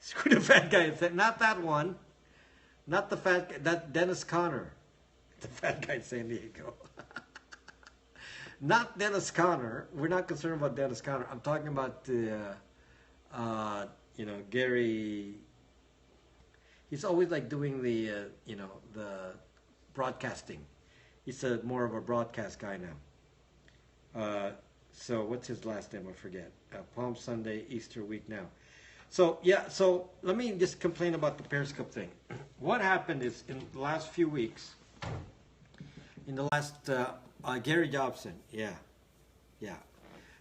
screw the fat guy said. Not that one. Not the fat guy. That Dennis Conner. The fat guy in San Diego. Not Dennis Conner. We're not concerned about Dennis Conner. I'm talking about Gary. He's always like doing the broadcasting. He's more of a broadcast guy now. So what's his last name? I forget. Palm Sunday, Easter week now. So let me just complain about the Periscope thing. What happened is in the last few weeks, Gary Jobson, yeah.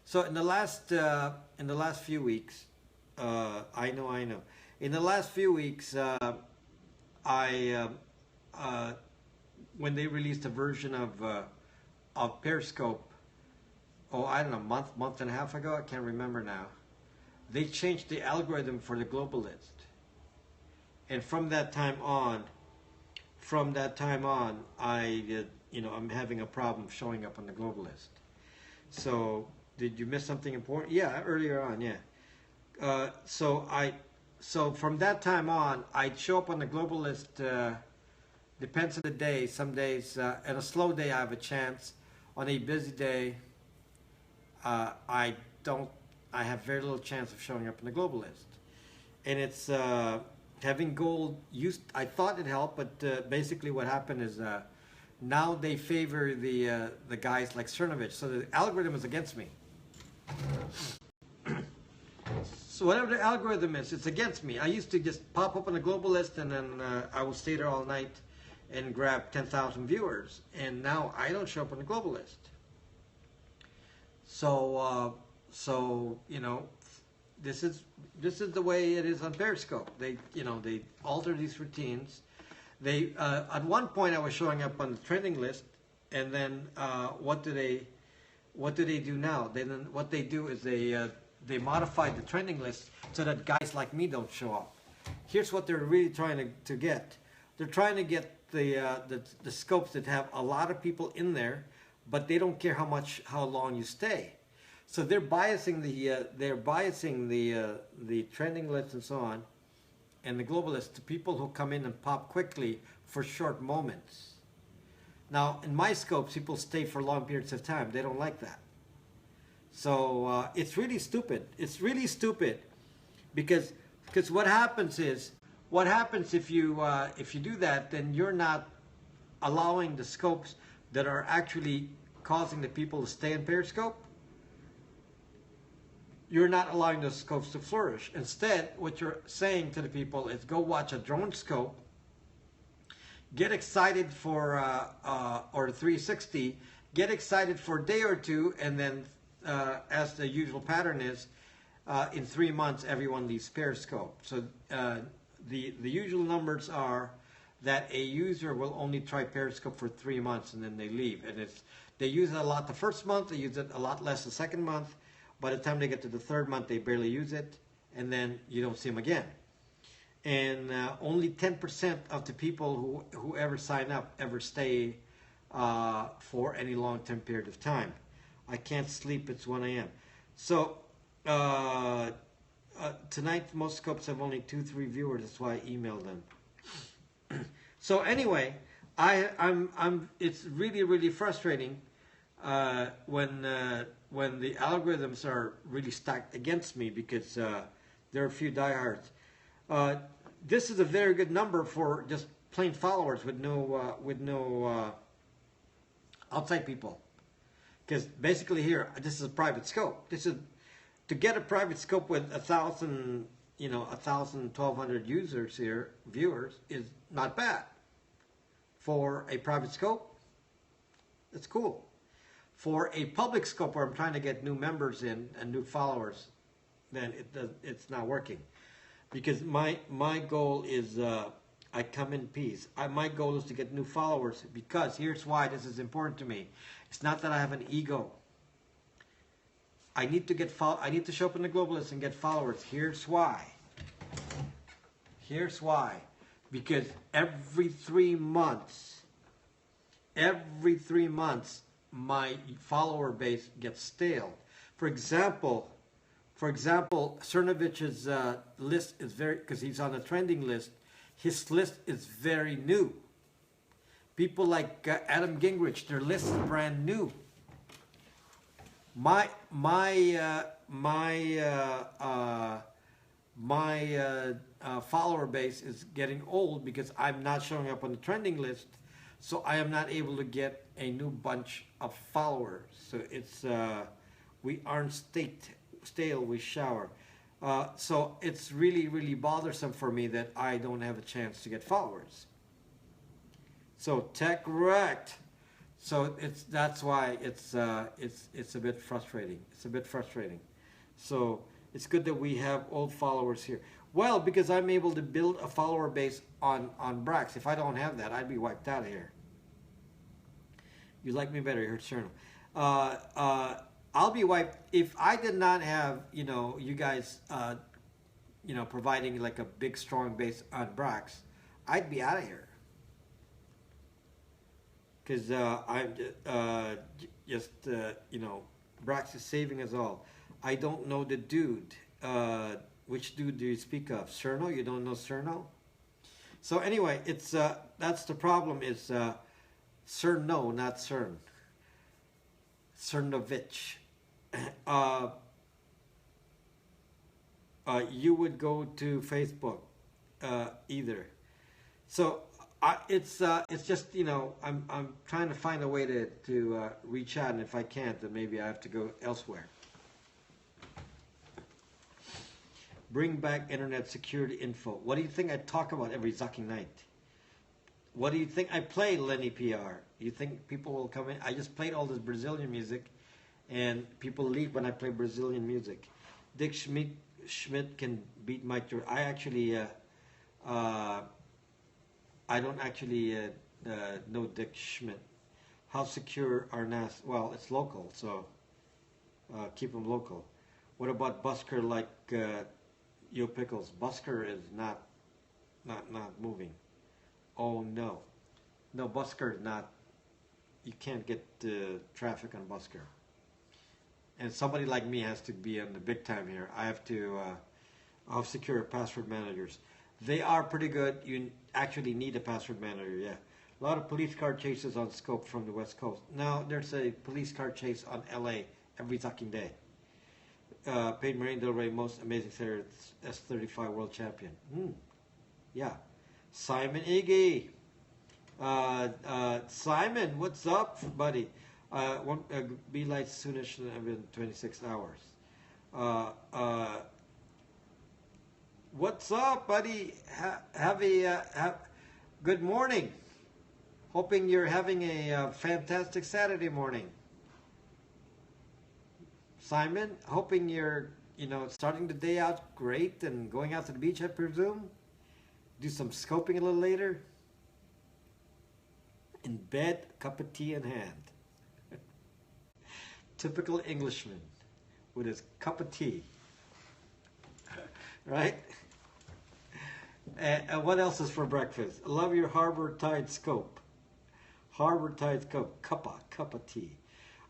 So in the last few weeks, I know. In the last few weeks, when they released a version of Periscope, I don't know, month and a half ago, I can't remember now. They changed the algorithm for the global list, and from that time on, I'm having a problem showing up on the global list. So, did you miss something important? Yeah, earlier on, yeah. So from that time on, I'd show up on the global list. Depends on the day. Some days, on a slow day, I have a chance. On a busy day, I have very little chance of showing up on the global list. And it's having gold used. I thought it helped, but basically what happened is now they favor the guys like Cernovich. So the algorithm is against me. So whatever the algorithm is, it's against me. I used to just pop up on the global list, and then I will stay there all night and grab 10,000 viewers. And now I don't show up on the global list. So this is the way it is on Periscope. They alter these routines. They at one point I was showing up on the trending list, and then what do they do now? Then what they do is they modified the trending list so that guys like me don't show up. Here's what they're really trying to get. They're trying to get the scopes that have a lot of people in there, but they don't care how long you stay. So they're biasing the trending list and so on, and the global list to people who come in and pop quickly for short moments. Now, in my scopes, people stay for long periods of time. They don't like that. So it's really stupid. It's really stupid because what happens if you do that, then you're not allowing the scopes that are actually causing the people to stay in Periscope. You're not allowing those scopes to flourish. Instead, what you're saying to the people is go watch a drone scope, get excited for or 360, get excited for a day or two, and then as the usual pattern is, in 3 months everyone leaves Periscope. So the usual numbers are that a user will only try Periscope for 3 months and then they leave. And they use it a lot the first month, they use it a lot less the second month. By the time they get to the third month, they barely use it, and then you don't see them again. And only 10% of the people who ever sign up ever stay for any long-term period of time. I can't sleep, it's 1 a.m. So tonight, most scopes have only 2-3 viewers, that's why I emailed them. So anyway, it's really, really frustrating when the algorithms are really stacked against me, because there are a few diehards. This is a very good number for just plain followers with no outside people. Because basically here, this is a private scope. This is to get a private scope with 1,000, 1,200 users here, viewers, is not bad. For a private scope, it's cool. For a public scope where I'm trying to get new members in and new followers, then it's not working. Because my goal is I come in peace. My goal is to get new followers, because here's why this is important to me. It's not that I have an ego. I need to show up in the global list and get followers. Here's why. Here's why. Because every 3 months, my follower base gets stale. For example, Cernovich's list is because he's on a trending list, his list is very new. People like Adam Gingrich, their list is brand new. My follower base is getting old because I'm not showing up on the trending list, so I am not able to get a new bunch of followers. So it's we aren't stale, we shower. So it's really, really bothersome for me that I don't have a chance to get followers. So tech wrecked. So that's why it's a bit frustrating. It's a bit frustrating. So it's good that we have old followers here. Well, because I'm able to build a follower base on Brax. If I don't have that, I'd be wiped out of here. You like me better, here's Cherno. I'll be wiped if I did not have, you guys, providing like a big strong base on Brax. I'd be out of here. Because I'm Brax is saving us all. I don't know the dude. Which dude do you speak of? Cerno? You don't know Cerno? So anyway, it's that's the problem. Is Cerno, not Cern. Cernovich. You would go to Facebook either. So it's just I'm trying to find a way to reach out, and if I can't, then maybe I have to go elsewhere. Bring back internet security info. What do you think I talk about every zucking night? What do you think I play, Lenny PR? You think people will come in? I just played all this Brazilian music, and people leave when I play Brazilian music. Dick Schmidt can beat Mike Jordan. I actually, I don't actually know Dick Schmidt. How secure are NAS? Well, it's local, so keep them local. What about Busker like Yo Pickles? Busker is not moving. Oh no, Busker is not. You can't get traffic on Busker. And somebody like me has to be on the big time here. I have to have secure password managers. They are pretty good. You actually need a password manager, yeah. A lot of police car chases on scope from the West Coast. Now there's a police car chase on LA every fucking day. Paid Marine Del Rey, most amazing series, S35 world champion. Yeah. Simon Iggy. Simon, what's up, buddy? Be light soonish in 26 hours. What's up, buddy? Good morning. Hoping you're having a fantastic Saturday morning. Simon, hoping you're, starting the day out great and going out to the beach, I presume. do some scoping a little later. In bed, a cup of tea in hand. Typical Englishman with his cup of tea. Right? And what else is for breakfast? Love your Harbor Tide scope. Harbor Tide scope. Cup of tea.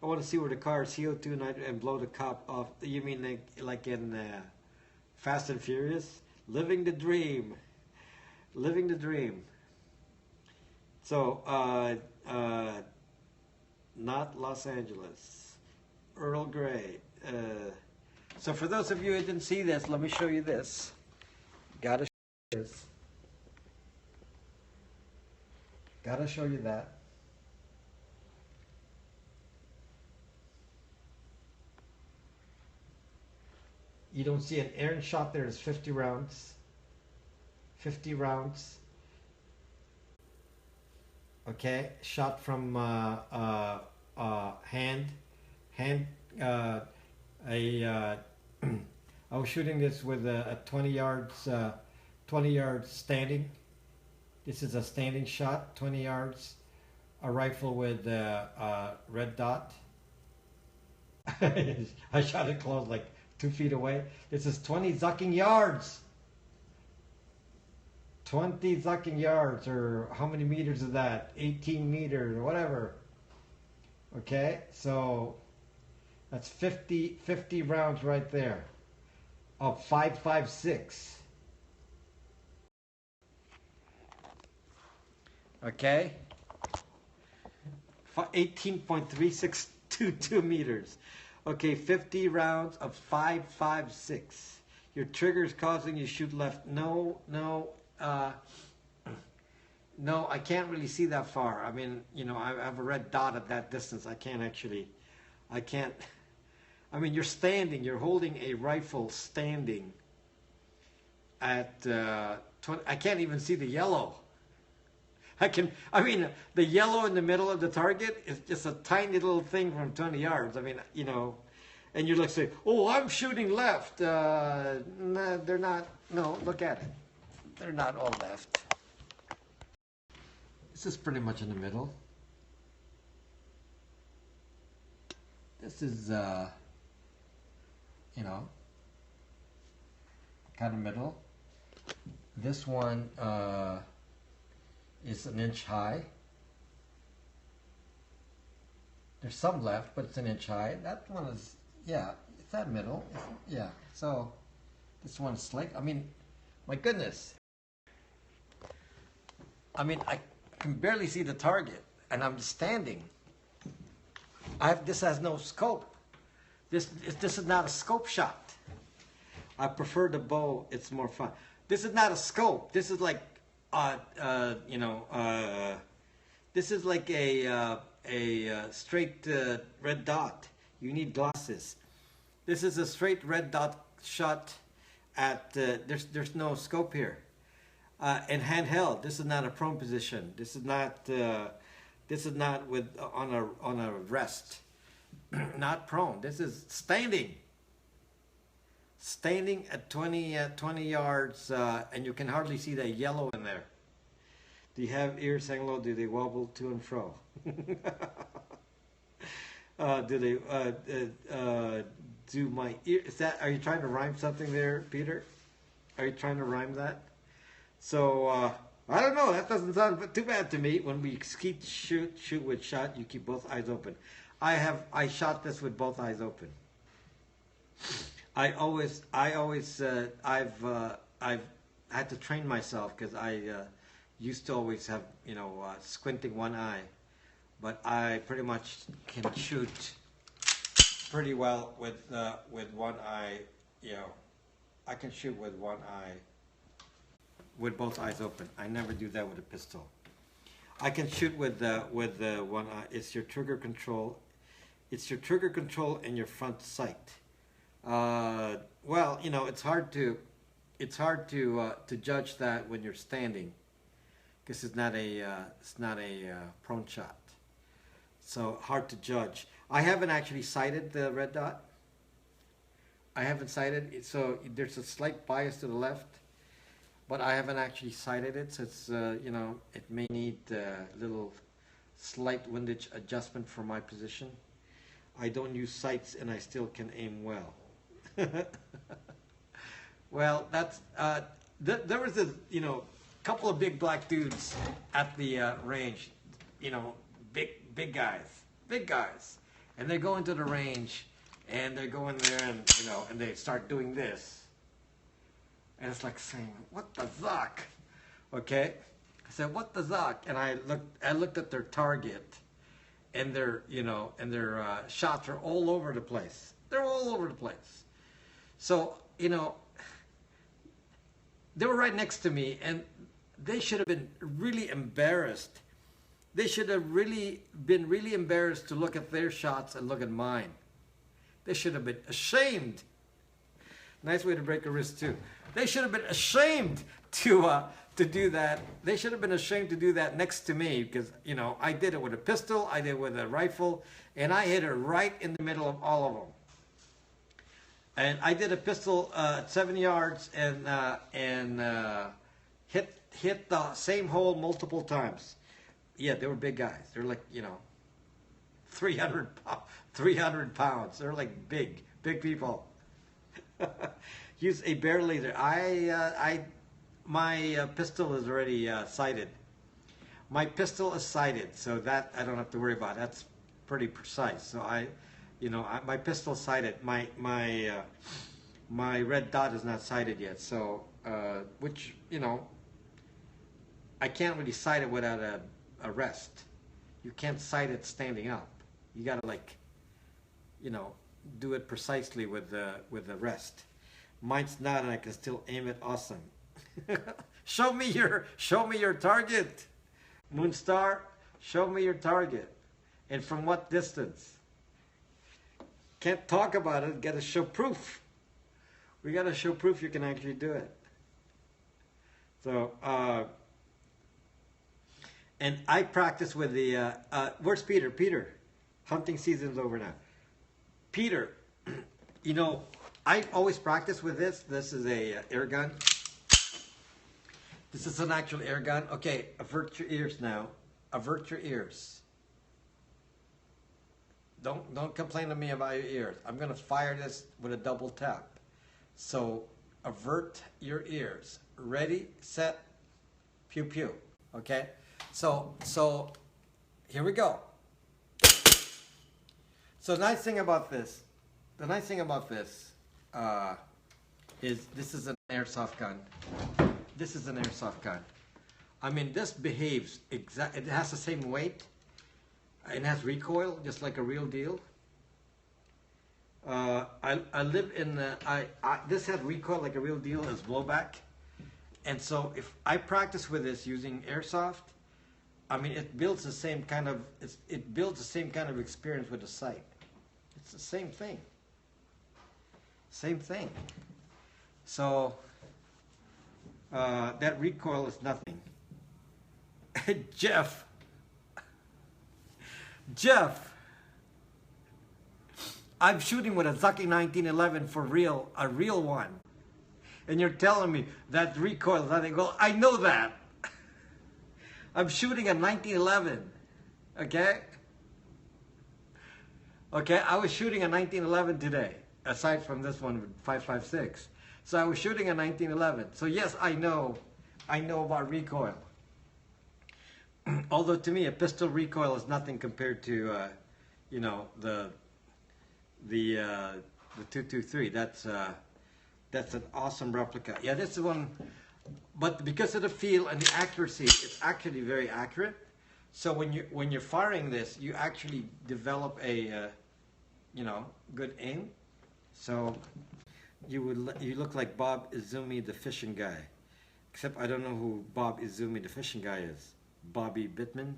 I want to see where the car CO2 and blow the cop off. You mean like in Fast and Furious? Living the dream. Living the dream. So, not Los Angeles. Earl Grey. So for those of you who didn't see this, let me show you this. Gotta show you this. Gotta show you that. You don't see an Aaron shot there. It's 50 rounds. 50 rounds. Okay, shot from hand. I was shooting this with a 20 yards standing. This is a standing shot, 20 yards. A rifle with red dot. I shot it close, like 2 feet away. This is 20 zucking yards. 20 zucking yards, or how many meters is that? 18 meters, or whatever. Okay, so that's 50 rounds right there of 5.56. Okay, 18.3622 meters. Okay, 50 rounds of 5.56. Your trigger is causing you to shoot left. No, I can't really see that far. I mean, you know, I have a red dot at that distance. I mean, you're standing, you're holding a rifle standing at 20, I can't even see the yellow. I mean, the yellow in the middle of the target is just a tiny little thing from 20 yards. I mean, you know, and you're like saying, oh, I'm shooting left. No, they're not. No, look at it. They're not all left. This is pretty much in the middle. This is, you know, kind of middle. This one is an inch high. There's some left, but it's an inch high. That one is, yeah, it's that middle. Yeah, so this one's slick. I mean, my goodness. I mean, I can barely see the target, and I'm standing. This has no scope. This is not a scope shot. I prefer the bow. It's more fun. This is not a scope. This is like, you know, this is like a straight red dot. You need glasses. This is a straight red dot shot at. There's no scope here. And handheld. This is not a prone position. This is not. This is not with on a rest. Not prone. This is standing. Standing at 20 yards, and you can hardly see the yellow in there. Do you have ears hang low? Do they wobble to and fro? Do they? Do my ear? Is that? Are you trying to rhyme something there, Peter? Are you trying to rhyme that? So I don't know. That doesn't sound too bad to me. When we keep shoot with shot, you keep both eyes open. I shot this with both eyes open. I've had to train myself because I used to always have, you know, squinting one eye, but I pretty much can shoot pretty well with one eye. You know, I can shoot with one eye, with both eyes open. I never do that with a pistol. I can shoot with one eye. It's your trigger control. It's your trigger control and your front sight. Well, you know, it's hard to judge that when you're standing, because it's not a prone shot. So hard to judge. I haven't actually sighted the red dot. I haven't sighted it, so there's a slight bias to the left. but I haven't actually sighted it, so it's, you know, it may need a little slight windage adjustment for my position. I don't use sights and I still can aim well. Well, that's, there was a, you know, couple of big black dudes at the range, you know, big guys. And they go into the range and they go in there and, you know, and they start doing this. And it's like saying, what the zuck? Okay? I said, what the zuck? And I looked at their target, and their, you know, and their shots are all over the place. They're all over the place. So, you know, they were right next to me, and they should have been really embarrassed. They should have been really embarrassed to look at their shots and look at mine. They should have been ashamed. Nice way to break a wrist too. They should have been ashamed to do that. They should have been ashamed to do that next to me, because, you know, I did it with a pistol, I did it with a rifle, and I hit it right in the middle of all of them. And I did a pistol at 7 yards and hit the same hole multiple times. Yeah, they were big guys. They're like, you know, 300 pounds. They're like big people. Use a bare laser. My pistol is already sighted. My pistol is sighted, so that I don't have to worry about. That's pretty precise. So my pistol sighted. My red dot is not sighted yet. So which, you know, I can't really sight it without a rest. You can't sight it standing up. You gotta, like, you know, do it precisely with the rest. Mine's not, and I can still aim it awesome. Show me your target, Moonstar. Show me your target, and from what distance. Can't talk about it. Got to show proof. We got to show proof you can actually do it. So, and I practice with the. Where's Peter? Peter, hunting season's over now. Peter, you know, I always practice with this. This is a air gun. This is an actual air gun. Okay, avert your ears now. Avert your ears. Don't complain to me about your ears. I'm gonna fire this with a double tap. So avert your ears. Ready, set, pew pew. Okay. So here we go. So the nice thing about this is this is an airsoft gun. This is an airsoft gun. I mean, this behaves it has the same weight. It has recoil, just like a real deal. I live in this had recoil like a real deal as blowback. And so if I practice with this using airsoft, I mean, it builds the same kind of experience with the sight. It's the same thing. Same thing. So that recoil is nothing. Jeff, I'm shooting with a Zucky 1911 for real, a real one. And you're telling me that recoil is nothing. Well, I know that. I'm shooting a 1911, okay? Okay, I was shooting a 1911 today, aside from this one with 5.56. So I was shooting a 1911. So yes, I know about recoil. Although to me, a pistol recoil is nothing compared to, you know, the 223. That's an awesome replica. Yeah, this is one, but because of the feel and the accuracy, it's actually very accurate. So when you're firing this, you actually develop a, you know, good aim. So you look like Bob Izumi, the fishing guy, except I don't know who Bob Izumi, the fishing guy, is. Bobby Bittman.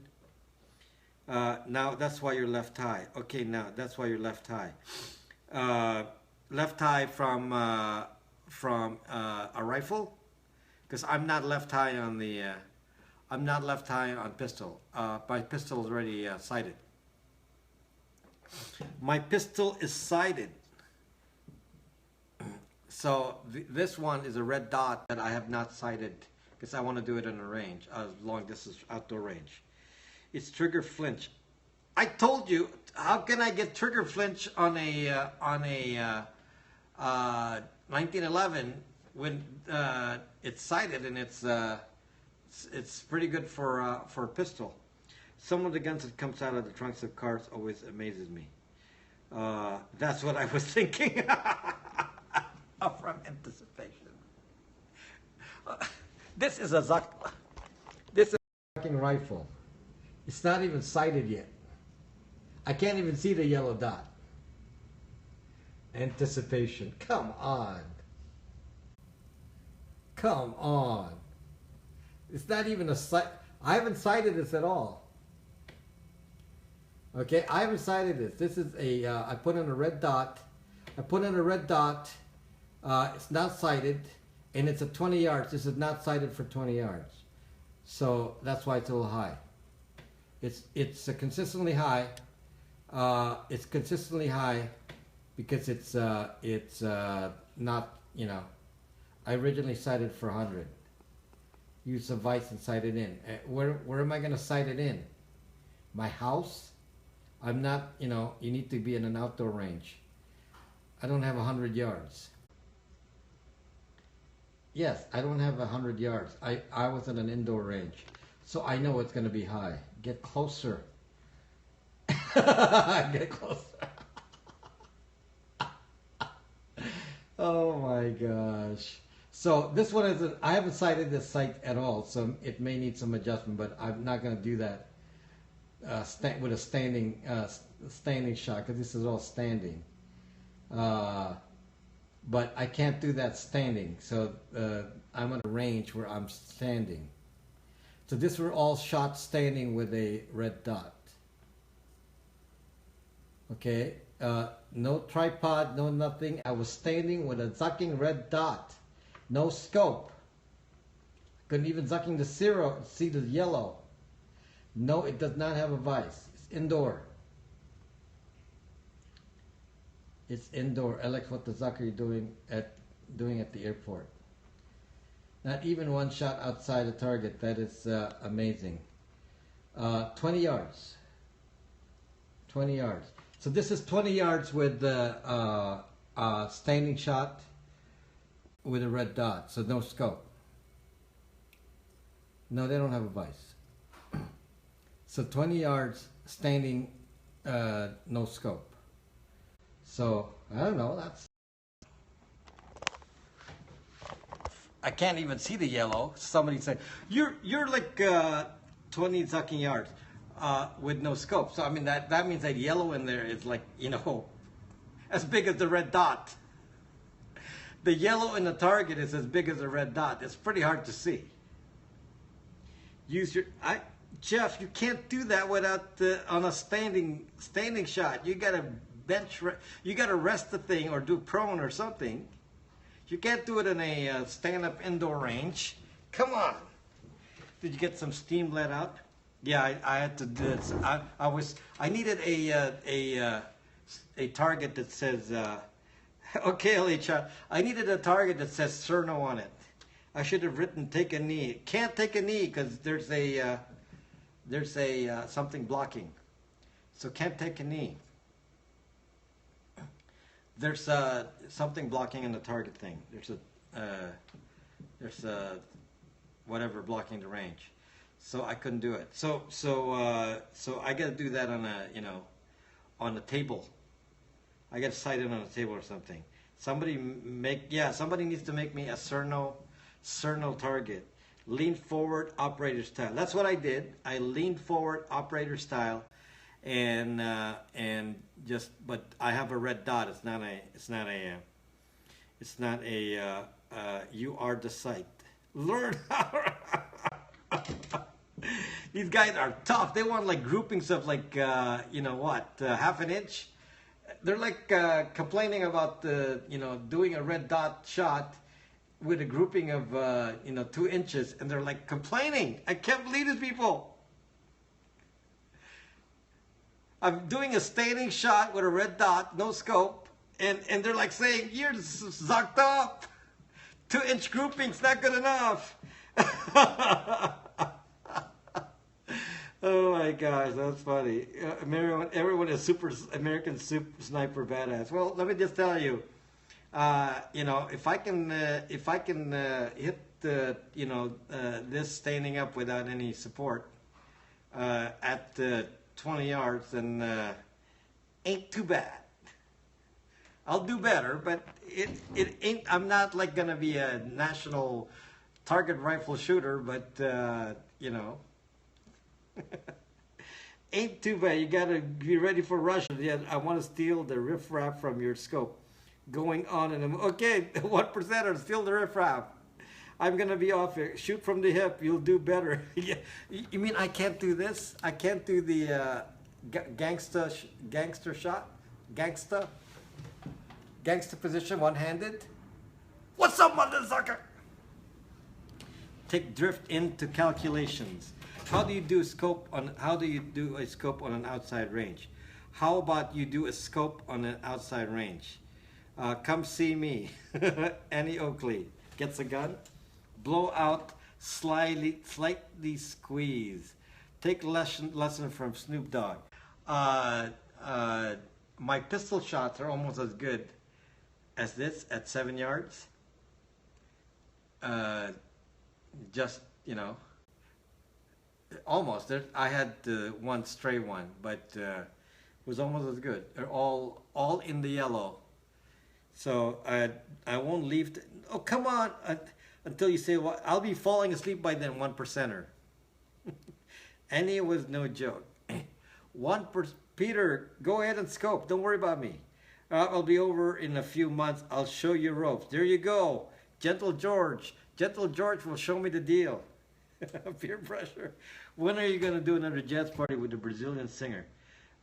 Now that's why you're left high. Okay, now that's why you're left high. Left high from a rifle, because I'm not left high on the. I'm not left high on pistol. My pistol is already sighted. My pistol is sighted. So this one is a red dot that I have not sighted because I want to do it in a range, long distance outdoor range. It's trigger flinch. I told you, how can I get trigger flinch on a 1911 when it's sighted and it's pretty good for a pistol. Some of the guns that comes out of the trunks of cars always amazes me. That's what I was thinking from anticipation. This is a Zucking rifle. It's not even sighted yet. I can't even see the yellow dot. Anticipation. Come on. Come on. It's not even a sight. I haven't sighted this at all. Okay, I haven't sighted this. This is a, I put in a red dot. It's not sighted, and it's at 20 yards. This is not sighted for 20 yards. So that's why it's a little high. It's consistently high. It's consistently high because it's not, you know, I originally sighted for 100. Use some vice and sight it in. Where am I going to sight it in? My house? I'm not, you know, you need to be in an outdoor range. I don't have 100 yards. Yes, I don't have 100 yards. I was in an indoor range. So I know it's going to be high. Get closer. Get closer. Oh my gosh. So this one is, I haven't sighted this sight at all, so it may need some adjustment, but I'm not going to do that with a standing shot, because this is all standing. But I can't do that standing, so I'm at a range where I'm standing. So these were all shots standing with a red dot. Okay, no tripod, no nothing. I was standing with a zucking red dot, no scope. Couldn't even zucking the zero, see the yellow. No, it does not have a vise. It's indoor. It's indoor. Alex, what the zuck are you doing at the airport? Not even one shot outside the target. That is amazing. 20 yards. 20 yards. So this is 20 yards with the standing shot with a red dot. So no scope. No, they don't have a vise. So 20 yards standing, no scope. So I don't know. That's. I can't even see the yellow. Somebody said you're like 20 zucking yards with no scope. So I mean that means that yellow in there is like, you know, as big as the red dot. The yellow in the target is as big as the red dot. It's pretty hard to see. Use your Jeff, you can't do that without on a standing shot. You gotta you gotta rest the thing or do prone or something. You can't do it in a stand-up indoor range. Come on. Did you get some steam let out? Yeah, I had to do it. I needed a target that says okay, LHR. I needed a target that says Cerno on it. I should have written take a knee. Can't take a knee because there's a something blocking. So can't take a knee. There's something blocking in the target thing. There's a whatever blocking the range. So I couldn't do it. So I got to do that on a, you know, on the table. I got to sight it on a table or something. Somebody needs to make me a Cerno target. Lean forward, operator style. That's what I did. I leaned forward, operator style, and just. But I have a red dot. It's not a. You are the sight. Learn how. These guys are tough. They want like groupings of like you know what, half an inch. They're like complaining about doing a red dot shot with a grouping of 2 inches, and they're like complaining. I can't believe these people. I'm doing a standing shot with a red dot, no scope, And they're like saying, you're sucked up. 2-inch grouping's not good enough. Oh my gosh, that's funny. Everyone is super American super sniper badass. Well, let me just tell you, if I can hit this standing up without any support at 20 yards, then ain't too bad. I'll do better, but it ain't. I'm not like gonna be a national target rifle shooter, but ain't too bad. You gotta be ready for Russia. Yeah, I want to steal the riffraff from your scope. Going on and okay, 1%er, steal the riffraff. I'm gonna be off here. Shoot from the hip. You'll do better. Yeah. You mean I can't do this? I can't do the gangster shot? Gangster position, one-handed. What's up, motherfucker? Take drift into calculations. How do you do a scope on an outside range? How about you do a scope on an outside range? Come see me. Annie Oakley gets a gun. Blow out, slightly squeeze. Take lesson from Snoop Dogg. My pistol shots are almost as good as this at 7 yards. Almost. I had one stray one, but it was almost as good. They're all in the yellow. So I won't leave. Oh, come on. Until you say, well, I'll be falling asleep by then, 1%er. And it was no joke. Peter, go ahead and scope. Don't worry about me. I'll be over in a few months. I'll show you ropes. There you go. Gentle George. Gentle George will show me the deal. Peer pressure. When are you going to do another jazz party with a Brazilian singer?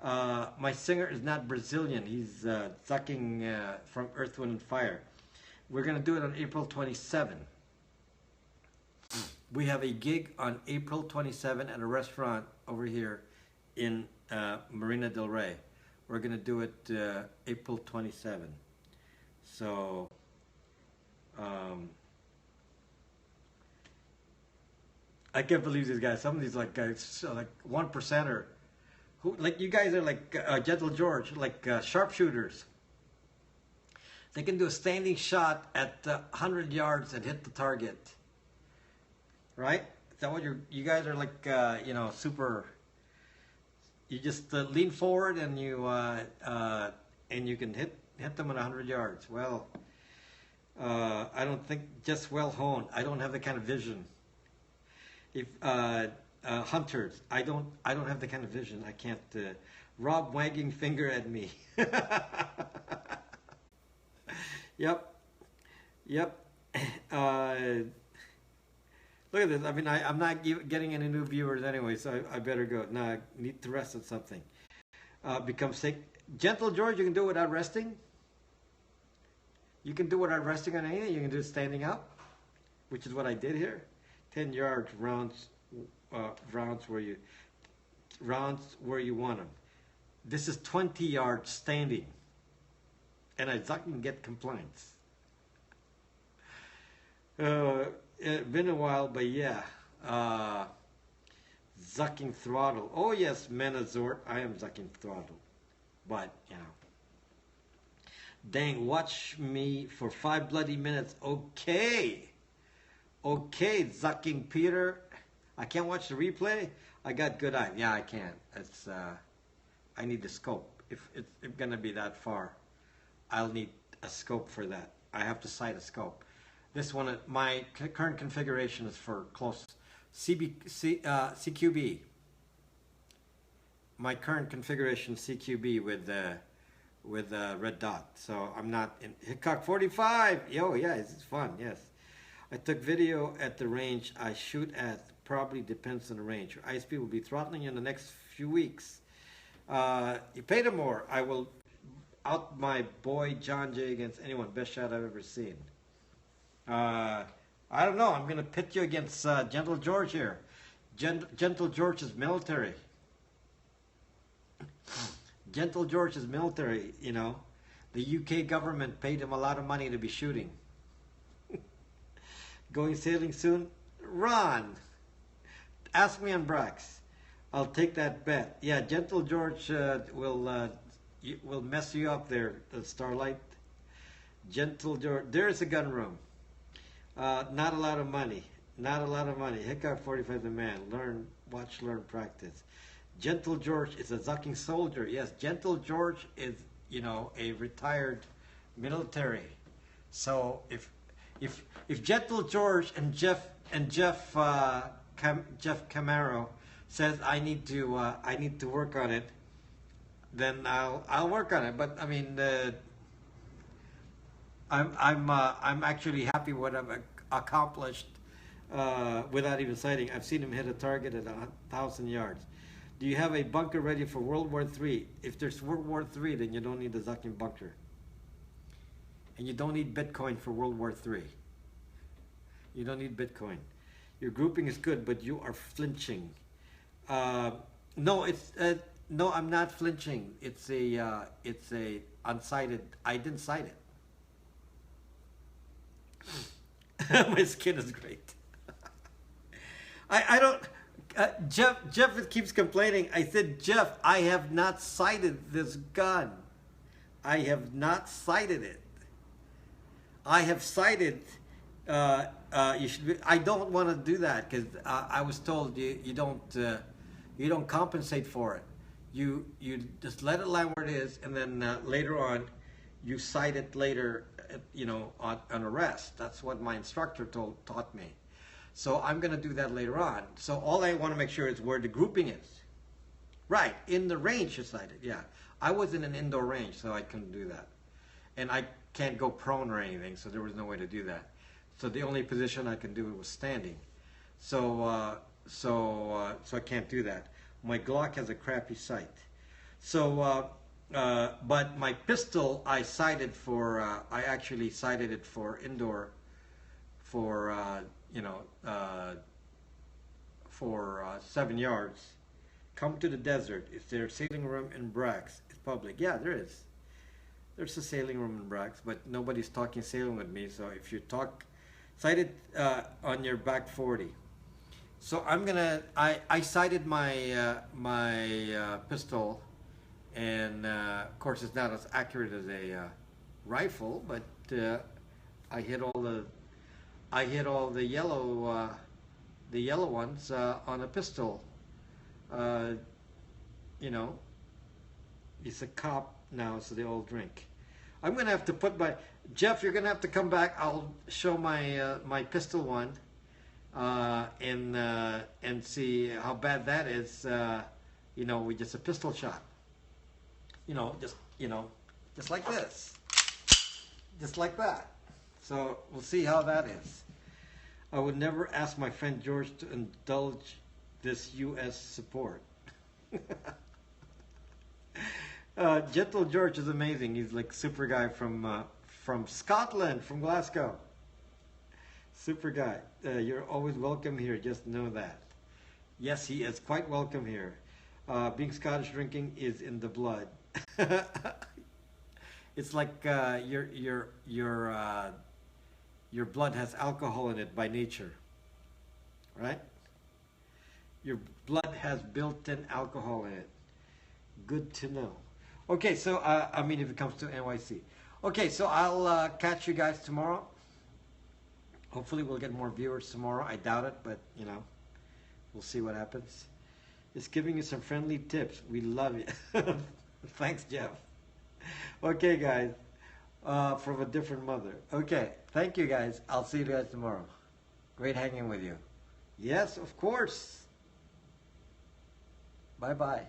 My singer is not Brazilian. He's sucking from Earth, Wind, and Fire. We're going to do it on April 27. We have a gig on April 27 at a restaurant over here in Marina del Rey. We're going to do it April 27. So, I can't believe these guys. Some of these guys, like 1%er, who like you guys are like Gentle George, like sharpshooters. They can do a standing shot at 100 yards and hit the target. Right? Is that what you guys are like? Super. You just lean forward and you can hit them at 100 yards. Well, I don't think just well honed. I don't have the kind of vision. If hunters, I don't have the kind of vision. I can't. Rob wagging finger at me. Yep. Look at this. I mean, I'm not getting any new viewers anyway, so I better go. No, I need to rest on something. Become sick. Gentle George, you can do it without resting. You can do it without resting on anything. You can do it standing up, which is what I did here. 10-yard rounds where you want them. This is 20 yards standing, and I can get complaints. It's been a while, but yeah. Zucking throttle. Oh yes, Menazort, I am zucking throttle. But, dang, watch me for 5 bloody minutes. Okay, zucking Peter. I can't watch the replay. I got good eye. Yeah, I can. It's I need the scope. If it's gonna be that far, I'll need a scope for that. I have to sight a scope. This one, my current configuration is for close CQB. My current configuration CQB with red dot. So I'm not in Hickok 45. Yo, yeah, it's fun. Yes, I took video at the range I shoot at. Probably depends on the range. Your ISP will be throttling you in the next few weeks. You pay them more. I will out my boy John Jay against anyone. Best shot I've ever seen. I don't know. I'm going to pit you against Gentle George here. Gentle George is military. Gentle George is military, The UK government paid him a lot of money to be shooting. Going sailing soon? Ron, ask me on Brax. I'll take that bet. Yeah, Gentle George will mess you up there, Starlight. Gentle George. There's a gun room. Not a lot of money. Not a lot of money. Hickok 45 the man. Learn, watch, learn, practice. Gentle George is a zucking soldier. Yes, Gentle George is, a retired military. So if Gentle George and Jeff Camaro says I need to work on it, then I'll work on it. But I mean, I'm actually happy what I've accomplished without even sighting. I've seen him hit a target at 1,000 yards. Do you have a bunker ready for World War III? If there's World War III, then you don't need the Zucking bunker. And you don't need Bitcoin for World War III. You don't need Bitcoin. Your grouping is good, but you are flinching. No, I'm not flinching. It's a unsighted. I didn't sight it. My skin is great. I don't. Jeff keeps complaining. I said, Jeff, I have not sighted this gun. I have not sighted it. I have sighted. You should. I don't want to do that because I was told you don't compensate for it. You just let it lie where it is, and then later on, you cite it later. On arrest. That's what my instructor taught me. So I'm going to do that later on. So all I want to make sure is where the grouping is. Right, in the range you cited. Yeah, I was in an indoor range, so I couldn't do that, and I can't go prone or anything, so there was no way to do that. So the only position I could do was standing. So I can't do that. My Glock has a crappy sight. So, but my pistol, I sighted for. I actually sighted it for indoor, for 7 yards. Come to the desert. Is there a sailing room in Brax? It's public. Yeah, there is. There's a sailing room in Brax, but nobody's talking sailing with me. So if you talk, sighted on your back 40. So I'm gonna. I sighted my pistol, and of course it's not as accurate as a rifle, but I hit all the yellow ones on a pistol. It's a cop now, so they all drink. I'm gonna have to put my Jeff. You're gonna have to come back. I'll show my pistol one, and see how bad that is. With just a pistol shot. Just like this, just like that. So we'll see how that is. I would never ask my friend George to indulge this U.S. support. Gentle George is amazing. He's like super guy from Scotland, from Glasgow. Super guy. You're always welcome here. Just know that. Yes, he is quite welcome here. Being Scottish, drinking is in the blood. It's like your blood has alcohol in it by nature, right? Your blood has built-in alcohol in it. Good to know. Okay, so if it comes to NYC. Okay, so I'll catch you guys tomorrow. Hopefully we'll get more viewers tomorrow. I doubt it, but we'll see what happens. It's giving you some friendly tips. We love you. Thanks, Jeff. Okay, guys. From a different mother. Okay, thank you, guys. I'll see you guys tomorrow. Great hanging with you. Yes, of course. Bye-bye.